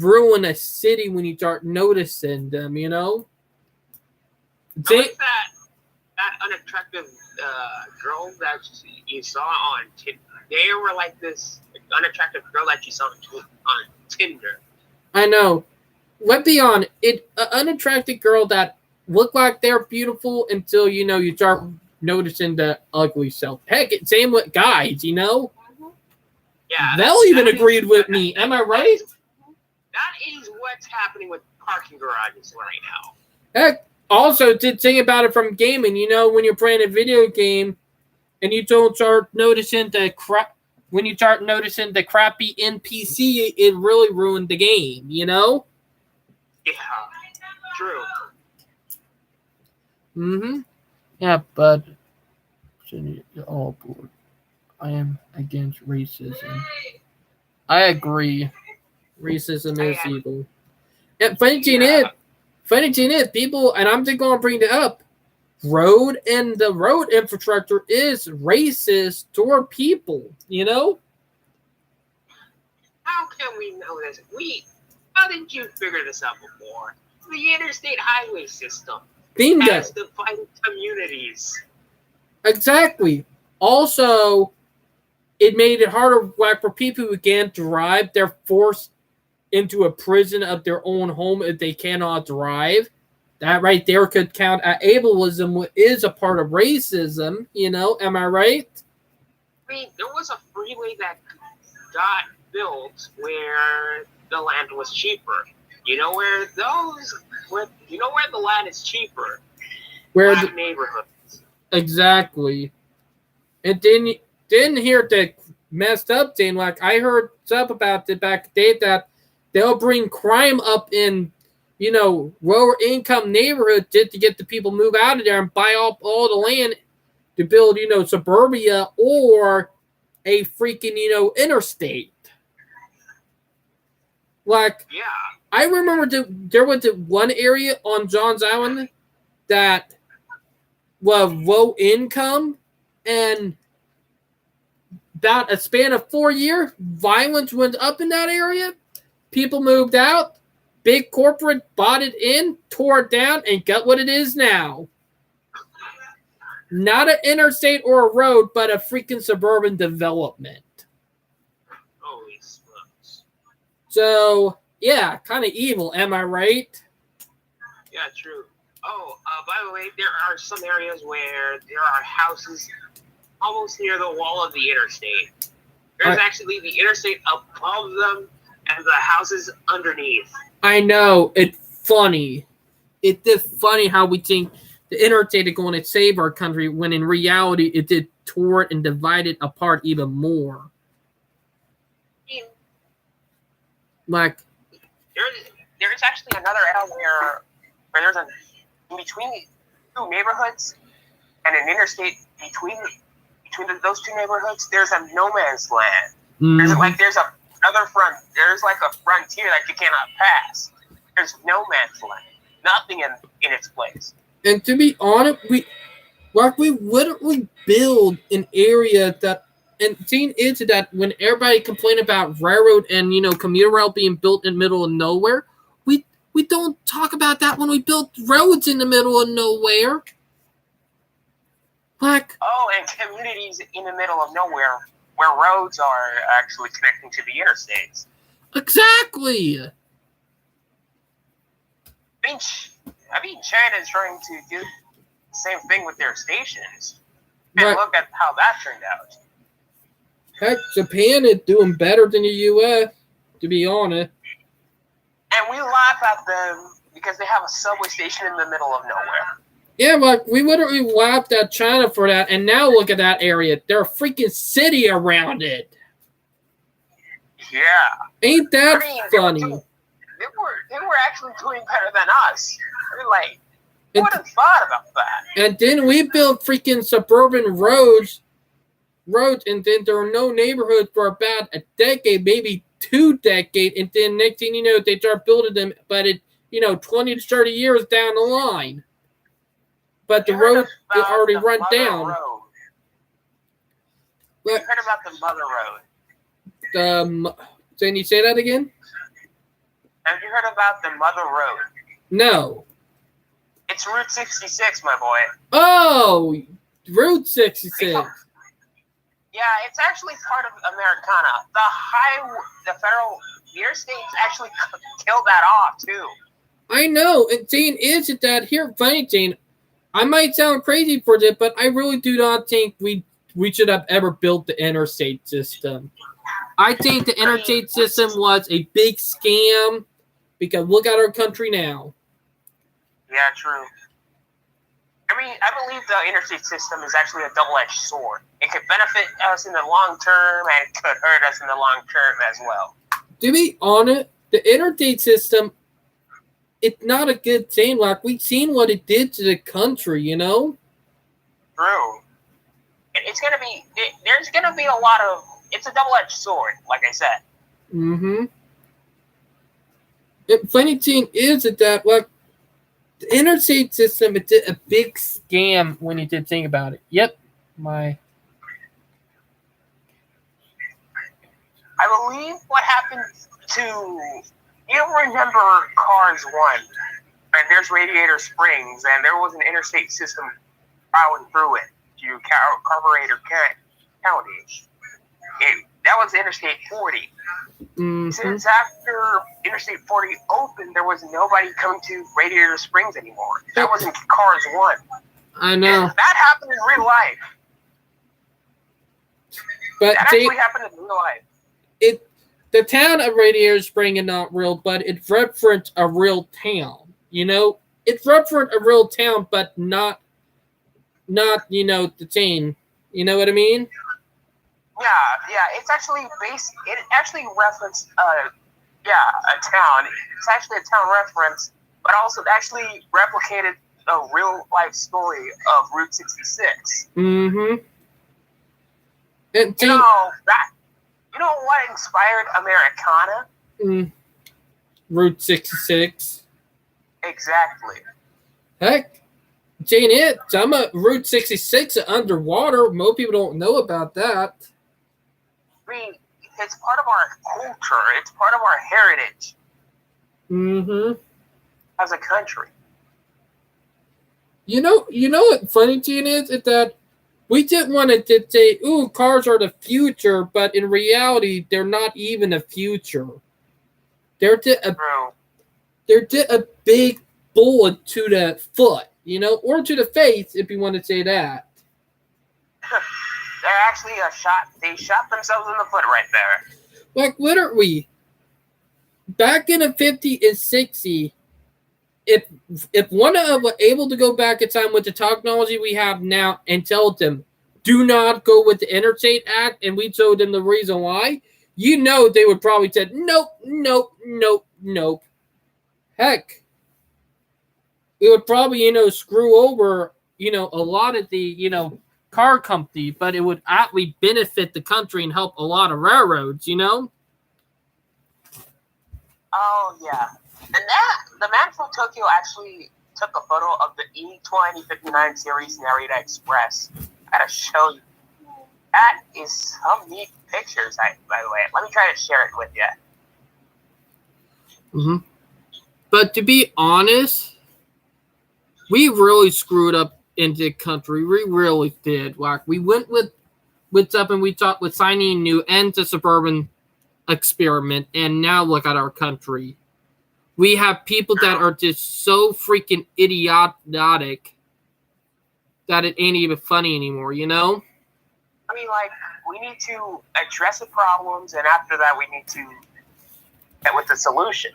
ruined a city when you start noticing them, Like that unattractive girl that you saw on Tinder. They were like this unattractive girl that you saw on Tinder. I know. Let's be honest. An unattractive girl that look like they're beautiful until, you start noticing the ugly self. Heck, same with guys, Yeah. They'll even agreed with me. Am I right? That is what's happening with parking garages right now. Heck, also, to think about it from gaming, when you're playing a video game and you don't start noticing when you start noticing the crappy NPC, it really ruined the game, Yeah, true. Mm-hmm. Yeah, but oh boy, I am against racism. I agree. Racism is evil. And funny thing is, people, and I'm just going to bring it up, the road infrastructure is racist toward people, How can we know this? How did you figure this out before? The interstate highway system Bingo. has divided communities. Exactly. Also, it made it harder for people who can't drive. They're forced into a prison of their own home if they cannot drive. That right there could count as ableism, is a part of racism, am I right? I mean, there was a freeway that got built where the land was cheaper. Where the land is cheaper? Where Black neighborhoods. Exactly. And didn't hear the messed up thing. Like I heard stuff about it back in the day that they'll bring crime up in, lower income neighborhoods just to get the people move out of there and buy up all the land to build, suburbia or a freaking, interstate. Like, Yeah. I remember there was one area on Johns Island that was low income, and about a span of 4 years, violence went up in that area. People moved out. Big corporate bought it in, tore it down, and got what it is now. Not an interstate or a road, but a freaking suburban development. Holy smokes. So, yeah, kind of evil, am I right? Yeah, true. Oh, by the way, there are some areas where there are houses almost near the wall of the interstate. There's actually the interstate above them and the houses underneath. I know. It's funny. It's just funny how we think the interstate is going to save our country when in reality it did tore it and divided apart even more. Like, there's actually another area where there's in between two neighborhoods and an interstate between those two neighborhoods, there's a no man's land. There's there's like a frontier that you cannot pass. There's no man's land. Nothing in its place. And to be honest, we wouldn't build an area that, and seeing into that when everybody complained about railroad and commuter rail being built in the middle of nowhere, we don't talk about that when we built roads in the middle of nowhere. Like, and communities in the middle of nowhere where roads are actually connecting to the interstates. Exactly. I mean, China's trying to do the same thing with their stations. And Right. look at how that turned out. Heck, Japan is doing better than the U.S., to be honest. And we laugh at them because they have a subway station in the middle of nowhere. Yeah, like, we literally laughed at China for that, and now look at that area. There's a freaking city around it. Yeah. Ain't that funny? They were actually doing better than us. I mean, like, who would have thought about that? And then we built freaking suburban roads, and then there are no neighborhoods for about a decade, maybe 2 decades, and then next thing you know, they start building them, but 20 to 30 years down the line. But the road is already run down. You heard about the Mother Road? Can you say that again? Have you heard about the Mother Road? No. It's Route 66, my boy. Oh, Route 66. Yeah, it's actually part of Americana. The federal interstates actually killed that off too. I know, and Jane is that here. Funny, Jane. I might sound crazy for this, but I really do not think we should have ever built the interstate system. I think the interstate system was a big scam because look at our country now. Yeah, true. I mean, I believe the interstate system is actually a double-edged sword. It could benefit us in the long term, and it could hurt us in the long term as well. To be honest, the interstate system, it's not a good thing. Like, we've seen what it did to the country, True. It's going to be, there's going to be a lot of, it's a double-edged sword, like I said. Mm-hmm. The funny thing is that, like, the interstate system, it did a big scam when you did think about it. Yep. I believe what happened to, you remember Cars 1, and there's Radiator Springs, and there was an interstate system plowing through it to Carburetor County. That was Interstate 40. Mm-hmm. Since after Interstate 40 opened, there was nobody coming to Radiator Springs anymore. That was in Cars 1. I know. And that happened in real life. But that actually happened in real life. The town of Radiator Springs is not real, but it referenced a real town. It referenced a real town, but not the same. You know what I mean? Yeah. It's actually it actually referenced Yeah, a town. It's actually a town reference, but also it actually replicated a real life story of Route 66. Mm-hmm. And You know that. You know what inspired Americana? Route 66. Exactly. Heck, Jane, I'm a Route 66 underwater. Most people don't know about that. I mean, it's part of our culture. It's part of our heritage Mm-hmm. as a country. You know what funny, Gene, is that we didn't want to say, ooh, cars are the future, but in reality, they're not even the future. They're a big bullet to the foot, or to the face, if you want to say that. They're actually they shot themselves in the foot right there. Like, literally, back in the 50s and 60s, if one of us were able to go back in time with the technology we have now and tell them, do not go with the Interstate Act, and we told them the reason why, they would probably say, nope, nope, nope, nope. Heck, it would probably, screw over, a lot of the, car company, but it would actually benefit the country and help a lot of railroads, Oh yeah, and the man from Tokyo actually took a photo of the E2059 series Narita Express at a show. That is some neat pictures, by the way. Let me try to share it with you. Mm-hmm. But to be honest, we really screwed up in the country. We really did. Like, we went with up and we talked with signing new end to suburban experiment, and now look at our country. We have people that are just so freaking idiotic that it ain't even funny anymore, I mean, like, we need to address the problems, and after that, we need to get with the solution.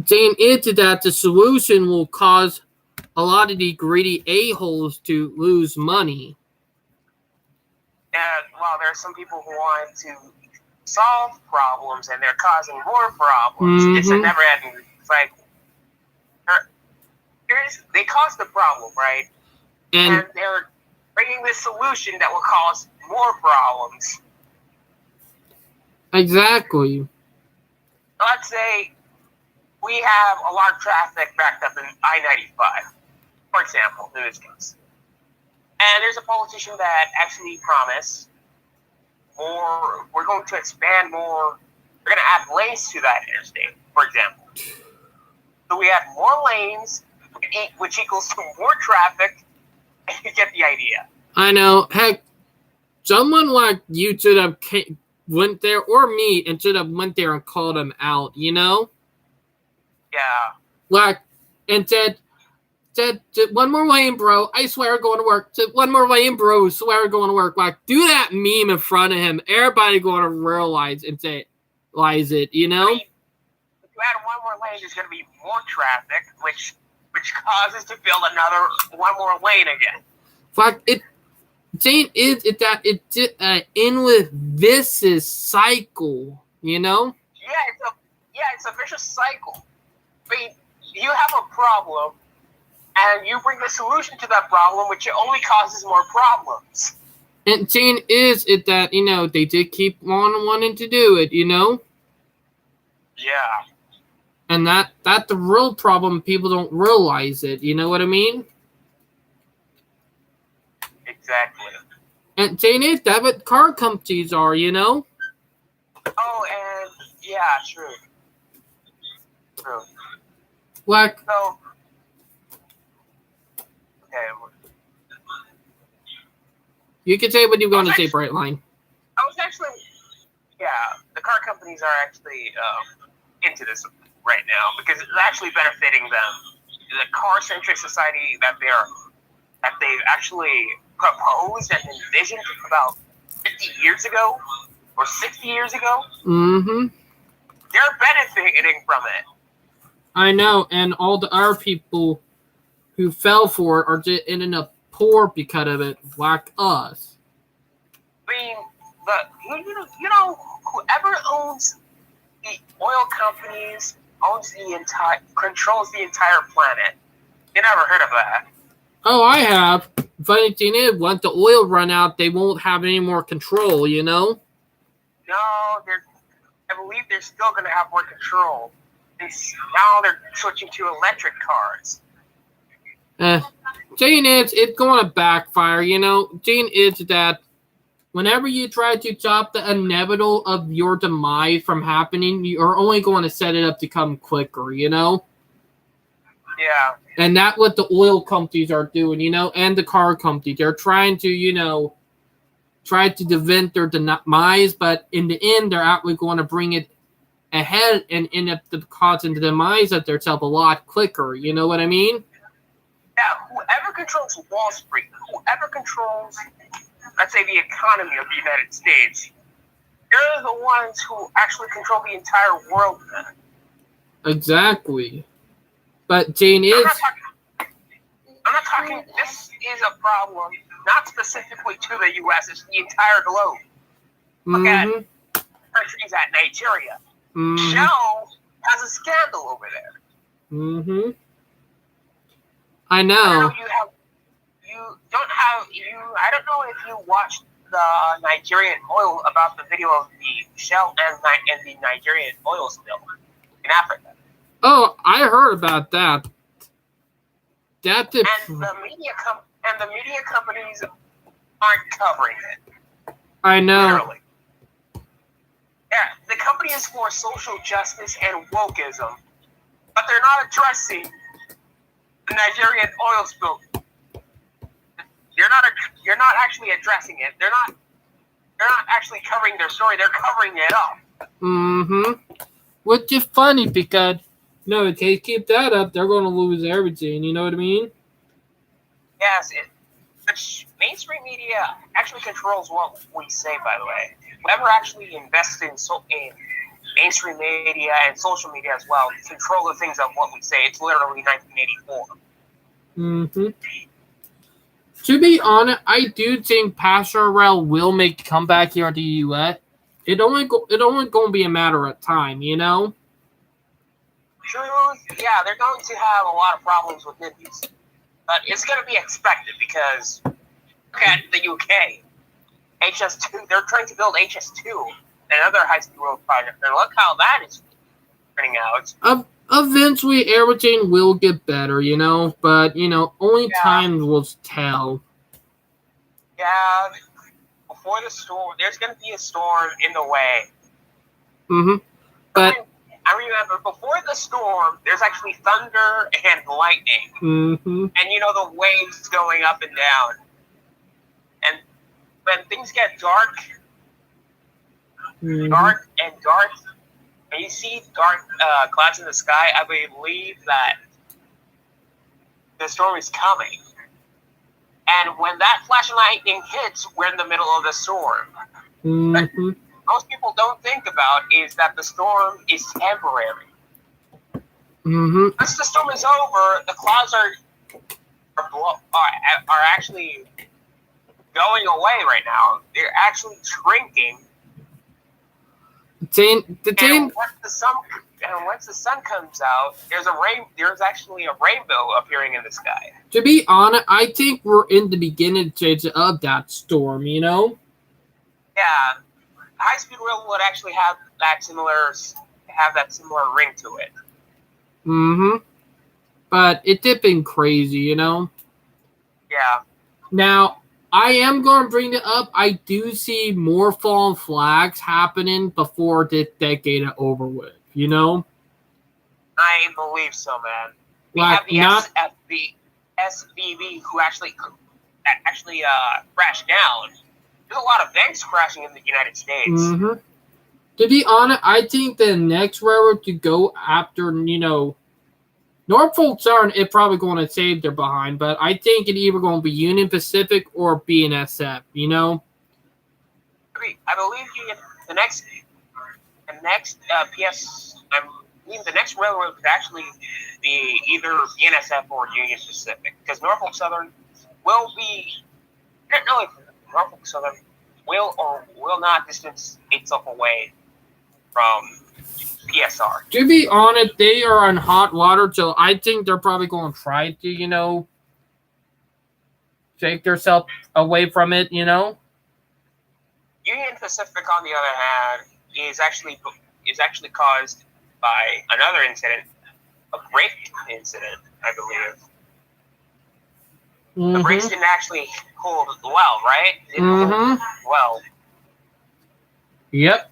Saying into that, the solution will cause a lot of the greedy a-holes to lose money. And while there are some people who want to solve problems and they're causing more problems, it's a never-ending cycle. They caused the problem, right? And they're bringing this solution that will cause more problems. Exactly. Let's say we have a lot of traffic backed up in I-95, for example, in this case. And there's a politician that actually promised we're going to expand more, we're going to add lanes to that interstate, for example. So we add more lanes, which equals to more traffic, and you get the idea. I know. Heck, someone like you should have went there, or me, and should have went there and called him out, Yeah. Like, and said, one more lane, bro. I swear I'm going to work. Said, one more lane, bro. I swear I'm going to work. Like, do that meme in front of him. Everybody going to realize it, I mean, if you add one more lane, there's going to be more traffic, which causes to build another one more lane again. Like, it's an endless vicious cycle, Yeah, it's a vicious cycle. I mean, you have a problem, and you bring the solution to that problem, which only causes more problems. And Jane is it that, they did keep on wanting to do it, Yeah. And that's the real problem. People don't realize it. You know what I mean? Exactly. And Jane is that what car companies are, Oh, and yeah, true. Like, So, okay. you can say what you're going to say, Brightline. I was actually, the car companies are actually into this right now because it's actually benefiting them. The car-centric society that they've actually proposed and envisioned about 50 years ago or 60 years ago. Mm-hmm. They're benefiting from it. I know, and all the other people who fell for it are just ending up poor because of it, like us. I mean, whoever owns the oil companies controls the entire planet. You never heard of that? Oh, I have. Funny thing is, once the oil run out, they won't have any more control, you know? No, I believe they're still going to have more control. Now they're switching to electric cars. Thing is, it's going to backfire, you know? Thing is that whenever you try to stop the inevitable of your demise from happening, you're only going to set it up to come quicker, you know? Yeah. And that's what the oil companies are doing, you know, and the car companies. They're trying to, you know, try to prevent their demise, but in the end, they're actually going to bring it ahead and end up causing the demise of themselves a lot quicker. You know what I mean? Yeah, whoever controls Wall Street, whoever controls, let's say, the economy of the United States, they're the ones who actually control the entire world then. Exactly. But Jane is... I'm not talking, this is a problem, not specifically to the U.S., it's the entire globe. Look at countries at Nigeria. Shell has a scandal over there. I know. I don't know if you watched the Nigerian oil, about the video of the Shell and the Nigerian oil spill in Africa. Oh, I heard about that. And the media companies aren't covering it. I know. Literally. Yeah, the company is for social justice and wokeism, but they're not addressing the Nigerian oil spill. You're not actually addressing it. They're not actually covering their story. They're covering it up. Which is funny because, no, if they keep that up, they're going to lose everything. You know what I mean? Yes. Mainstream media actually controls what we say, by the way. Whoever actually invests in mainstream media and social media as well control the things of what we say. It's literally 1984. To be honest, I do think Pastor Rail will make a comeback here in the U.S. It only going to be a matter of time, you know? True, yeah, they're going to have a lot of problems with NIMBYs. But it's going to be expected because look at the UK. HS2, they're trying to build HS2, another high-speed rail project. And look how that is turning out. Eventually, everything will get better, you know? But, you know, only time will tell. Yeah, before the storm, there's going to be a storm in the way. But I remember before the storm, there's actually thunder and lightning. And you know, the waves going up and down. And when things get dark, and you see dark clouds in the sky, I believe that the storm is coming. And when that flash of lightning hits, we're in the middle of the storm. But most people don't think about is that the storm is temporary. Once the storm is over, the clouds are actually going away right now. They're actually shrinking. And once the sun comes out, there's actually a rainbow appearing in the sky. To be honest, I think we're in the beginning stage of that storm, you know? Yeah. High-speed rail would actually have that similar ring to it. But it's been crazy, you know? Yeah. Now, I am going to bring it up. I do see more fallen flags happening before this decade is over with, you know? I believe so, man. We Like, have the SVB who actually crashed down. There's a lot of banks crashing in the United States. To be honest, I think the next railroad to go after, you know, Norfolk Southern is probably going to save their behind, but I think it's either going to be Union Pacific or BNSF, you know? I believe the next railroad could actually be either BNSF or Union Pacific, because Norfolk Southern will be. I don't know if Norfolk Southern will or will not distance itself away from PSR. To be honest, they are on hot water, so I think they're probably going to try to, take themselves away from it, Union Pacific, on the other hand, is actually caused by another incident, a brake incident, I believe. The brakes didn't actually hold well, right? Didn't hold well. Yep.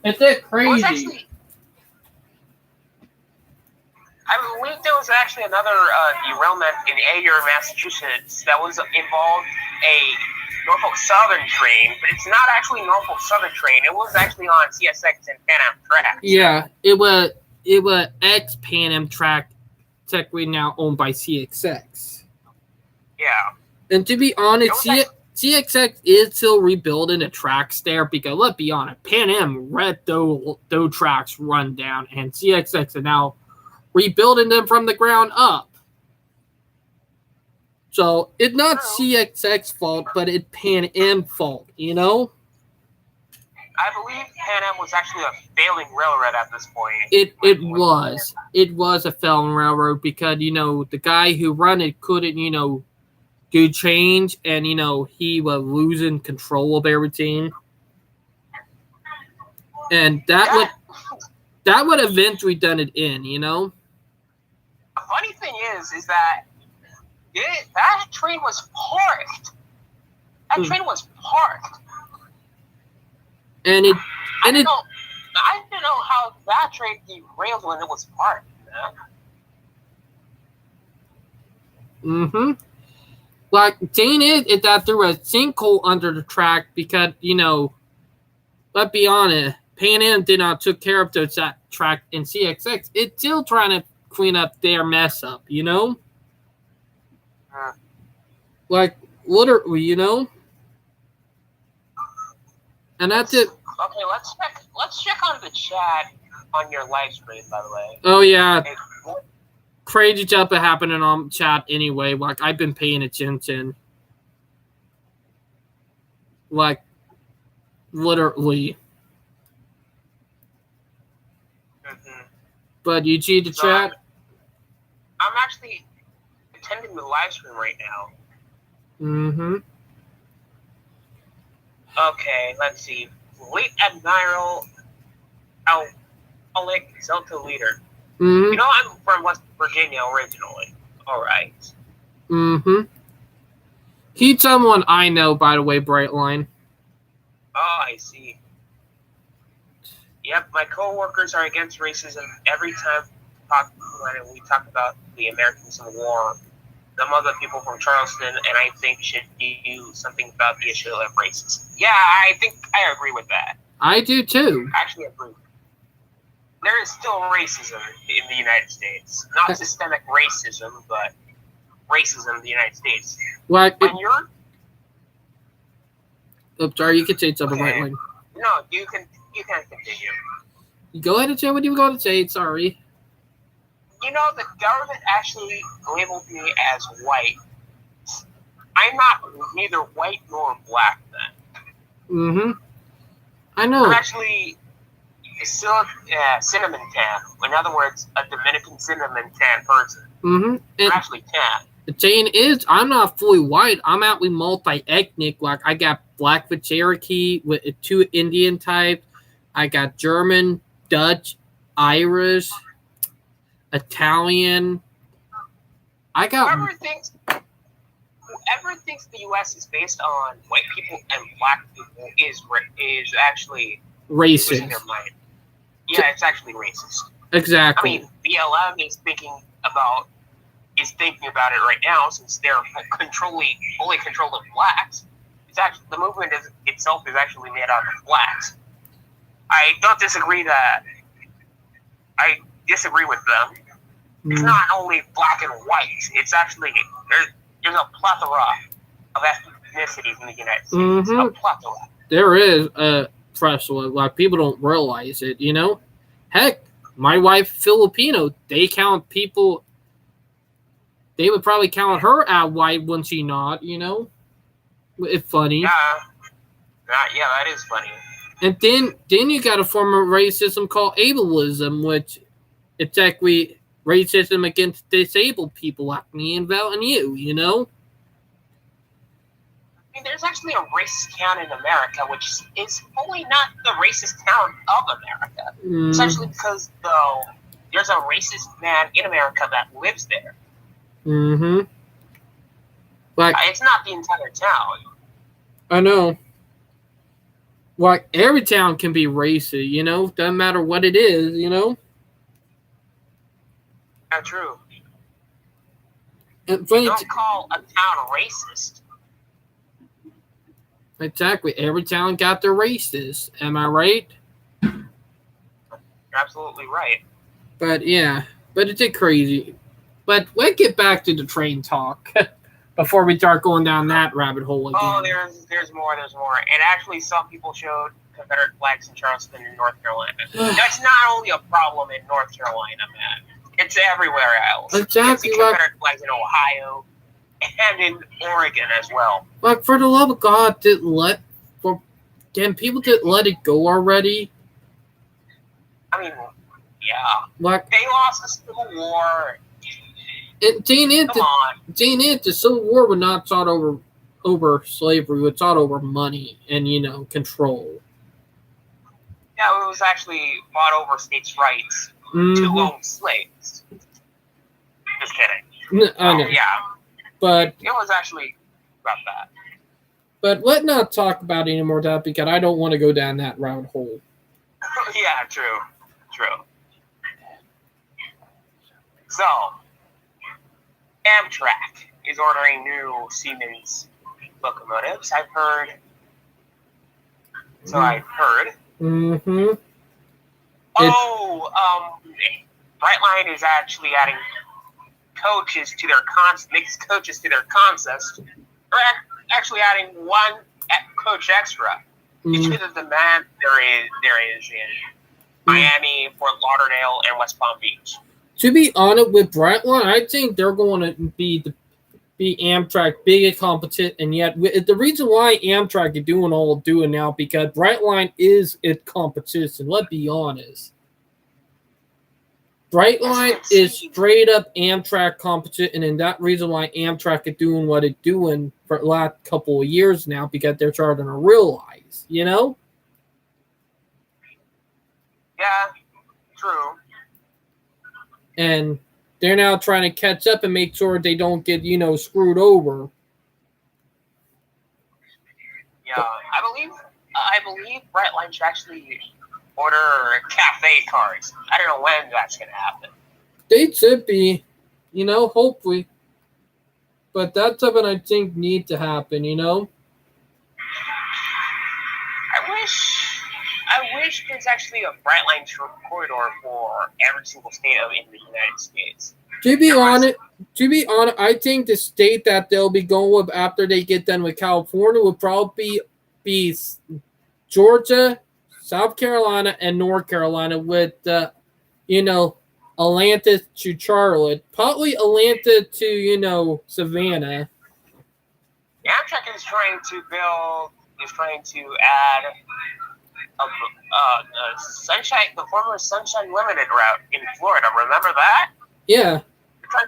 It's crazy. I believe there was actually another derailment in Ayer, Massachusetts that was involved a Norfolk Southern train, but it's not actually Norfolk Southern train. It was actually on CSX and Pan Am tracks. Yeah, it was ex Pan Am track, technically now owned by CXX. Yeah. And to be honest, CXX is still rebuilding the tracks there because let's be honest, Pan Am let those tracks run down, and CXX are now rebuilding them from the ground up. So it's not CXX fault, but it's Pan Am fault, I believe Pan Am was actually a failing railroad at this point. It was a failing railroad because the guy who ran it couldn't do change, and he was losing control of everything, and that would eventually done it in. The funny thing is that that train was parked. That train was parked. I didn't know how that train derailed when it was parked. Like, thing is that there was a sinkhole under the track because, let's be honest, Pan Am did not took care of that track in CXX. It's still trying to clean up their mess up, Like, literally, And that's it. Okay, let's check on the chat on your live stream, by the way. Oh, yeah. Crazy stuff happening on chat anyway. Like, I've been paying attention. Like, literally. But you see the chat? I'm actually attending the live stream right now. Okay, let's see. Late Admiral Alec Zelta Leader. I'm from West Virginia originally. Alright. He's someone I know, by the way, Brightline. Oh, I see. Yep, my coworkers are against racism every time when we talk about the American Civil War. Some other people from Charleston, and I think should do something about the issue of racism. Yeah, I think I agree with that. I do too. I actually agree. There is still racism in the United States. Not systemic racism, but racism in the United States. Like, when you're... Oh, sorry, you can say something, okay. Brightline. No, you can continue. Go ahead and say what you were going to say. Sorry. The government actually labeled me as white. I'm not neither white nor black then. I know. I'm actually still cinnamon tan. In other words, a Dominican cinnamon tan person. I'm actually tan. The thing is, I'm not fully white. I'm actually multi-ethnic. Like, I got black with Cherokee with 2 Indian types. I got German, Dutch, Irish, Italian. I got. Whoever thinks the U.S. is based on white people and black people is actually racist. Losing their mind. Yeah, it's actually racist. Exactly. I mean, BLM is thinking about it right now since they're fully controlling blacks. It's actually the movement itself is actually made out of blacks. I don't disagree that. I disagree with them. It's not only black and white. It's actually there's a plethora of ethnicities in the United States. A plethora. There is a plethora. Like, people don't realize it. Heck, my wife Filipino. They count people. They would probably count her as white when she not. It's funny. Yeah, that is funny. And then you got a form of racism called ableism, which it's actually racism against disabled people like me and Val and you, you know? I mean, there's actually a racist town in America, which is fully not the racist town of America. Essentially because, though, there's a racist man in America that lives there. Mm-hmm. Like, it's not the entire town. I know. Like, every town can be racist, you know? Doesn't matter what it is, you know? Not true. And you don't call a town racist. Exactly. Every town got their races. Am I right? You're absolutely right. But yeah, but it's crazy. But let's get back to the train talk before we start going down that rabbit hole again. Oh, there's more. And actually, some people showed Confederate flags in Charleston in North Carolina. That's not only a problem in North Carolina, man. It's everywhere else. Exactly. You can see Confederate flags in Ohio and in Oregon as well. Like, for the love of God, can people let it go already? I mean, yeah. Like, they lost the Civil War. Come on. The Civil War was not fought over slavery. It was fought over money and, control. Yeah, it was actually fought over states' rights to own slaves. Just kidding. I know. Yeah. But it was actually about that. But let's not talk about it anymore, that because I don't want to go down that round hole. Yeah, true. So, Amtrak is ordering new Siemens locomotives, I've heard. Mm-hmm. Brightline is actually adding coaches to their concept, or actually adding one coach extra due to the demand there is in Miami, Fort Lauderdale, and West Palm Beach. To be honest with Brightline, I think they're going to be Amtrak big competition, and yet the reason why Amtrak is doing all it's doing now because Brightline is its competition. Let's be honest. Brightline is straight up Amtrak competition, and that reason why Amtrak is doing what it's doing for the last couple of years now because they're starting to realize, Yeah, true. And they're now trying to catch up and make sure they don't get, screwed over. Yeah, I believe Brightline should actually order cafe cards. I don't know when that's going to happen. They should be, hopefully. But that's something I think needs to happen, I wish there's actually a Brightline corridor for every single state in the United States. To be honest, I think the state that they'll be going with after they get done with California would probably be Georgia, South Carolina, and North Carolina with, Atlanta to Charlotte. Probably Atlanta to, Savannah. Amtrak is trying to add the former Sunshine Limited route in Florida. Remember that? Yeah. I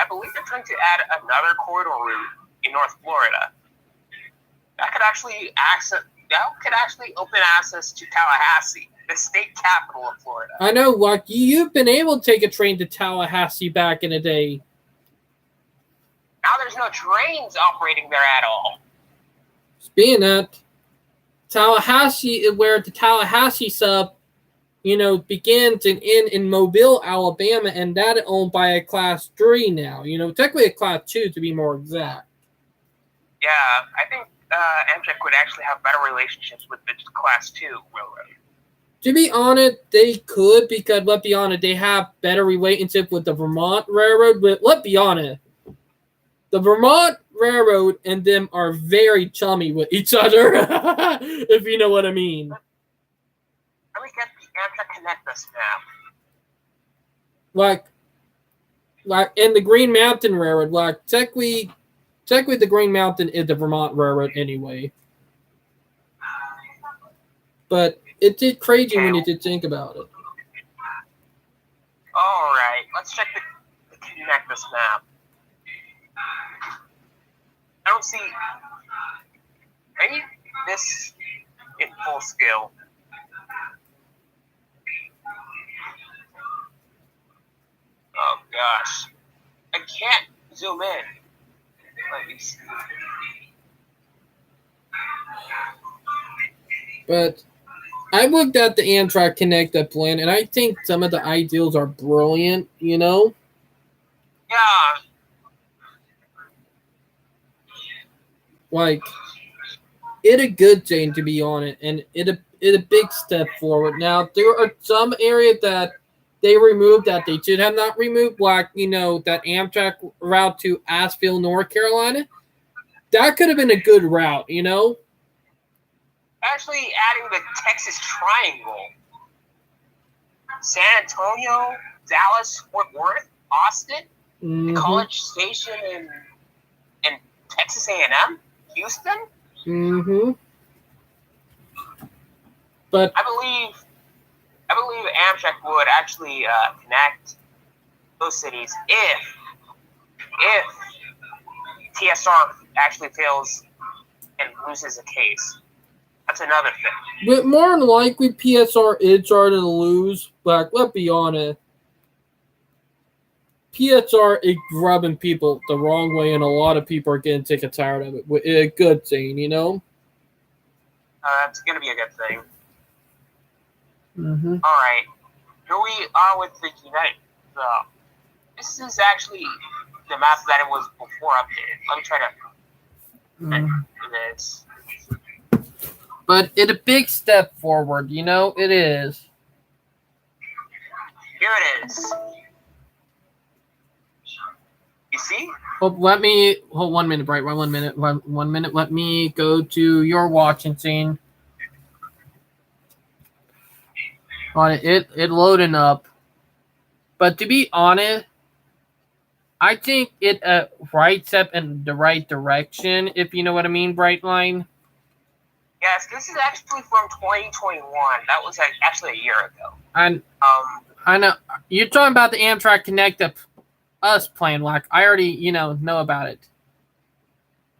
believe they're trying to add another corridor route in North Florida. That could actually open access to Tallahassee, the state capital of Florida. I know, like, you've been able to take a train to Tallahassee back in the day. Now there's no trains operating there at all. Speaking of that, Tallahassee is where the Tallahassee sub, begins and ends in Mobile, Alabama, and that is owned by a Class 3 now. Technically a Class 2 to be more exact. Yeah, I think Amtrak would actually have better relationships with the Class 2 railroad. To be honest, they could because, let's be honest, they have better relationship with the Vermont Railroad. But let's be honest, the Vermont Railroad and them are very chummy with each other, if you know what I mean. Let me get the Amtrak Connect us map. Like, and the Green Mountain Railroad, like, technically the Green Mountain is the Vermont Railroad anyway. But it did crazy when you did think about it. All right, let's check the Connectus map. I don't see maybe this in full scale. Oh gosh, I can't zoom in. Let me see. But I looked at the Amtrak Connected plan, and I think some of the ideals are brilliant, you know? Yeah, Like, it a good thing to be on it, and it a big step forward. Now, there are some areas that they removed that they should have not removed, like, you know, that Amtrak route to Asheville, North Carolina. That could have been a good route, you know? actually adding the Texas Triangle. San Antonio, Dallas, Fort Worth, Austin, Mm-hmm. College Station in Texas A&M, Houston. Mm-hmm. But I believe Amtrak would actually connect those cities if TSR actually fails and loses a case. That's another thing. But more than likely, PSR is starting to lose. But let's be honest. PSR is rubbing people the wrong way, and a lot of people are getting sick and tired of it. A good thing, you know? It's going to be a good thing. Mm-hmm. All right. Here we are with the United. This is actually the map that it was before updated. Let me try to do this. But it's a big step forward, you know? It is. Here it is. You see? Hold 1 minute, Bright. 1 minute. 1 minute. Let me go to your watching scene. On it loading up. But to be honest, I think it right step in the right direction, if you know what I mean, Brightline. Yes, this is actually from 2021. That was actually a year ago. And I know you're talking about the Amtrak Connect Us plan. Like I already, know about it.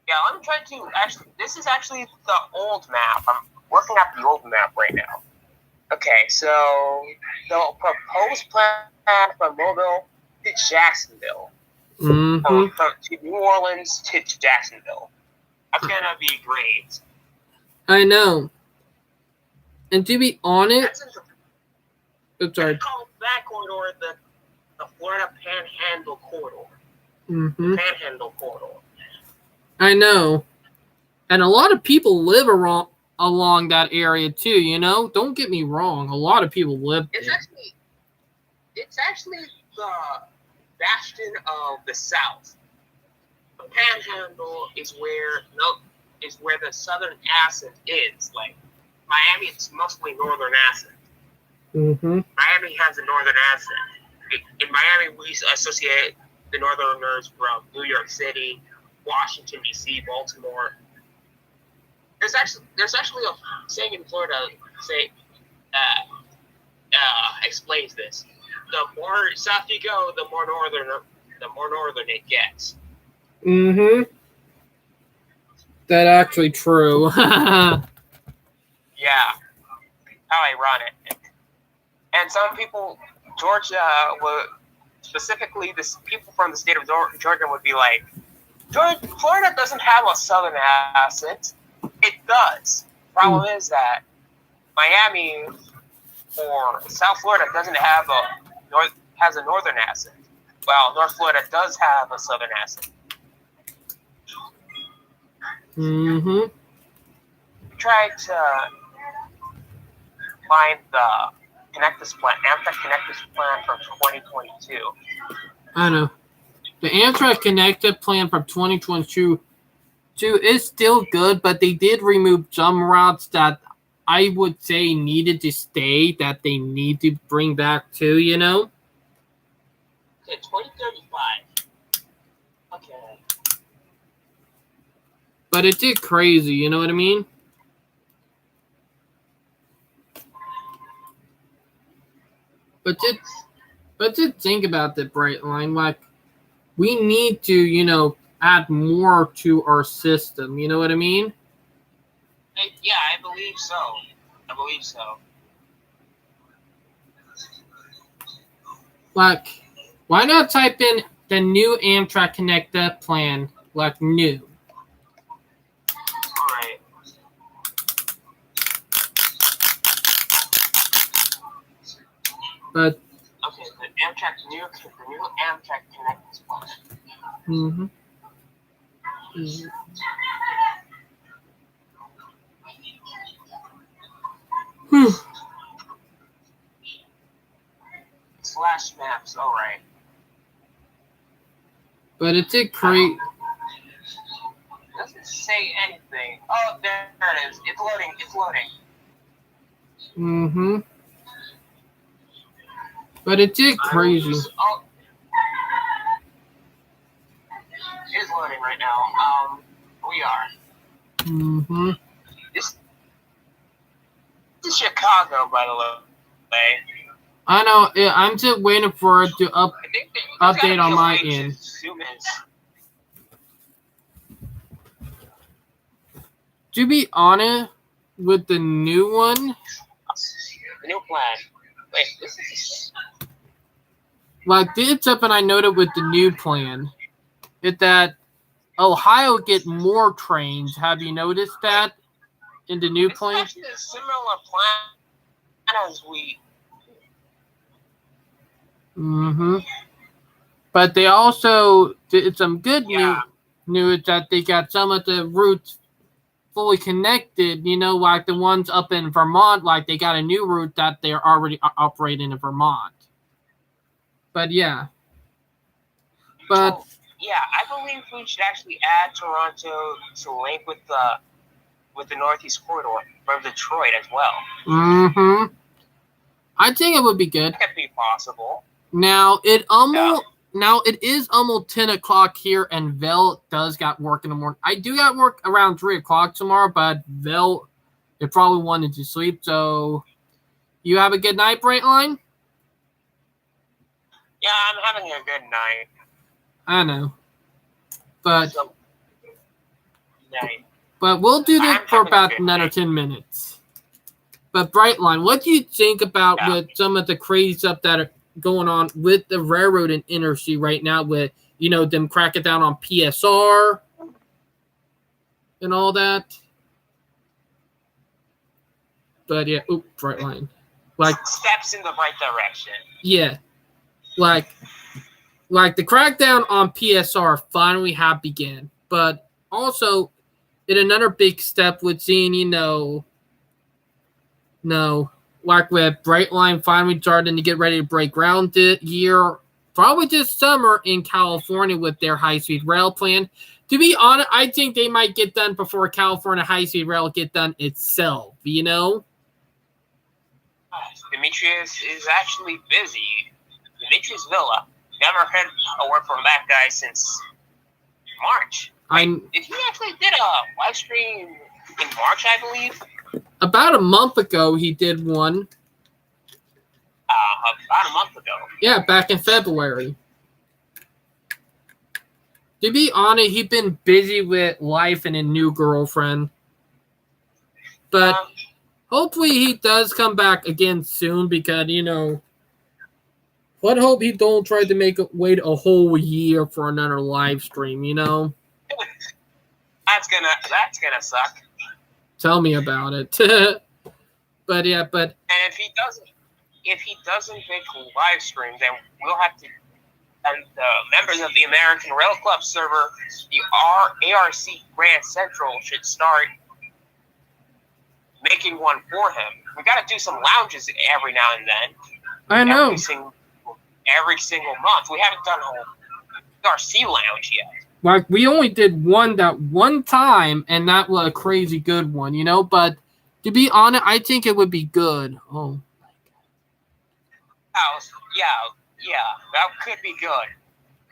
Yeah, I'm trying to actually. This is actually the old map. I'm working at the old map right now. Okay, so the proposed plan from Mobile to Jacksonville, Mm-hmm. from to New Orleans to Jacksonville. That's gonna be great. I know. And to be honest, That's sorry. called that corridor the Florida Panhandle corridor. Mm-hmm. Panhandle corridor. I know. And a lot of people live along that area too, you know? Don't get me wrong. A lot of people live there. It's actually the bastion of the South. The Panhandle is where the southern accent is. Like Miami, it's mostly northern accent. Mm-hmm. Miami has a northern accent. In Miami, we associate the northerners from New York City, Washington D.C., Baltimore. There's actually a saying in Florida explains this. The more south you go, the more northern it gets. Mm-hmm. That actually true. Yeah, how ironic. And some people, Georgia, specifically the people from the state of Georgia would be like, Florida doesn't have a southern accent. It does. Problem is that Miami or South Florida doesn't have has a northern accent. Well, North Florida does have a southern accent. Mm-hmm. Try to find the Amtrak Connectus plan from 2022. I know. The Amtrak Connected plan from 2022 is still good, but they did remove some routes that I would say needed to stay, that they need to bring back too, you know? Okay, 2035. Okay. But it did crazy, you know what I mean? Just think about the bright line. Like, we need to, add more to our system. You know what I mean? Yeah, I believe so. I believe so. Like, why not type in the new Amtrak Connected plan? Like, new. Alright. But okay, the new Amtrak Connected plan. Mm-hmm. Slash maps, alright. But it did create. Doesn't say anything. Oh, there it is. It's loading. It's loading. Mm-hmm. But it did crazy. Oh. It's loading right now. We are. Mm-hmm. This is Chicago, by the way. I know. I'm just waiting for it to update on my end. To be honest, with the new one, the new plan. Wait, this is like did something I noted with the new plan, is that Ohio get more trains. Have you noticed that in the new plan? It's actually a similar plan as we. Mm-hmm. But they also did some good news that they got some of the routes fully connected. Like the ones up in Vermont, like they got a new route that they're already operating in Vermont. But yeah. But yeah, I believe we should actually add Toronto to link with the Northeast Corridor from Detroit as well. Mm-hmm. I think it would be good. That could be possible. Now it is almost 10 o'clock here, and Vel does got work in the morning. I do got work around 3 o'clock tomorrow, but Vel, they probably wanted to sleep. So, you have a good night, Brightline? Yeah, I'm having a good night. I know, but we'll do this for about another 10 minutes. But Brightline, what do you think about with some of the crazy stuff that are going on with the railroad and industry right now, with them cracking down on PSR and all that? But yeah, Brightline, like steps in the right direction. Yeah, like the crackdown on PSR finally have begun, but also in another big step with seeing like with Brightline finally starting to get ready to break ground this year, probably this summer in California with their high-speed rail plan. To be honest, I think they might get done before California high-speed rail get done itself, Demetrius is actually busy. Demetrius Villa. Never heard a word from that guy since March. Did he actually did a live stream in March, I believe? About a month ago, he did one. About a month ago. Yeah, back in February. To be honest, he's been busy with life and a new girlfriend. But hopefully he does come back again soon, because, let's hope he don't try to wait a whole year for another live stream, That's gonna suck. Tell me about it. But yeah, and if he doesn't make a live stream, then we'll have to, and the members of the American Rail Club server, the ARC Grand Central, should start making one for him. We got to do some lounges every now and then. I know. Every single month. We haven't done a RC lounge yet. Like, we only did one that one time, and that was a crazy good one, But to be honest, I think it would be good. Oh, yeah, that could be good.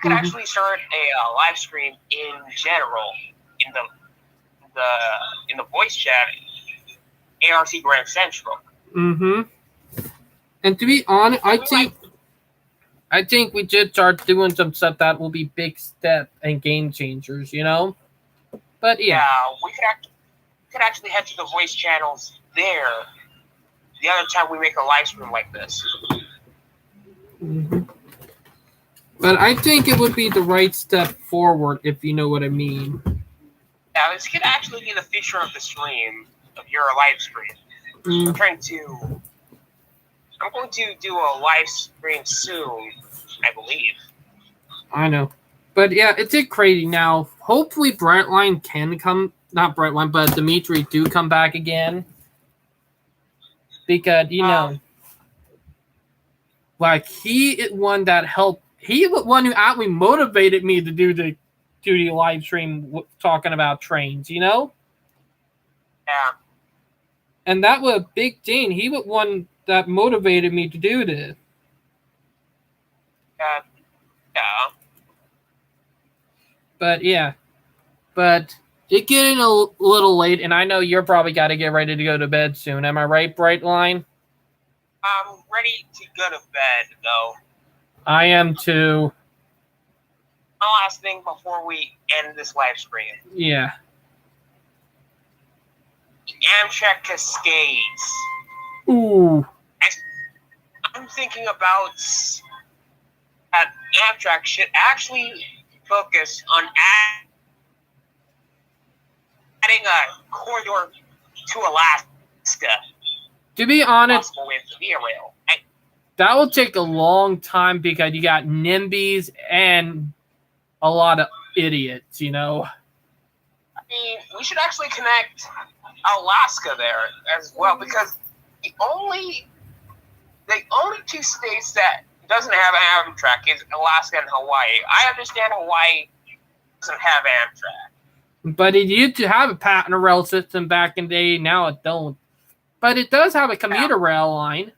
Could actually start a live stream in general in the voice chat, ARC Grand Central. Mm-hmm. And to be honest, I think we should start doing some stuff that will be big step and game changers, you know? But yeah. We could actually head to the voice channels there the other time we make a live stream like this. Mm-hmm. But I think it would be the right step forward, if you know what I mean. Yeah, this could actually be the feature of the stream, of your live stream. Mm. I'm going to do a live stream soon, I believe. I know. But yeah, it's crazy now. Hopefully Brightline can come, not Brightline, but Dimitri do come back again. Because, you know, like he is one that helped, he was one who actually motivated me to do the live stream talking about trains, you know? Yeah. And that was a big thing. He was one that motivated me to do this. Yeah. But yeah. But it's getting a little late, and I know you're probably got to get ready to go to bed soon. Am I right, Brightline? I'm ready to go to bed, though. I am too. One last thing before we end this live stream. Yeah. Amtrak Cascades. Ooh. I'm thinking about that Amtrak should actually focus on adding a corridor to Alaska. To be honest, With via rail. that will take a long time because you got NIMBYs and a lot of idiots, you know. I mean, we should actually connect Alaska there as well, because the only two states that doesn't have Amtrak is Alaska and Hawaii. I understand Hawaii doesn't have Amtrak, but it used to have a patent rail system back in the day. Now it don't. But it does have a commuter rail line.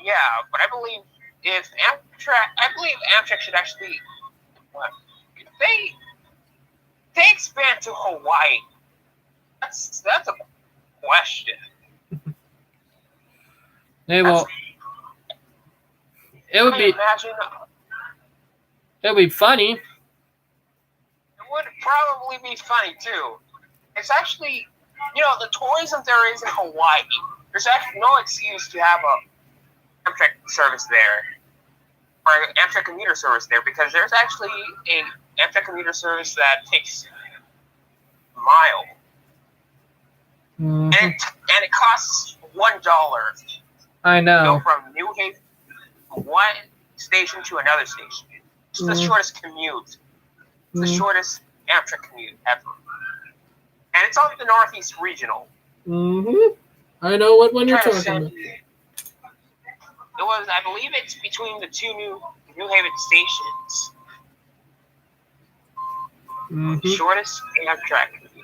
Yeah, but I believe Amtrak should actually, if they expand to Hawaii. That's a question. It would be funny. It would probably be funny too. It's actually, the tourism there is in Hawaii. There's actually no excuse to have a Amtrak service there, or Amtrak commuter service there, because there's actually a Amtrak commuter service that takes a mile. Mm-hmm. And it costs $1. I know. To go from New Haven, one station to another station. It's the shortest commute. It's the shortest Amtrak commute ever. And it's on the Northeast Regional. Mm-hmm. I know what one you're talking about. I believe it's between the two New Haven stations. Mm-hmm. Shortest Amtrak commute.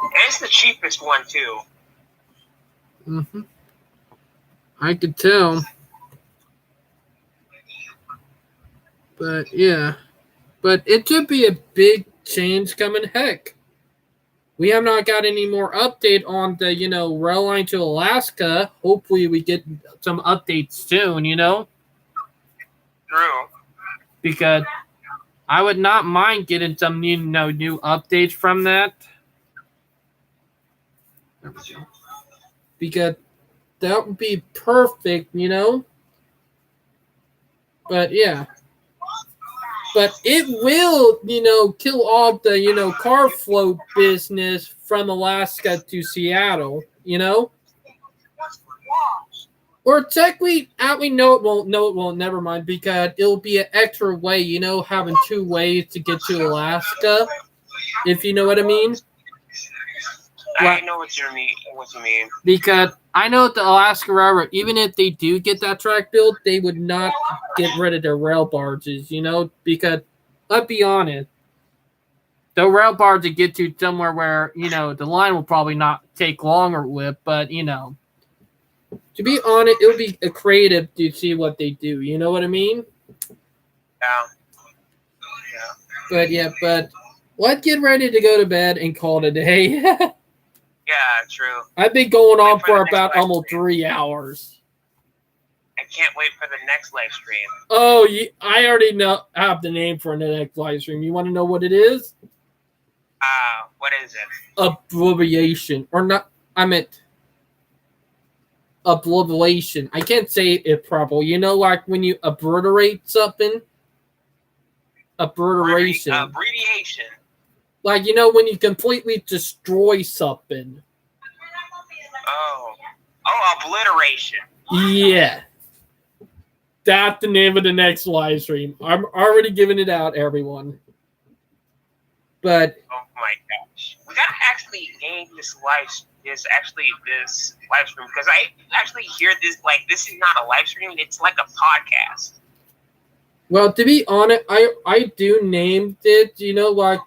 And it's the cheapest one, too. Mm-hmm. I could tell. But, yeah. But it should be a big change coming. Heck, we have not got any more update on the, rail line to Alaska. Hopefully we get some updates soon, True. Because I would not mind getting some new updates from that. There we go. Because that would be perfect, But yeah. But it will, kill off the, car flow business from Alaska to Seattle, Or technically, we know it won't. No, it won't. Never mind, because it'll be an extra way, having two ways to get to Alaska, if you know what I mean. I know what you mean. Because I know the Alaska Railroad, even if they do get that track built, they would not get rid of their rail barges, Because, let's be honest, the rail barge to get to somewhere where, the line will probably not take longer with, but, to be honest, it would be creative to see what they do. You know what I mean? Yeah. But let's get ready to go to bed and call it a day. Yeah, true. I've been going on Wait for for the next about live almost stream. 3 hours. I can't wait for the next live stream. Oh, I already have the name for the next live stream. You want to know what it is? What is it? Obliviation. Or not, I meant obliteration. I can't say it properly. You know, like when you obliterate something? Obliteration. Abbreviation. Like, you know, when you completely destroy something. Oh, obliteration. Yeah. That's the name of the next live stream. I'm already giving it out, everyone. But Oh my gosh, we gotta actually name this live stream because I actually hear this like this is not a live stream; it's like a podcast. well, to be honest, I do named it. You know, like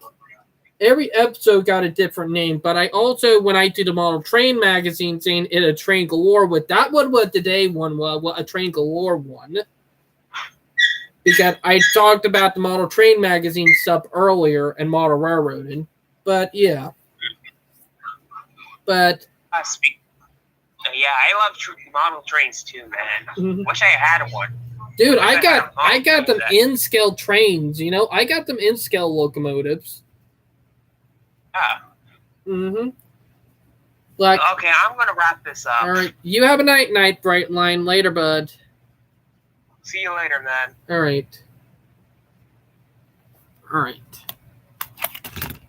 every episode got a different name. But I also, when I do the Model Train magazine, saying it a Train Galore, with that one, what today one was, what a Train Galore one. Because I talked about the Model Train magazine stuff earlier and model railroading. But yeah. But yeah, I love model trains too, man. Mhm. Wish I had one. dude, Wish I got them that. in scale trains, you know? I got them in scale locomotives. Yeah. Mm-hmm. Like, Okay, I'm gonna wrap this up. all right, you have a night, Bright Line. Later, bud. See you later, man. All right. All right.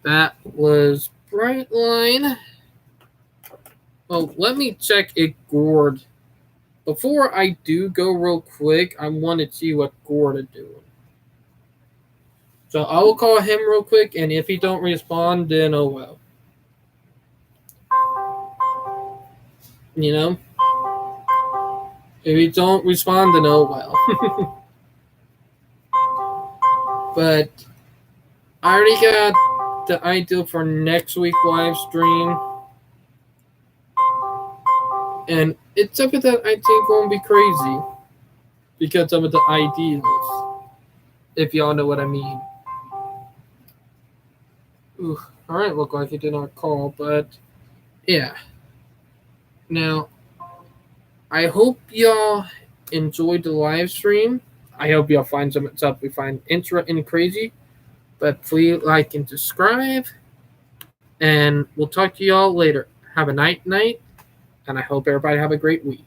That was Bright Line. Oh, let me check if Gord. Before I do go real quick, I want to see what Gord is doing. So I will call him real quick, and if he don't respond, then oh well. You know? If he don't respond, then oh well. But I already got the idea for next week live stream. And it's something that I think won't be crazy. Because of the ideas. If y'all know what I mean. Ooh, alright, look like he did not call, but yeah. Now, I hope y'all enjoyed the live stream. I hope y'all find some stuff we find interesting and crazy. But please like and subscribe. And we'll talk to y'all later. Have a night. And I hope everybody have a great week.